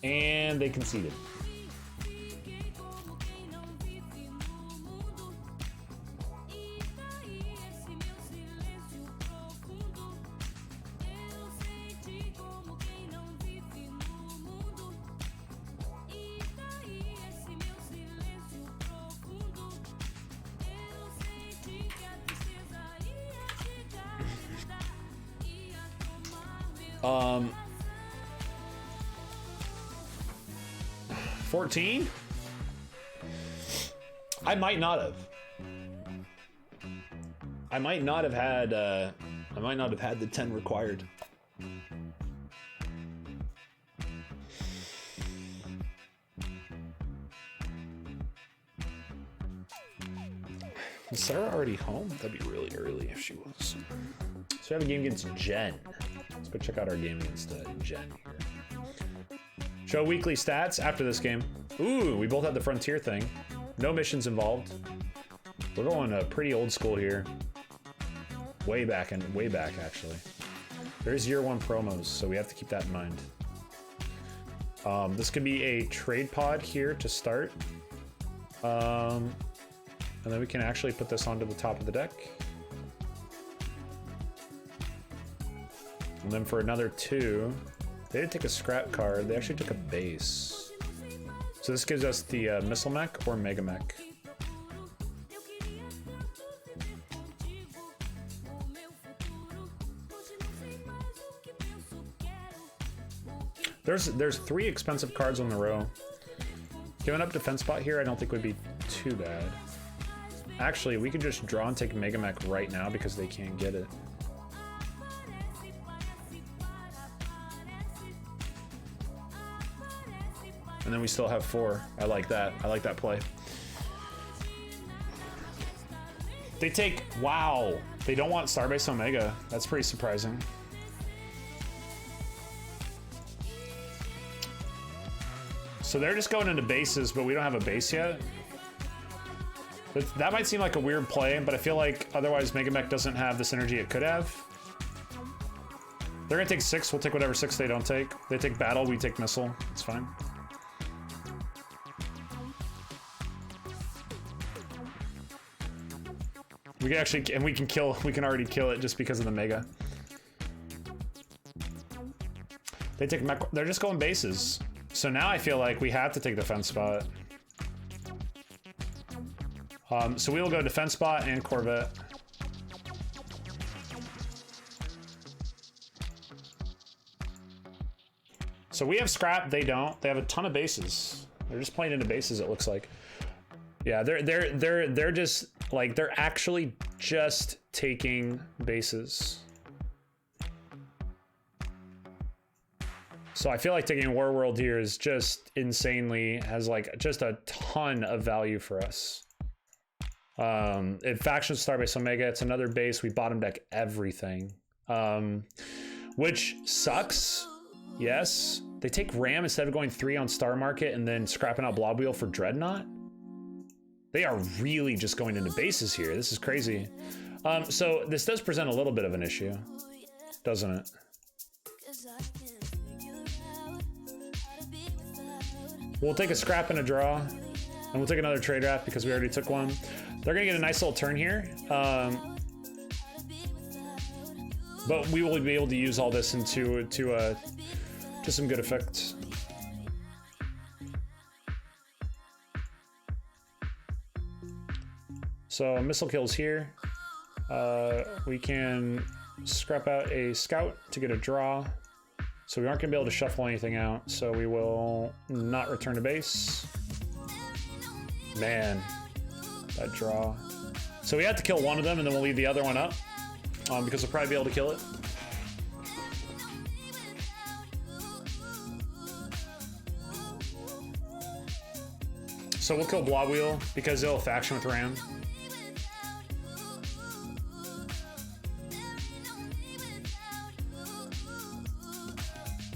And they conceded. Um, 14? I might not have. I might not have had the 10 required. Is Sarah already home? That'd be really early if she was. So we have a game against Jen. Let's go check out our game against Jen here. Show weekly stats after this game. Ooh, we both had the Frontier thing. No missions involved. We're going pretty old school here. Way back actually. There's year one promos, so we have to keep that in mind. This could be a trade pod here to start. And then we can actually put this onto the top of the deck. And then for another 2, they didn't take a scrap card, they actually took a base. So this gives us the Missile Mech or Mega Mech. There's 3 expensive cards on the row. Giving up defense spot here I don't think would be too bad. Actually, we could just draw and take Mega Mech right now because they can't get it. And then we still have 4. I like that. I like that play. They take, wow. They don't want Starbase Omega. That's pretty surprising. So they're just going into bases, but we don't have a base yet. That might seem like a weird play, but I feel like otherwise Mega Mech doesn't have the synergy it could have. They're gonna take 6, we'll take whatever 6 they don't take. They take battle, we take missile, it's fine. We can actually, and we can already kill it just because of the Mega. They take mech, they're just going bases. So now I feel like we have to take defense spot. So we will go defense spot and Corvette. So we have scrap, they don't. They have a ton of bases. They're just playing into bases, it looks like. Yeah, they're just like, they're actually just taking bases. So I feel like taking War World here is just insanely, has like just a ton of value for us. It factions Starbase Omega, it's another base, we bottom deck everything. Which sucks, yes. They take Ram instead of going 3 on Star Market and then scrapping out Blob Wheel for Dreadnought. They are really just going into bases here, this is crazy. So this does present a little bit of an issue, doesn't it? We'll take a scrap and a draw, and we'll take another trade draft because we already took one. They're gonna get a nice little turn here, but we will be able to use all this into to some good effect. So missile kills here. We can scrap out a scout to get a draw. So we aren't gonna be able to shuffle anything out. So we will not return to base. Man, that draw. So we have to kill one of them and then we'll leave the other one up because we'll probably be able to kill it. So we'll kill Blob Wheel because they'll faction with Ram.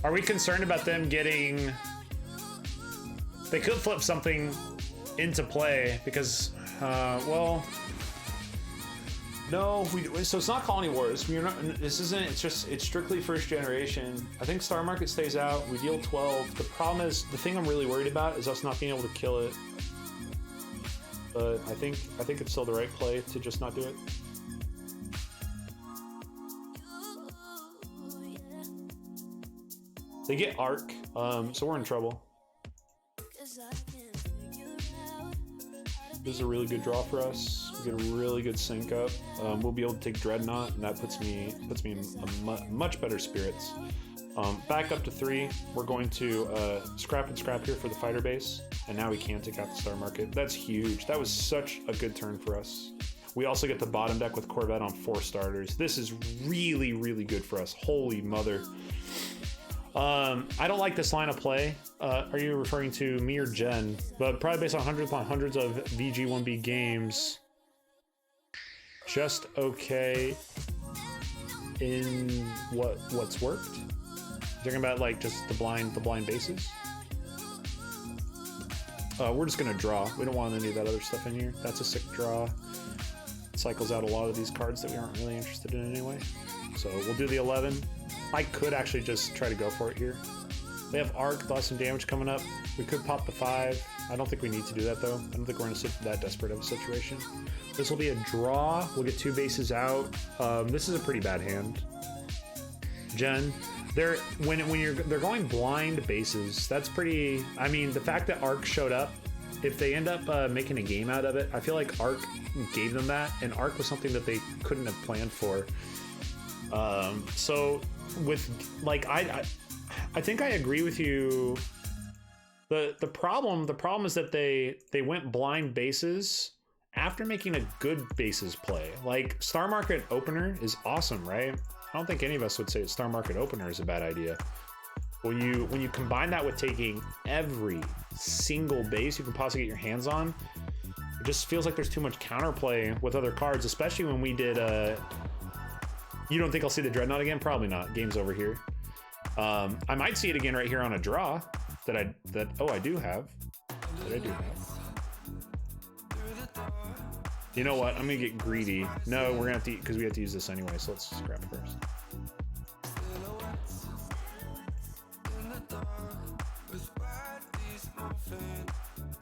Are we concerned about them getting... They could flip something into play because, well... No, so it's not Colony Wars. We're not, this isn't, it's strictly first generation. I think Star Market stays out. We deal 12. The problem is, the thing I'm really worried about is us not being able to kill it. But I think it's still the right play to just not do it. They get Arc, so we're in trouble. This is a really good draw for us. We get a really good sync up. We'll be able to take Dreadnought, and that puts me in much better spirits. Back up to 3. We're going to scrap and scrap here for the fighter base, and now we can take out the Star Market. That's huge. That was such a good turn for us. We also get the bottom deck with Corvette on 4 starters. This is really, really good for us. Holy mother. I don't like this line of play. Are you referring to me or Jen? But probably based on hundreds of VG1B games. Just okay in what's worked. Talking about like just the blind bases. We're just gonna draw. We don't want any of that other stuff in here. That's a sick draw. It cycles out a lot of these cards that we aren't really interested in anyway. So we'll do the 11. I could actually just try to go for it here. They have Arc, they'll have some damage coming up. We could pop the 5. I don't think we need to do that though. I don't think we're in that desperate of a situation. This will be a draw. We'll get 2 bases out. This is a pretty bad hand. Jen, they're going blind bases. That's pretty. I mean, the fact that Arc showed up, if they end up making a game out of it, I feel like Arc gave them that, and Arc was something that they couldn't have planned for. So with like I think I agree with you. The problem is that they went blind bases after making a good bases play. Like Star Market opener is awesome, right? I don't think any of us would say Star Market opener is a bad idea. When you combine that with taking every single base you can possibly get your hands on, it just feels like there's too much counterplay with other cards, especially when we did you don't think I'll see the Dreadnought again? Probably not. Game's over here. I might see it again right here on a draw I do have. That I do have. You know what? I'm gonna get greedy. No, we're gonna have to, because we have to use this anyway, so let's scrap first.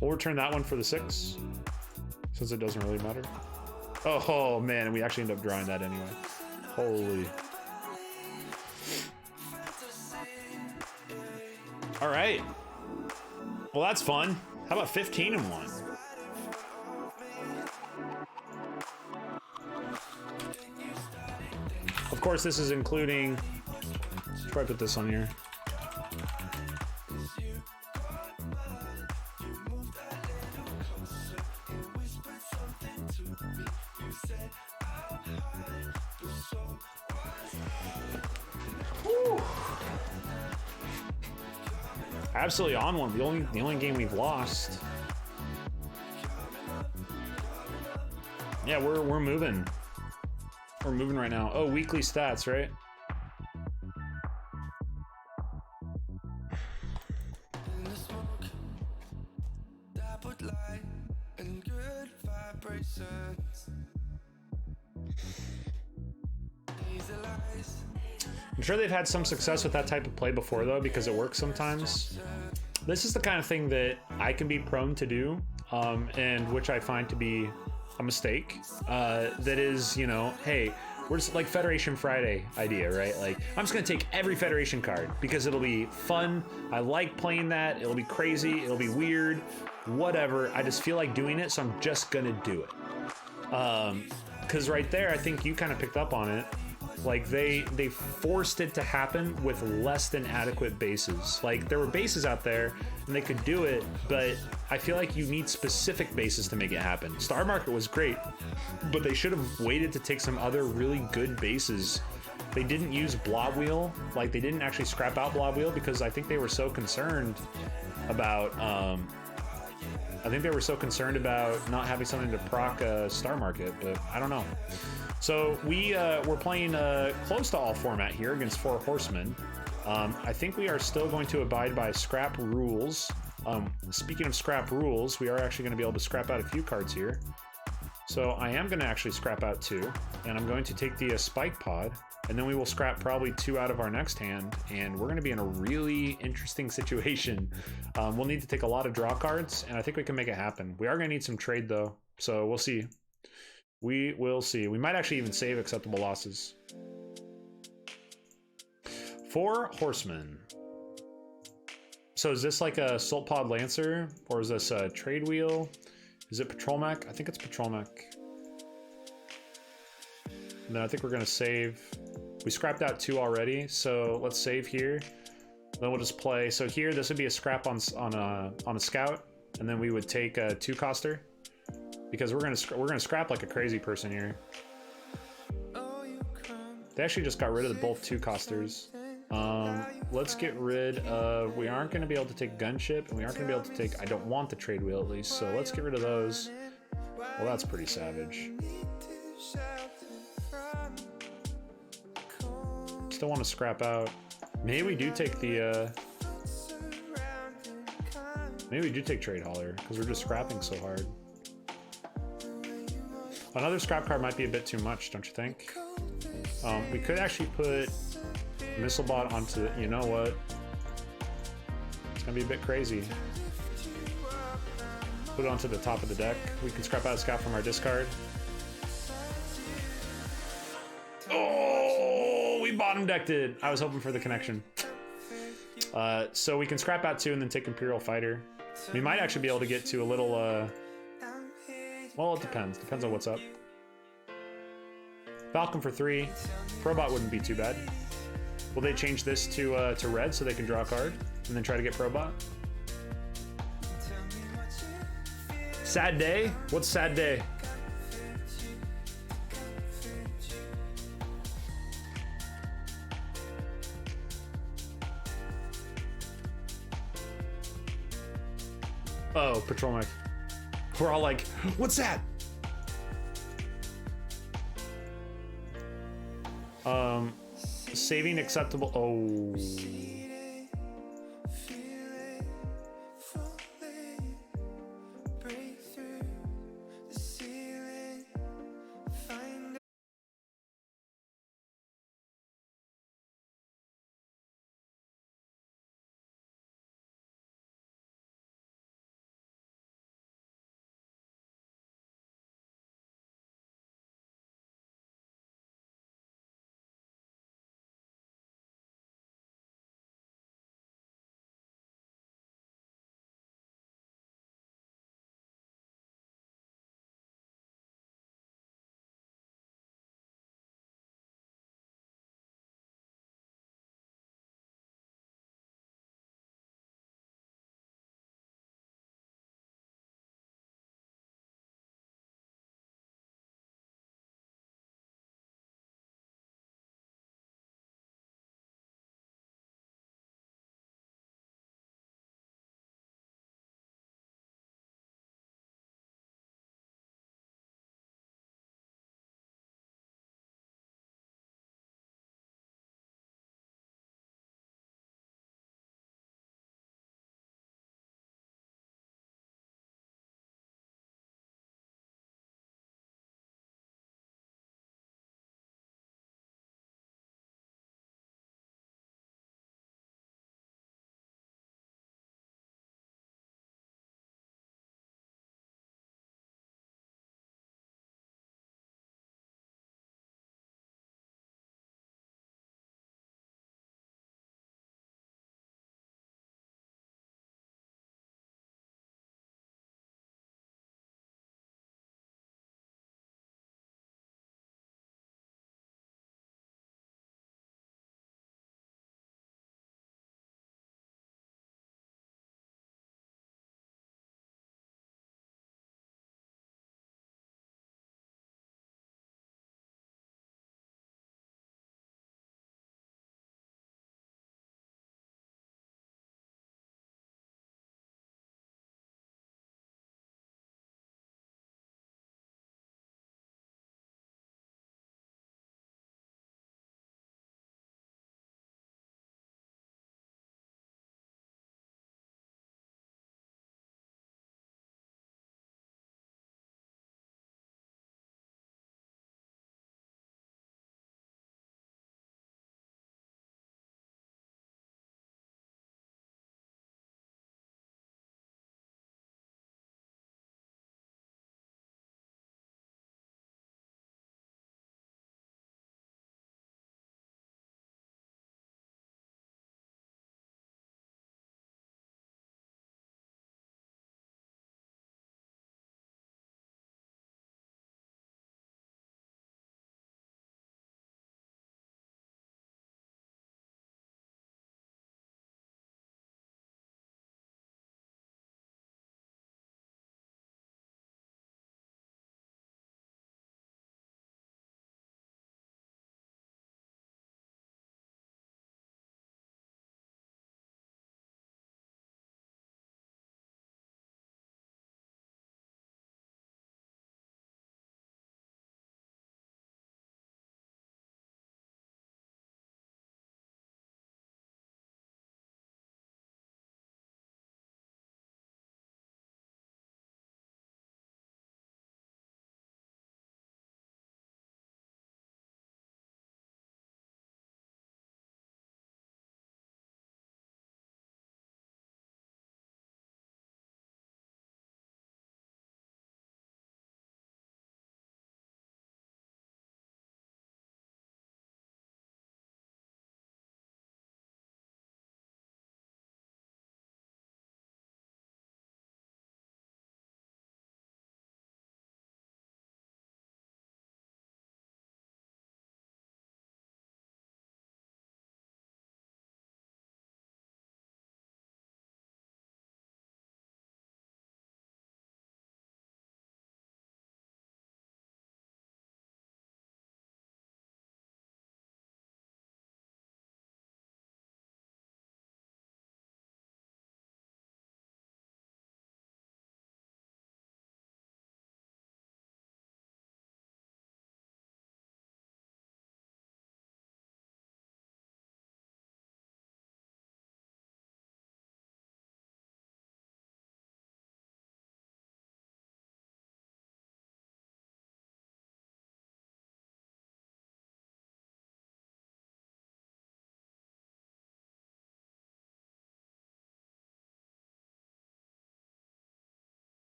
We'll return that one for the 6, since it doesn't really matter. Oh man, and we actually end up drawing that anyway. Holy. All right. Well, that's fun. How about 15 and 1? Of course, this is including. Let's try to put this on here. Woo. Absolutely on one. The only game we've lost. Yeah, we're moving. We're moving right now. Oh, weekly stats, right? I'm sure they've had some success with that type of play before, though, because it works sometimes. This is the kind of thing that I can be prone to do, and which I find to be a mistake. That is, you know, hey, we're just like Federation Friday idea, right? Like, I'm just gonna take every Federation card because it'll be fun. I like playing that. It'll be crazy. It'll be weird. Whatever. I just feel like doing it, so I'm just gonna do it. Because right there, I think you kind of picked up on it. Like they forced it to happen with less than adequate bases. Like there were bases out there and they could do it, but I feel like you need specific bases to make it happen. Star Market was great, but they should have waited to take some other really good bases. They didn't use Blob Wheel. Like they didn't actually scrap out Blob Wheel because I think they were so concerned about not having something to proc Star Market, but I don't know. So we're playing close to all format here against 4 horsemen. I think we are still going to abide by scrap rules. Speaking of scrap rules, we are actually going to be able to scrap out a few cards here. So I am going to actually scrap out 2, and I'm going to take the Spike Pod, and then we will scrap probably 2 out of our next hand, and we're going to be in a really interesting situation. We'll need to take a lot of draw cards, and I think we can make it happen. We are going to need some trade, though, so we'll see. We will see. We might actually even save acceptable losses. 4 horsemen. So is this like a Salt Pod Lancer, or is this a trade wheel? Is it Patrol Mech? I think it's Patrol Mech. And then I think we're gonna save. We scrapped out 2 already, so let's save here. Then we'll just play. So here, this would be a scrap on a scout, and then we would take a 2-coster because we're gonna scrap like a crazy person here. They actually just got rid of both 2-costers. Let's get rid of, we aren't going to be able to take Gunship, and we aren't going to be able to take, I don't want the trade wheel at least, so let's get rid of those. Well, that's pretty savage. Still want to scrap out. Maybe we do take the, maybe we do take Trade Hauler, because we're just scrapping so hard. Another scrap card might be a bit too much, don't you think? We could actually put Missile Bot onto, you know what? It's gonna be a bit crazy. Put it onto the top of the deck. We can scrap out a scout from our discard. Oh, we bottom decked it. I was hoping for the connection. So we can scrap out 2 and then take Imperial Fighter. We might actually be able to get to a little, well, it depends. Depends on what's up. Falcon for 3. Probot wouldn't be too bad. Will they change this to red so they can draw a card and then try to get Probot? Sad day? What's sad day? Oh, Patrol Mech. We're all like, what's that? Saving acceptable. Oh.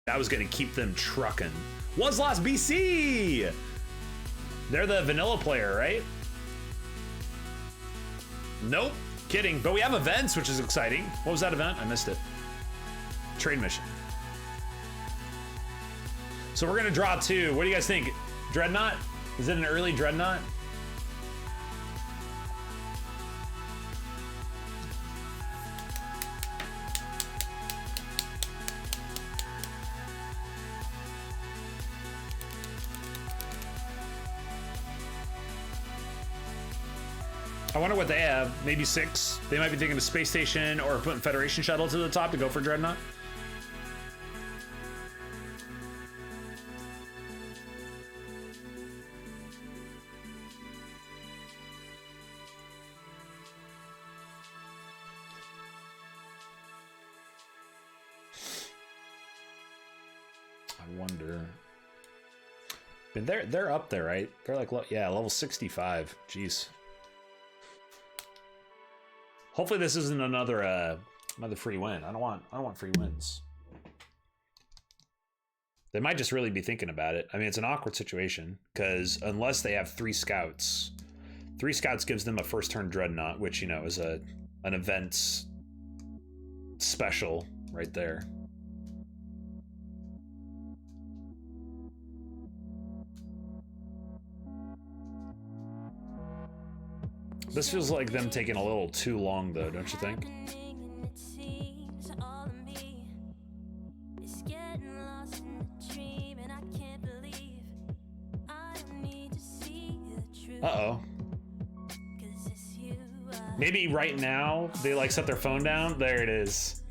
That was gonna keep them trucking. Was Lost BC! They're the vanilla player, right? Nope, kidding. But we have events, which is exciting. What was that event? I missed it. Trade mission. So we're gonna draw 2. What do you guys think? Dreadnought? Is it an early Dreadnought? I wonder what they have. Maybe 6. They might be thinking of space station or putting Federation shuttle to the top to go for Dreadnought. I wonder. I mean, they're up there, right? They're like, yeah, level 65. Jeez. Hopefully this isn't another free win. I don't want free wins. They might just really be thinking about it. I mean, it's an awkward situation because unless they have 3 scouts, 3 scouts gives them a first turn Dreadnought, which, you know, is an event special right there. This feels like them taking a little too long, though, don't you think? Uh-oh. Maybe right now they like set their phone down. There it is.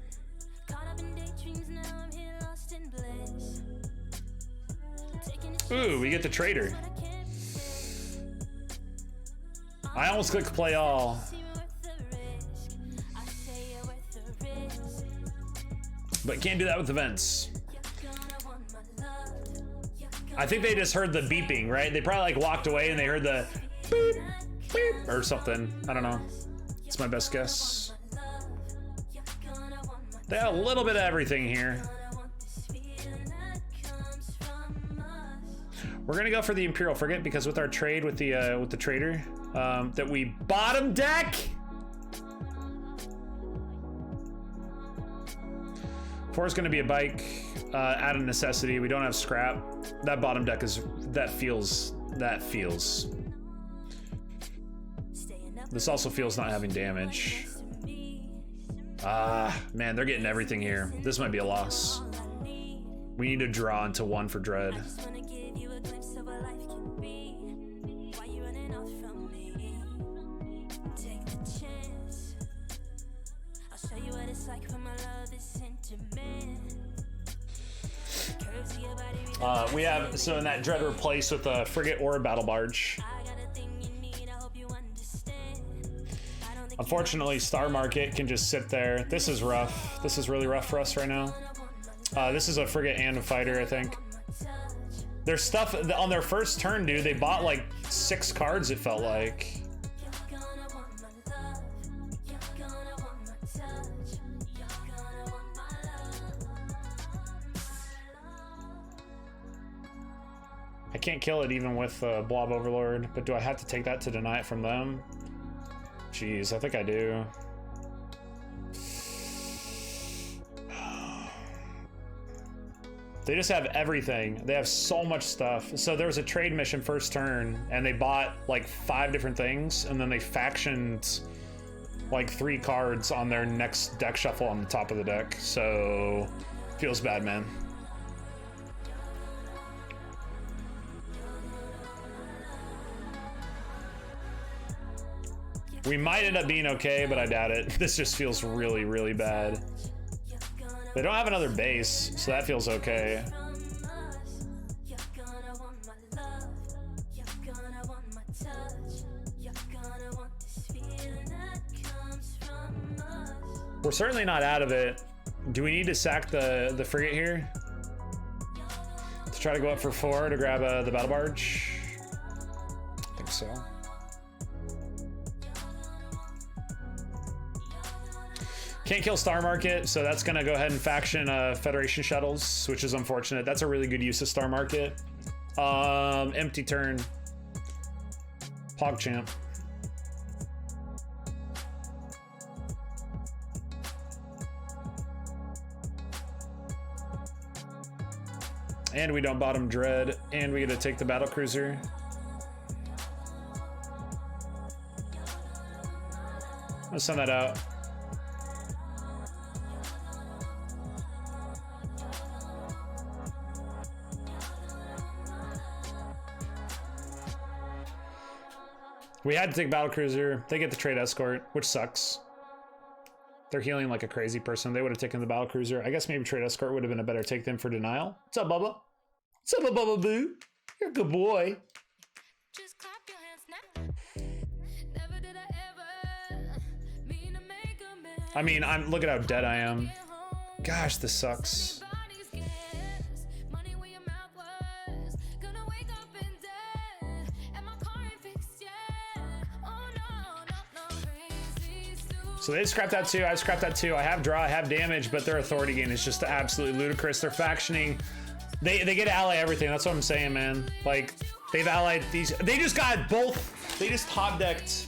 Ooh, we get the trader. I almost clicked play all. But can't do that with events. I think they just heard the beeping, right? They probably like walked away and they heard the beep, beep, or something. I don't know. It's my best guess. They have a little bit of everything here. We're gonna go for the Imperial Frigate because with our trade with the trader, that we bottom deck. 4 is gonna be a bike, out of necessity. We don't have scrap. That bottom deck is that feels. This also feels not having damage. Man, they're getting everything here. This might be a loss. We need to draw into 1 for Dread. We have, so in that Dread replace with a frigate or a battle barge. Unfortunately, Star Market can just sit there. This is rough. This is really rough for us right now. This is a frigate and a fighter, I think. Their stuff on their first turn, dude, they bought like 6 cards, it felt like. I can't kill it even with Blob Overlord, but do I have to take that to deny it from them? Jeez, I think I do. They just have everything. They have so much stuff. So there was a trade mission first turn, and they bought like 5 different things, and then they factioned like 3 cards on their next deck shuffle on the top of the deck. So feels bad, man. We might end up being okay, but I doubt it. This just feels really, really bad. They don't have another base, so that feels okay. We're certainly not out of it. Do we need to sack the frigate here? To try to go up for 4 to grab the battle barge? I think so. Can't kill Star Market, so that's gonna go ahead and faction Federation shuttles, which is unfortunate. That's a really good use of Star Market. Empty turn. PogChamp. And we don't bottom Dread, and we get to take the battle cruiser. Let's send that out. We had to take battle cruiser. They get the trade escort, which sucks. They're healing like a crazy person. They would have taken the battle cruiser. I guess maybe trade escort would have been a better take than for denial. What's up, Bubba? What's up, Bubba Boo? You're a good boy. Just clap your hands now. Never did I ever mean to make a mess. I mean, look at how dead I am. Gosh, this sucks. Body's scarce. Money where your mouth was. Gonna wake up and dead. And my car ain't fixed yet. Oh no, crazy soon. So they scrapped that too. I scrapped that too. I have draw, I have damage, but their authority gain is just absolutely ludicrous. They're factioning. They get to ally everything. That's what I'm saying, man. Like, they've allied these. They just got both. They just top decked.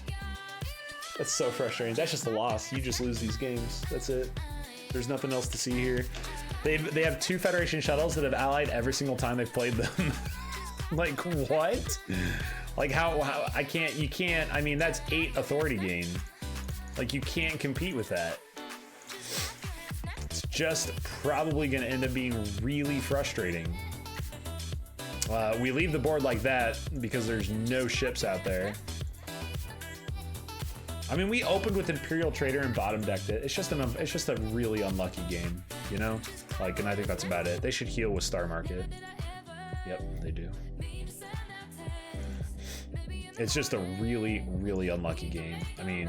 That's so frustrating. That's just a loss. You just lose these games. That's it. There's nothing else to see here. They have 2 Federation shuttles that have allied every single time they've played them. Like, what? Like, how I can't, you can't, I mean, that's 8 authority gain. Like, you can't compete with that. It's just probably going to end up being really frustrating. We leave the board like that because there's no ships out there. I mean, we opened with Imperial Trader and bottom decked it. It's just a really unlucky game, you know? Like, and I think that's about it. They should heal with Star Market. Yep, they do. It's just a really, really unlucky game. I mean,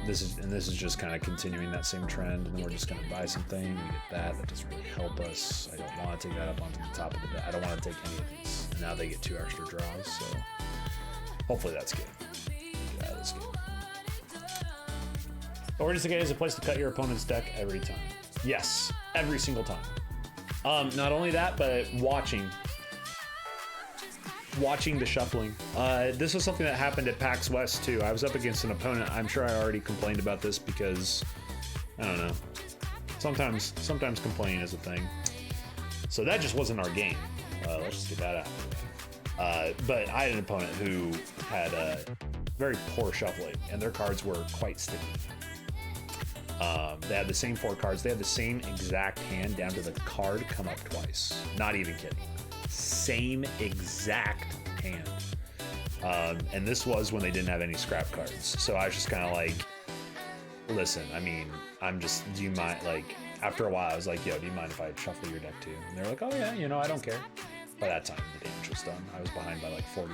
this is just kind of continuing that same trend, and then we're just gonna buy something. We get that. That doesn't really help us. I don't want to take that up onto the top of the deck. I don't want to take any of these. And now they get 2 extra draws, so hopefully that's good. Get out of this game. Origins of the Gate is a place to cut your opponent's deck every time. Yes, every single time. Not only that, but watching the shuffling. This was something that happened at PAX West too. I was up against an opponent. I'm sure I already complained about this because, I don't know. Sometimes complaining is a thing. So that just wasn't our game. Let's just get that out of the way. But I had an opponent who had very poor shuffling, and their cards were quite sticky. They had the same 4 cards. They had the same exact hand down to the card come up twice. Not even kidding. Same exact hand. And this was when they didn't have any scrap cards. So I was just kind of like, listen, I mean, do you mind, like, after a while I was like, yo, do you mind if I shuffle your deck too? And they're like, oh yeah, you know, I don't care. By that time, the damage was done. I was behind by like 40.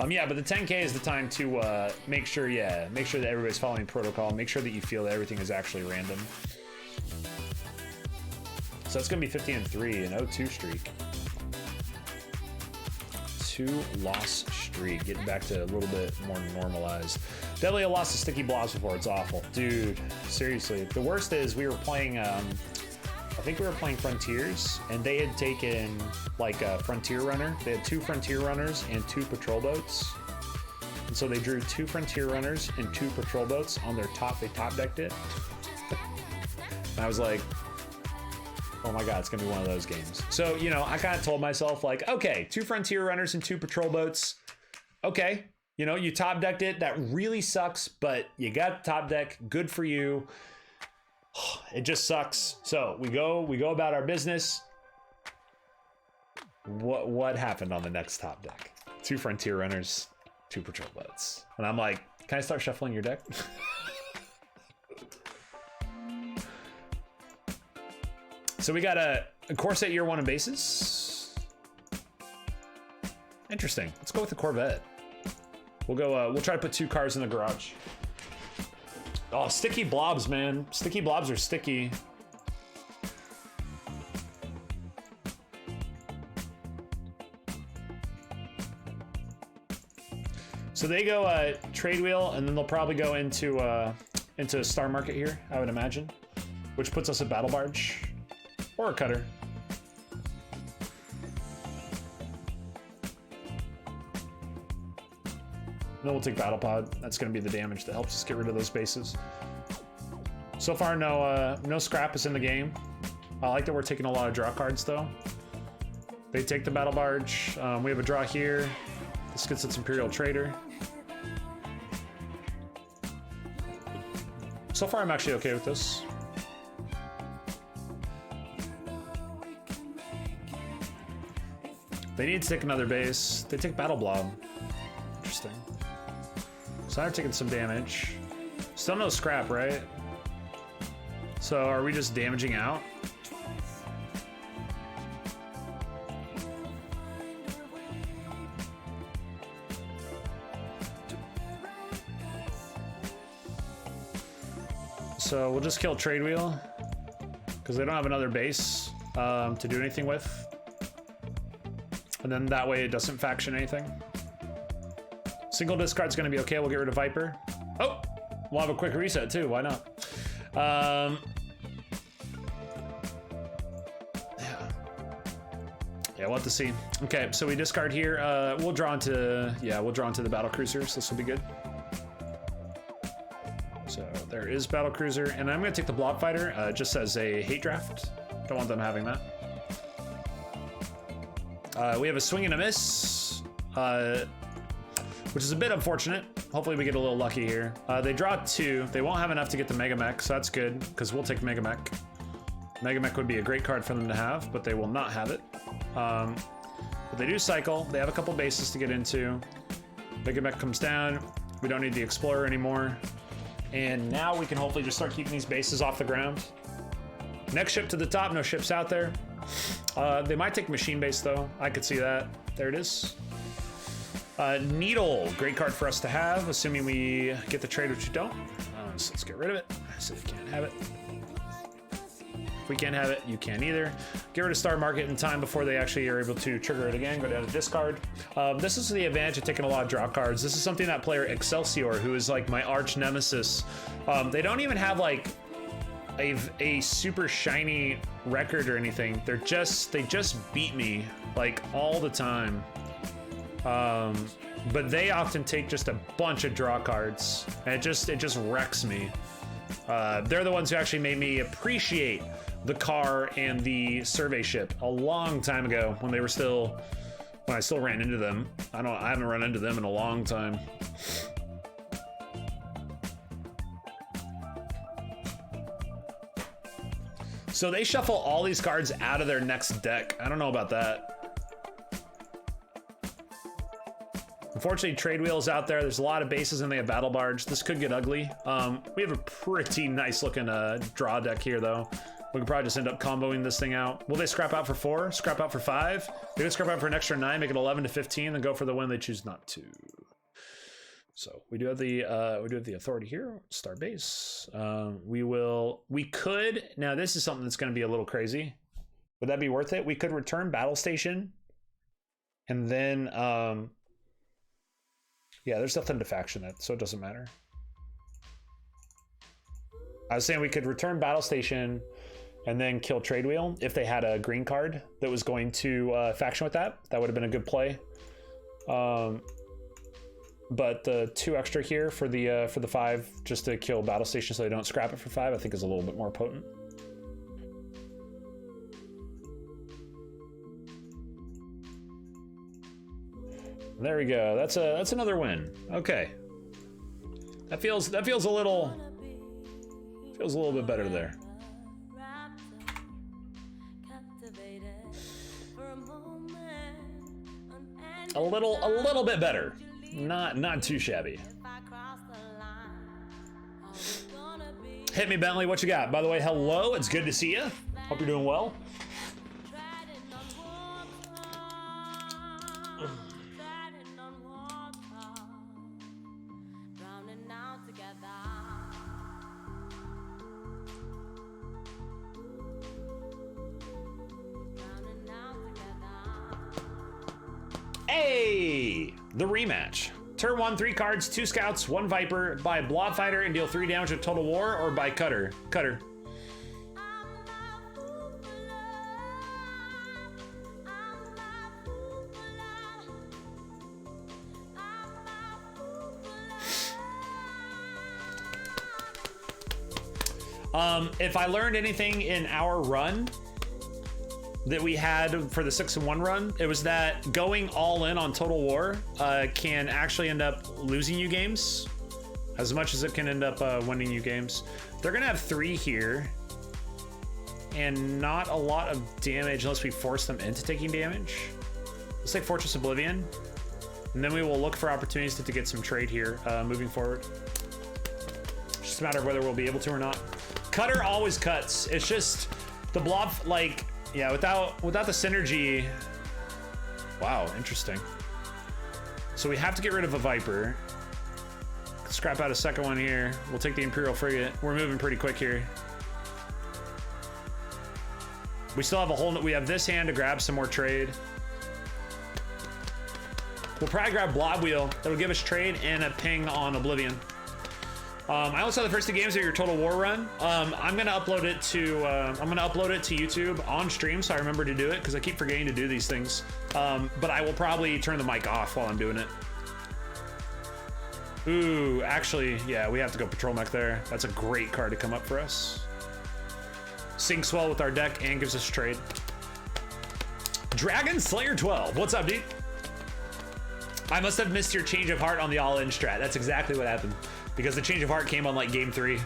Yeah, but the 10K is the time to make sure that everybody's following protocol. Make sure that you feel that everything is actually random. So it's gonna be 50-3, an 0-2 streak. 2-loss streak, getting back to a little bit more normalized. Definitely a loss to Sticky Blobs before. It's awful, dude. Seriously, the worst is we were playing. I think we were playing Frontiers, and they had taken like a Frontier Runner. They had 2 Frontier Runners and 2 Patrol Boats. And so they drew 2 Frontier Runners and 2 Patrol Boats on their top. They top decked it. And I was like, oh my God, it's gonna be one of those games. So, you know, I kind of told myself like, okay, 2 Frontier Runners and 2 Patrol Boats. Okay, you know, you top decked it. That really sucks, but you got the top deck. Good for you. It just sucks. So we go about our business. What happened on the next top deck? 2 Frontier Runners, 2 Patrol Boats. And I'm like, can I start shuffling your deck? So we got a Corset Year 1 in bases. Interesting. Let's go with the Corvette. We'll go. We'll try to put 2 cars in the garage. Oh, Sticky Blobs, man. Sticky Blobs are sticky. So they go trade wheel, and then they'll probably go into into Star Market here, I would imagine, which puts us a Battle Barge or a Cutter. Then we'll take Battle Pod. That's going to be the damage that helps us get rid of those bases. So far, no scrap is in the game. I like that we're taking a lot of draw cards, though. They take the Battle Barge. We have a draw here. This gets its Imperial Trader. So far, I'm actually okay with this. They need to take another base. They take Battle Blob. Interesting. So they're taking some damage. Still no scrap, right? So are we just damaging out? So we'll just kill Trade Wheel because they don't have another base to do anything with. And then that way it doesn't faction anything. Single discard's gonna be okay. We'll get rid of Viper. Oh, we'll have a quick reset too. Why not? Yeah, we'll have to see. Okay, so we discard here. We'll draw into the battle cruisers. This will be good. So there is battle cruiser, and I'm gonna take the blob fighter just as a hate draft. Don't want them having that. We have a swing and a miss, which is a bit unfortunate. Hopefully we get a little lucky here. They draw 2. They won't have enough to get the Mega Mech, so that's good, because we'll take Mega Mech. Mega Mech would be a great card for them to have, but they will not have it. But they do cycle. They have a couple bases to get into. Mega Mech comes down. We don't need the Explorer anymore. And now we can hopefully just start keeping these bases off the ground. Next ship to the top, no ships out there. They might take Machine Base though. I could see that. There it is. Needle, great card for us to have, assuming we get the trade, which we don't. So let's get rid of it. So we can't have it. If we can't have it, you can't either. Get rid of Star Market in time before they actually are able to trigger it again. Go down to discard. This is the advantage of taking a lot of draw cards. This is something that player Excelsior, who is like my arch nemesis, they don't even have like a super shiny record or anything. They just beat me like all the time. But they often take just a bunch of draw cards, and it just wrecks me. They're the ones who actually made me appreciate the car and the survey ship a long time ago when I still ran into them. I haven't run into them in a long time. So they shuffle all these cards out of their next deck. I don't know about that. Unfortunately, Trade Wheel is out there. There's a lot of bases and they have Battle Barge. This could get ugly. We have a pretty nice looking draw deck here though. We could probably just end up comboing this thing out. Will they scrap out for 4? Scrap out for 5? They could scrap out for an extra 9, make it 11 to 15, then go for the win. They choose not to. So we do have the authority here. Start base. We could. Now this is something that's going to be a little crazy. Would that be worth it? We could return Battle Station, and then yeah, there's nothing to faction it, so it doesn't matter. I was saying we could return Battle Station and then kill Trade Wheel if they had a green card that was going to faction with that. That would have been a good play. But the 2 extra here for the 5, just to kill Battle Station so they don't scrap it for 5, I think is a little bit more potent. There we go. That's another win. Okay. That feels a little bit better there. A little bit better. Not too shabby. Hit me, Bentley. What you got? By the way, hello. It's good to see you. Hope you're doing well. Hey, the rematch. Turn 1, 3 cards, 2 scouts, 1 viper, buy blob fighter and deal 3 damage with total war, or buy cutter. Cutter. If I learned anything in our run that we had for the 6-1 run, it was that going all in on Total War can actually end up losing you games as much as it can end up winning you games. They're gonna have 3 here and not a lot of damage unless we force them into taking damage. Let's take Fortress Oblivion, and then we will look for opportunities to get some trade here moving forward. It's just a matter of whether we'll be able to or not. Cutter always cuts. It's just the blob, like, yeah, without the synergy. Wow, interesting. So we have to get rid of a Viper. Scrap out a second one here. We'll take the Imperial Frigate. We're moving pretty quick here. We still have a whole, we have this hand to grab some more trade. We'll probably grab Blob Wheel. That'll give us trade and a ping on Oblivion. I also have the first 2 games of your Total War run. I'm gonna upload it to YouTube on stream, so I remember to do it because I keep forgetting to do these things. But I will probably turn the mic off while I'm doing it. Ooh, actually, yeah, we have to go Patrol Mech there. That's a great card to come up for us. Syncs well with our deck and gives us trade. Dragon Slayer 12. What's up, dude? I must have missed your change of heart on the all-in strat. That's exactly what happened. Because the change of heart came on like game 3.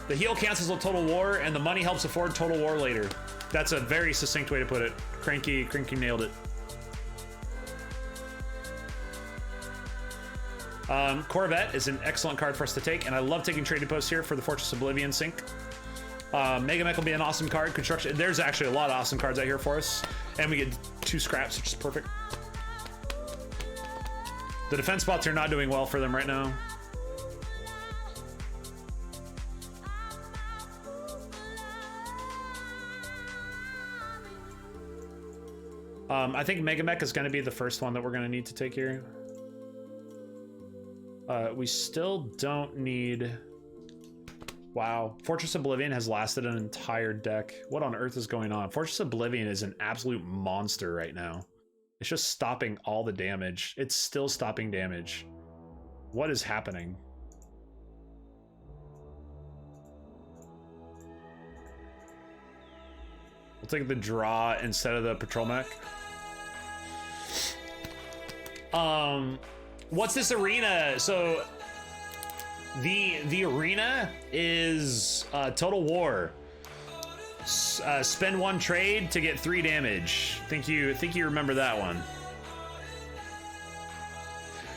The heal cancels with Total War, and the money helps afford Total War later. That's a very succinct way to put it. Cranky nailed it. Corvette is an excellent card for us to take, and I love taking trading posts here for the Fortress Oblivion sync. Mega Mech will be an awesome card. Construction. There's actually a lot of awesome cards out here for us, and we get 2 scraps, which is perfect. The defense spots are not doing well for them right now. I think Mega Mech is going to be the first one that we're going to need to take here. We still don't need... Wow. Fortress Oblivion has lasted an entire deck. What on earth is going on? Fortress Oblivion is an absolute monster right now. It's just stopping all the damage. It's still stopping damage. What is happening? We'll take the draw instead of the Patrol Mech. What's this arena? So the arena is Total War. Spend 1 trade to get 3 damage. Think you remember that one?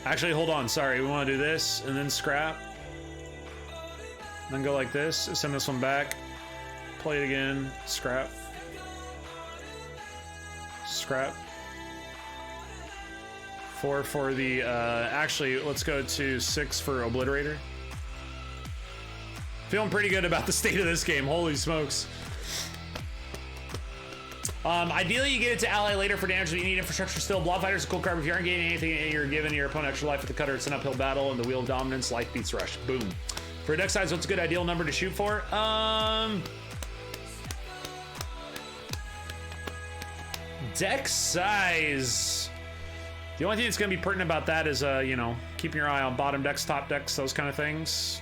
Actually, hold on. Sorry, we want to do this and then scrap. Then go like this. Send this one back. Play it again. Scrap. Scrap. 4 for the, actually, let's go to 6 for Obliterator. Feeling pretty good about the state of this game. Holy smokes. Ideally, you get it to ally later for damage, but you need infrastructure still. Blob Fighter's a cool card. If you aren't getting anything and you're giving your opponent extra life with the cutter, it's an uphill battle, and the Wheel of Dominance, life beats rush. Boom. For deck size, what's a good ideal number to shoot for? Deck size. The only thing that's going to be pertinent about that is, you know, keeping your eye on bottom decks, top decks, those kind of things.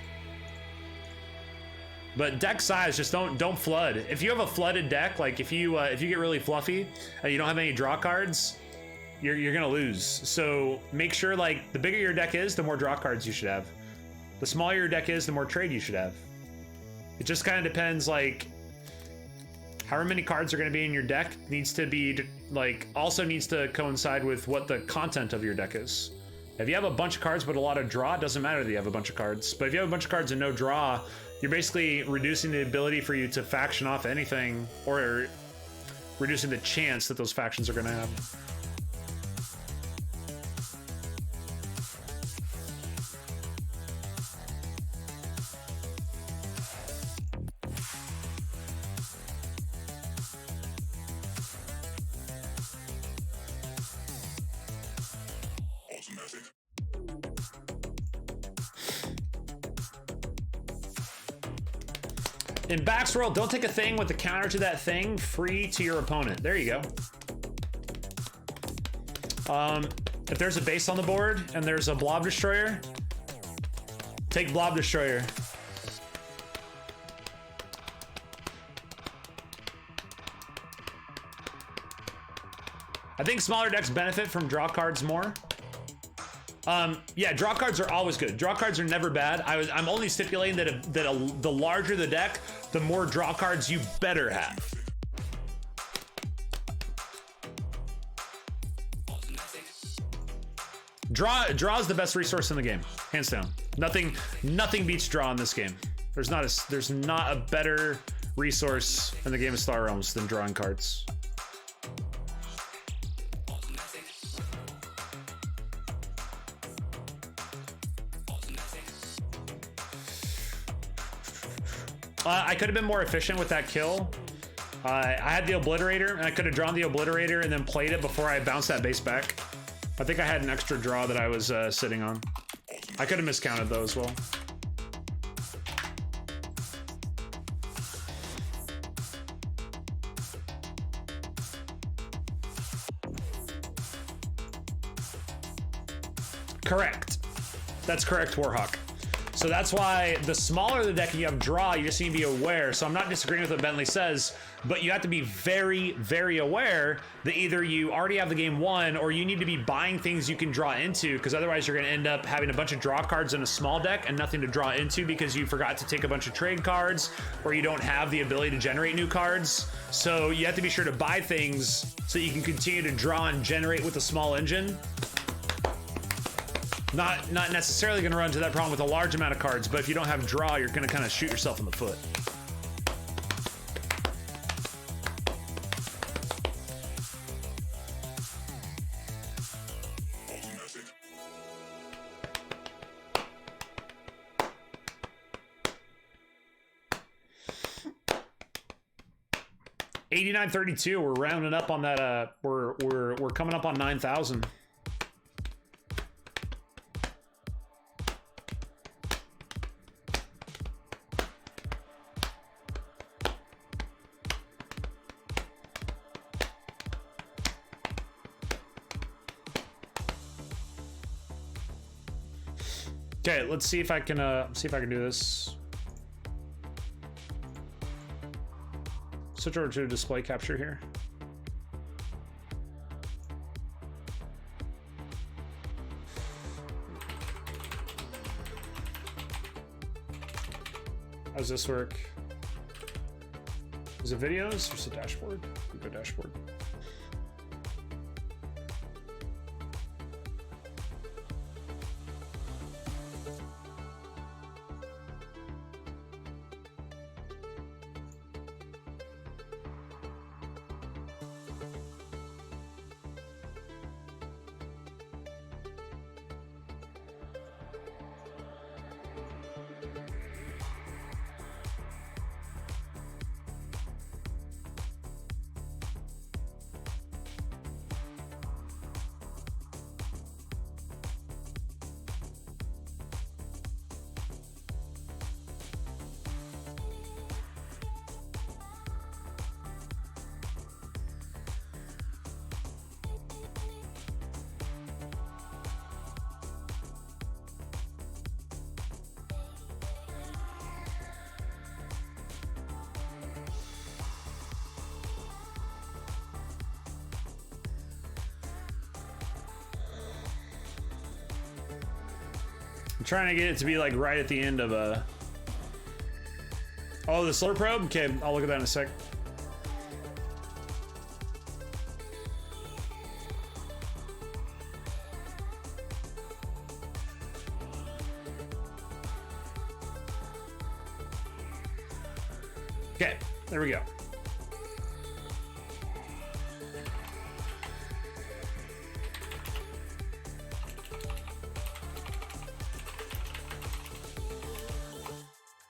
But deck size, just don't flood. If you have a flooded deck, like if you get really fluffy and you don't have any draw cards, you're gonna lose. So make sure, like, the bigger your deck is, the more draw cards you should have. The smaller your deck is, the more trade you should have. It just kind of depends, like, however many cards are going to be in your deck needs to be, like, also needs to coincide with what the content of your deck is. If you have a bunch of cards but a lot of draw, it doesn't matter that you have a bunch of cards. But if you have a bunch of cards and no draw, you're basically reducing the ability for you to faction off anything, or reducing the chance that those factions are going to have. In Backswirl, don't take a thing with the counter to that thing free to your opponent. There you go. If there's a base on the board and there's a Blob Destroyer, take Blob Destroyer. I think smaller decks benefit from draw cards more. Yeah, draw cards are always good. Draw cards are never bad. I'm only stipulating that the larger the deck, the more draw cards you better have. Draw is the best resource in the game, hands down. Nothing beats draw in this game. There's not a better resource in the game of Star Realms than drawing cards. I could have been more efficient with that kill. I had the Obliterator, and I could have drawn the Obliterator and then played it before I bounced that base back. I think I had an extra draw that I was sitting on. I could have miscounted though as well. Correct. That's correct, Warhawk. So that's why the smaller the deck you have draw, you just need to be aware. So I'm not disagreeing with what Bentley says, but you have to be very, very aware that either you already have the game won or you need to be buying things you can draw into, because otherwise you're going to end up having a bunch of draw cards in a small deck and nothing to draw into because you forgot to take a bunch of trade cards or you don't have the ability to generate new cards. So you have to be sure to buy things so you can continue to draw and generate with a small engine. Not necessarily going to run into that problem with a large amount of cards, but if you don't have draw, you're going to kind of shoot yourself in the foot. $89.32. We're rounding up on that. We're coming up on 9,000. Okay, let's see if I can do this. Switch over to display capture here. How's this work? Is it videos or is it dashboard? We go dashboard. I'm trying to get it to be like right at the end of a... Oh, the solar probe? Okay, I'll look at that in a sec. Okay, there we go.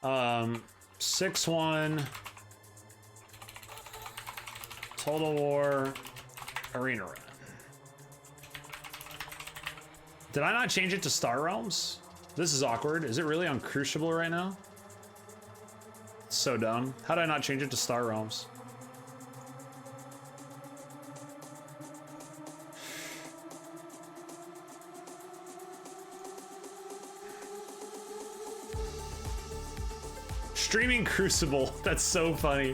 Um, 6-1 Total War Arena Run. Did I not change it to Star Realms? This is awkward. Is it really on Crucible right now? So dumb. How did I not change it to Star Realms? Streaming Crucible. That's so funny.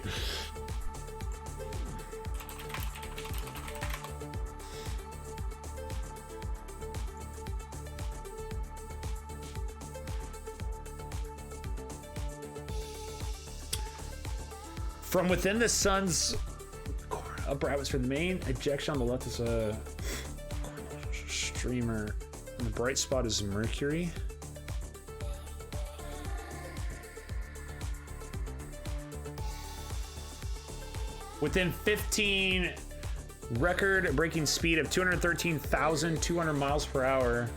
From within the sun's upper atmosphere, the main ejection on the left is a streamer, and the bright spot is Mercury. Within 15 record-breaking speed of 213,200 miles per hour.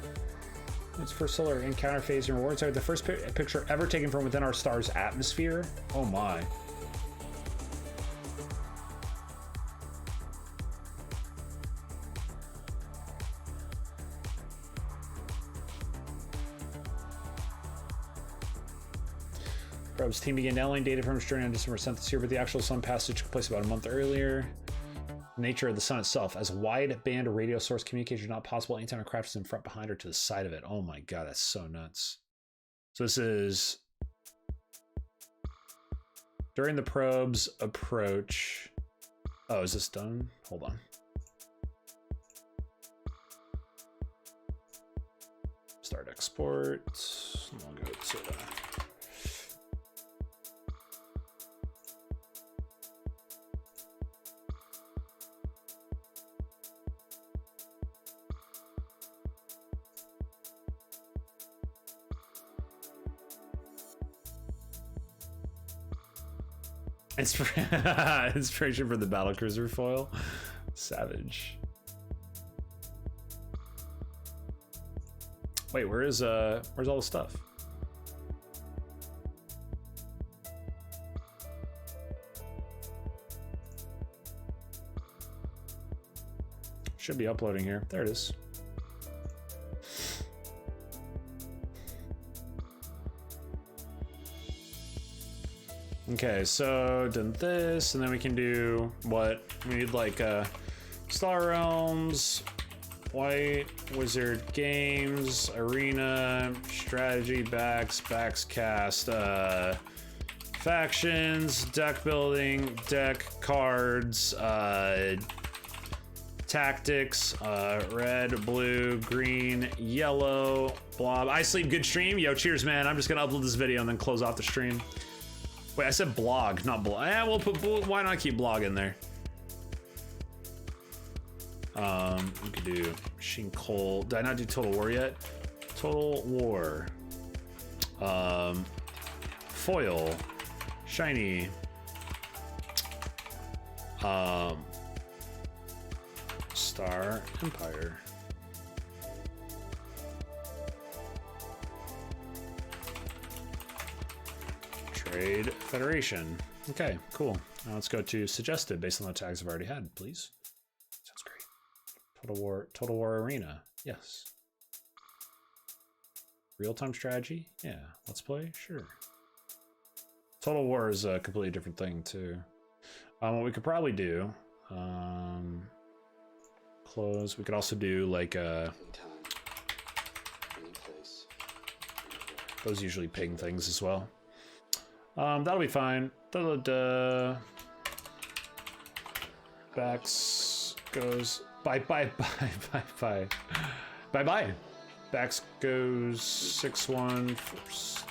It's first solar encounter phase and rewards are the first picture ever taken from within our star's atmosphere. Oh my. Probe's team began downloading data from its journey on December 7th this year, but the actual sun passage took place about a month earlier. The nature of the sun itself, as a wide-band radio source, communication is not possible anytime a craft is in front, behind, or to the side of it. Oh my god, that's so nuts. So this is during the probe's approach. Oh, is this done? Hold on. Start export. I'll go to inspiration for the battlecruiser foil. Savage. Wait, where's all the stuff? Should be uploading here. There it is. Okay, so done this, and then we can do what? We need like Star Realms, White, Wizard Games, Arena, Strategy, Backs Cast, Factions, Deck Building, Deck Cards, Tactics, Red, Blue, Green, Yellow, Blob. I sleep, good stream. Yo, cheers, man. I'm just gonna upload this video and then close off the stream. Wait, I said blog, not blog. Yeah, we'll put, why not keep blog in there? We could do Machine Coal. Did I not do Total War yet? Total War. Foil. Shiny. Star Empire. Trade Federation. Okay, cool. Now let's go to suggested based on the tags I've already had, please. Sounds great. Total War Arena. Yes. Real-time strategy? Yeah. Let's play? Sure. Total War is a completely different thing too. What we could probably do, close. We could also do like those usually ping things as well. That'll be fine. Backs goes bye. Backs goes 6-1 first.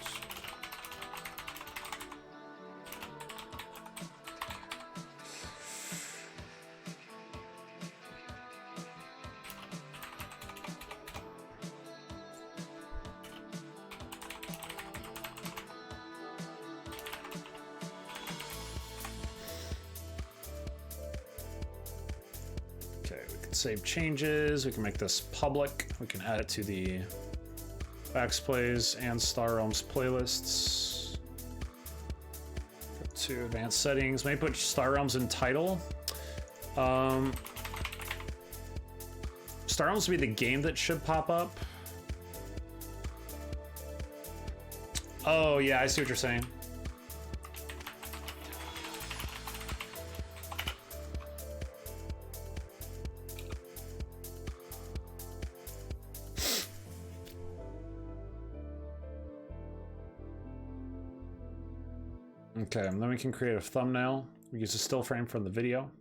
Save changes. We can make this public. We can add it to the Backs Plays and Star Realms playlists. Go to advanced settings. Maybe put Star Realms in title. Star Realms would be the game that should pop up. Oh yeah, I see what you're saying. Okay, and then we can create a thumbnail. We use a still frame from the video.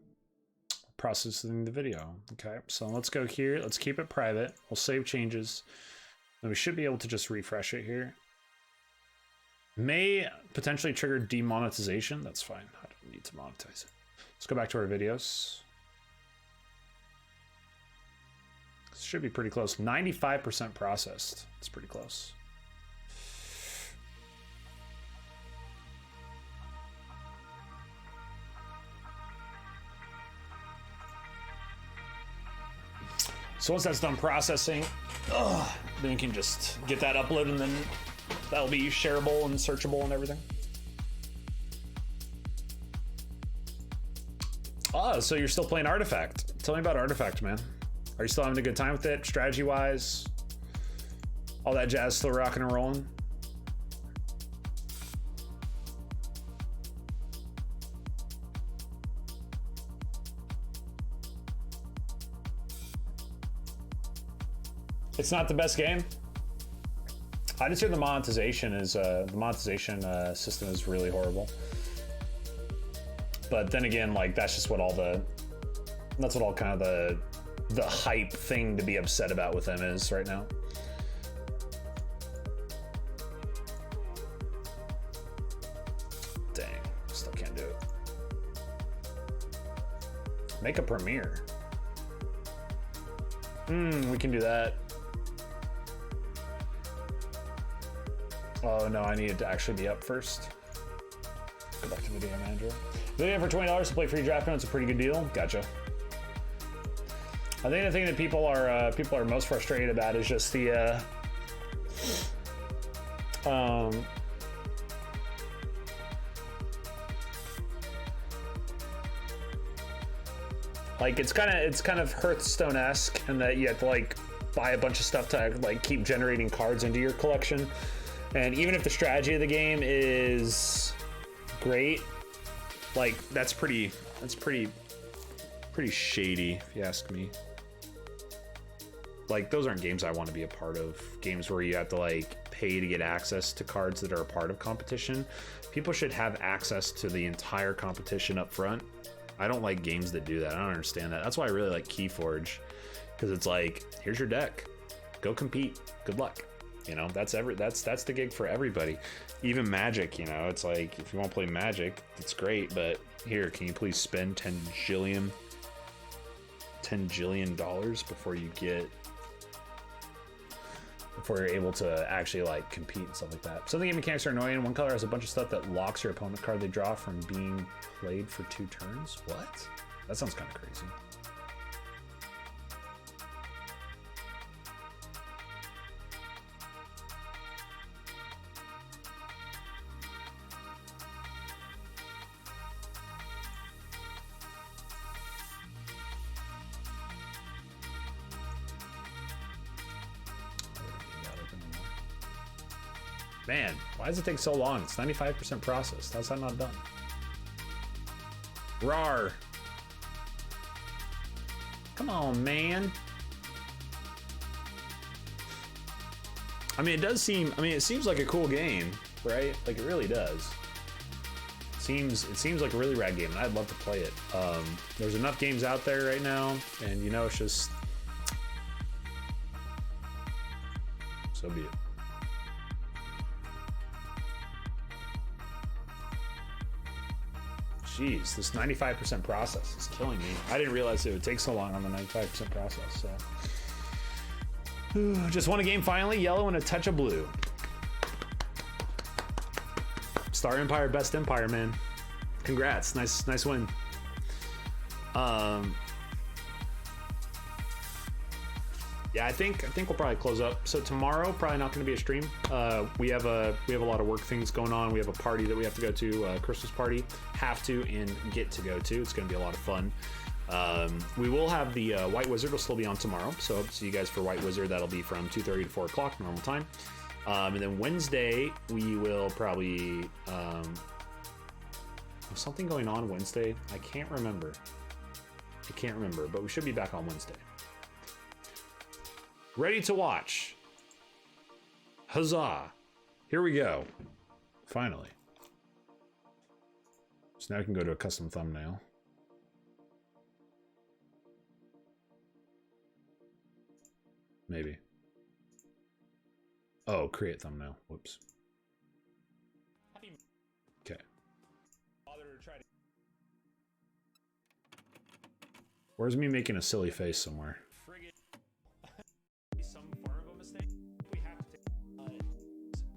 Processing the video. Okay, so let's go here. Let's keep it private. We'll save changes. And we should be able to just refresh it here. May potentially trigger demonetization. That's fine. I don't need to monetize it. Let's go back to our videos. This should be pretty close. 95% processed. It's pretty close. So once that's done processing, then you can just get that uploaded, and then that'll be shareable and searchable and everything. Oh, so you're still playing Artifact. Tell me about Artifact, man. Are you still having a good time with it, strategy-wise? All that jazz still rocking and rolling? It's not the best game. I just hear the monetization is system is really horrible. But then again, like that's what all kind of the hype thing to be upset about with them is right now. Dang, still can't do it. Make a premiere. We can do that. Oh no, I needed to actually be up first. Go back to Video Manager. Video for $20 to play free draft notes, a pretty good deal. Gotcha. I think the thing that people are most frustrated about is just the like it's kind of Hearthstone-esque, and that you have to like buy a bunch of stuff to like keep generating cards into your collection. And even if the strategy of the game is great, like that's pretty shady, if you ask me. Like those aren't games I want to be a part of. Games where you have to like pay to get access to cards that are a part of competition. People should have access to the entire competition up front. I don't like games that do that. I don't understand that. That's why I really like Keyforge, because it's like, here's your deck, go compete, good luck. You know, that's the gig for everybody. Even Magic, you know, it's like if you want to play Magic, it's great, but here, can you please spend $10 jillion before you're able to actually like compete and stuff like that. Some of the game mechanics are annoying. One color has a bunch of stuff that locks your opponent card they draw from being played for 2 turns. What? That sounds kind of crazy. Man, why does it take so long? It's 95% processed. How's that not done? Rawr. Come on, man. I mean, it seems like a cool game, right? Like, it really does. It seems like a really rad game, and I'd love to play it. There's enough games out there right now, and, you know, it's just... so be it. Jeez, this 95% process is killing me. I didn't realize it would take so long on the 95% process, so. Just won a game finally, yellow and a touch of blue. Star Empire, best Empire, man. Congrats, nice win. Yeah, I think we'll probably close up. So tomorrow, probably not going to be a stream. We have a lot of work things going on. We have a party that we have to go to, a Christmas party. Have to and get to go to. It's going to be a lot of fun. We will have the White Wizard will still be on tomorrow. So hope to see you guys for White Wizard. That'll be from 2:30 to 4 o'clock normal time. And then Wednesday we will probably something going on Wednesday. I can't remember, but we should be back on Wednesday. Ready to watch. Huzzah. Here we go. Finally. So now I can go to a custom thumbnail. Maybe. Oh, create thumbnail. Whoops. Okay. Where's me making a silly face somewhere? Some form of a mistake. We have to take.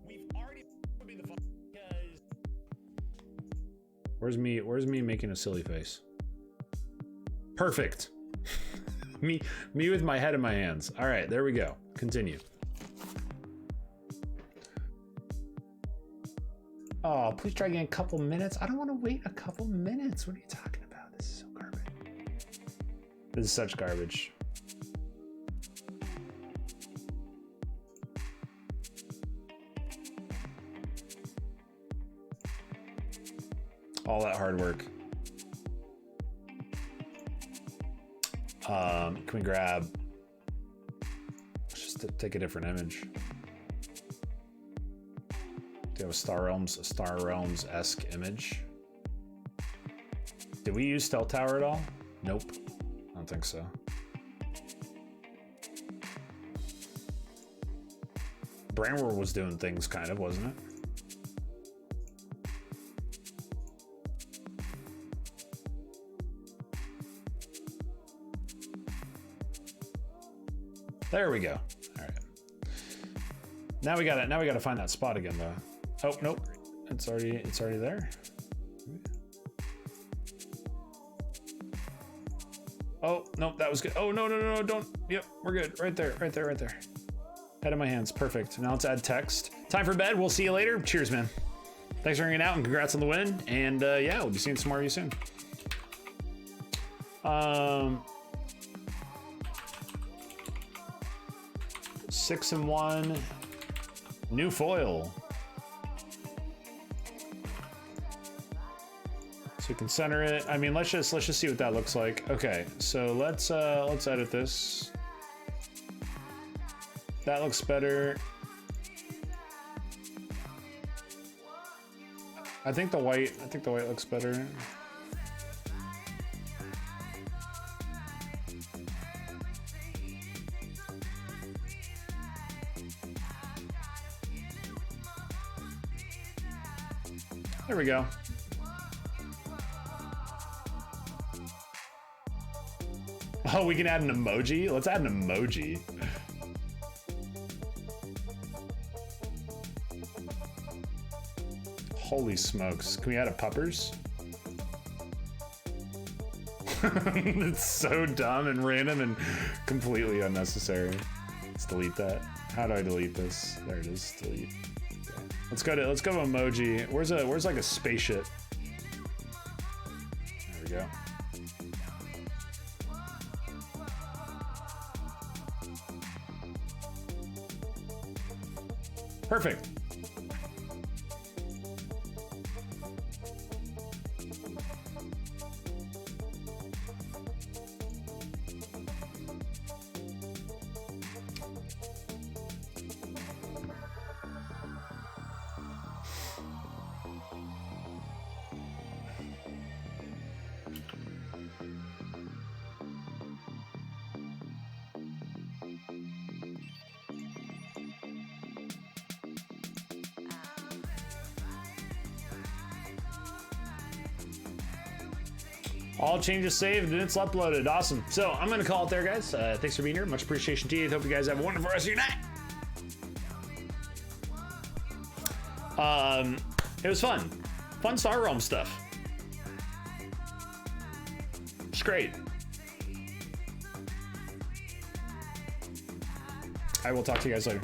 We've already be the because. Where's me making a silly face? Perfect. me with my head in my hands. All right, there we go. Continue. Oh, please try again a couple minutes. I don't want to wait a couple minutes. What are you talking about? This is so garbage. This is such garbage. All that hard work. Can we grab? Let's just take a different image. Do you have a Star Realms-esque image? Did we use Stealth Tower at all? Nope. I don't think so. Branwer was doing things, kind of, wasn't it? There we go. All right. Now we gotta find that spot again, though. Oh nope, it's already there. Oh nope, that was good. Oh no, don't. Yep, we're good. Right there. Head in my hands, perfect. Now let's add text. Time for bed. We'll see you later. Cheers, man. Thanks for hanging out and congrats on the win. And yeah, we'll be seeing some more of you soon. 6-1. New foil. So we can center it. I mean, let's just see what that looks like. Okay, so let's edit this. That looks better. I think the white looks better. There we go. Oh, we can add an emoji? Let's add an emoji. Holy smokes. Can we add a puppers? It's so dumb and random and completely unnecessary. Let's delete that. How do I delete this? There it is, delete. Okay. Let's go to emoji. Where's like a spaceship? There we go. Perfect. All changes saved and it's uploaded. Awesome. So I'm going to call it there, guys. Thanks for being here. Much appreciation to you. Hope you guys have a wonderful rest of your night. It was fun. Fun Star Realm stuff. It's great. I will talk to you guys later.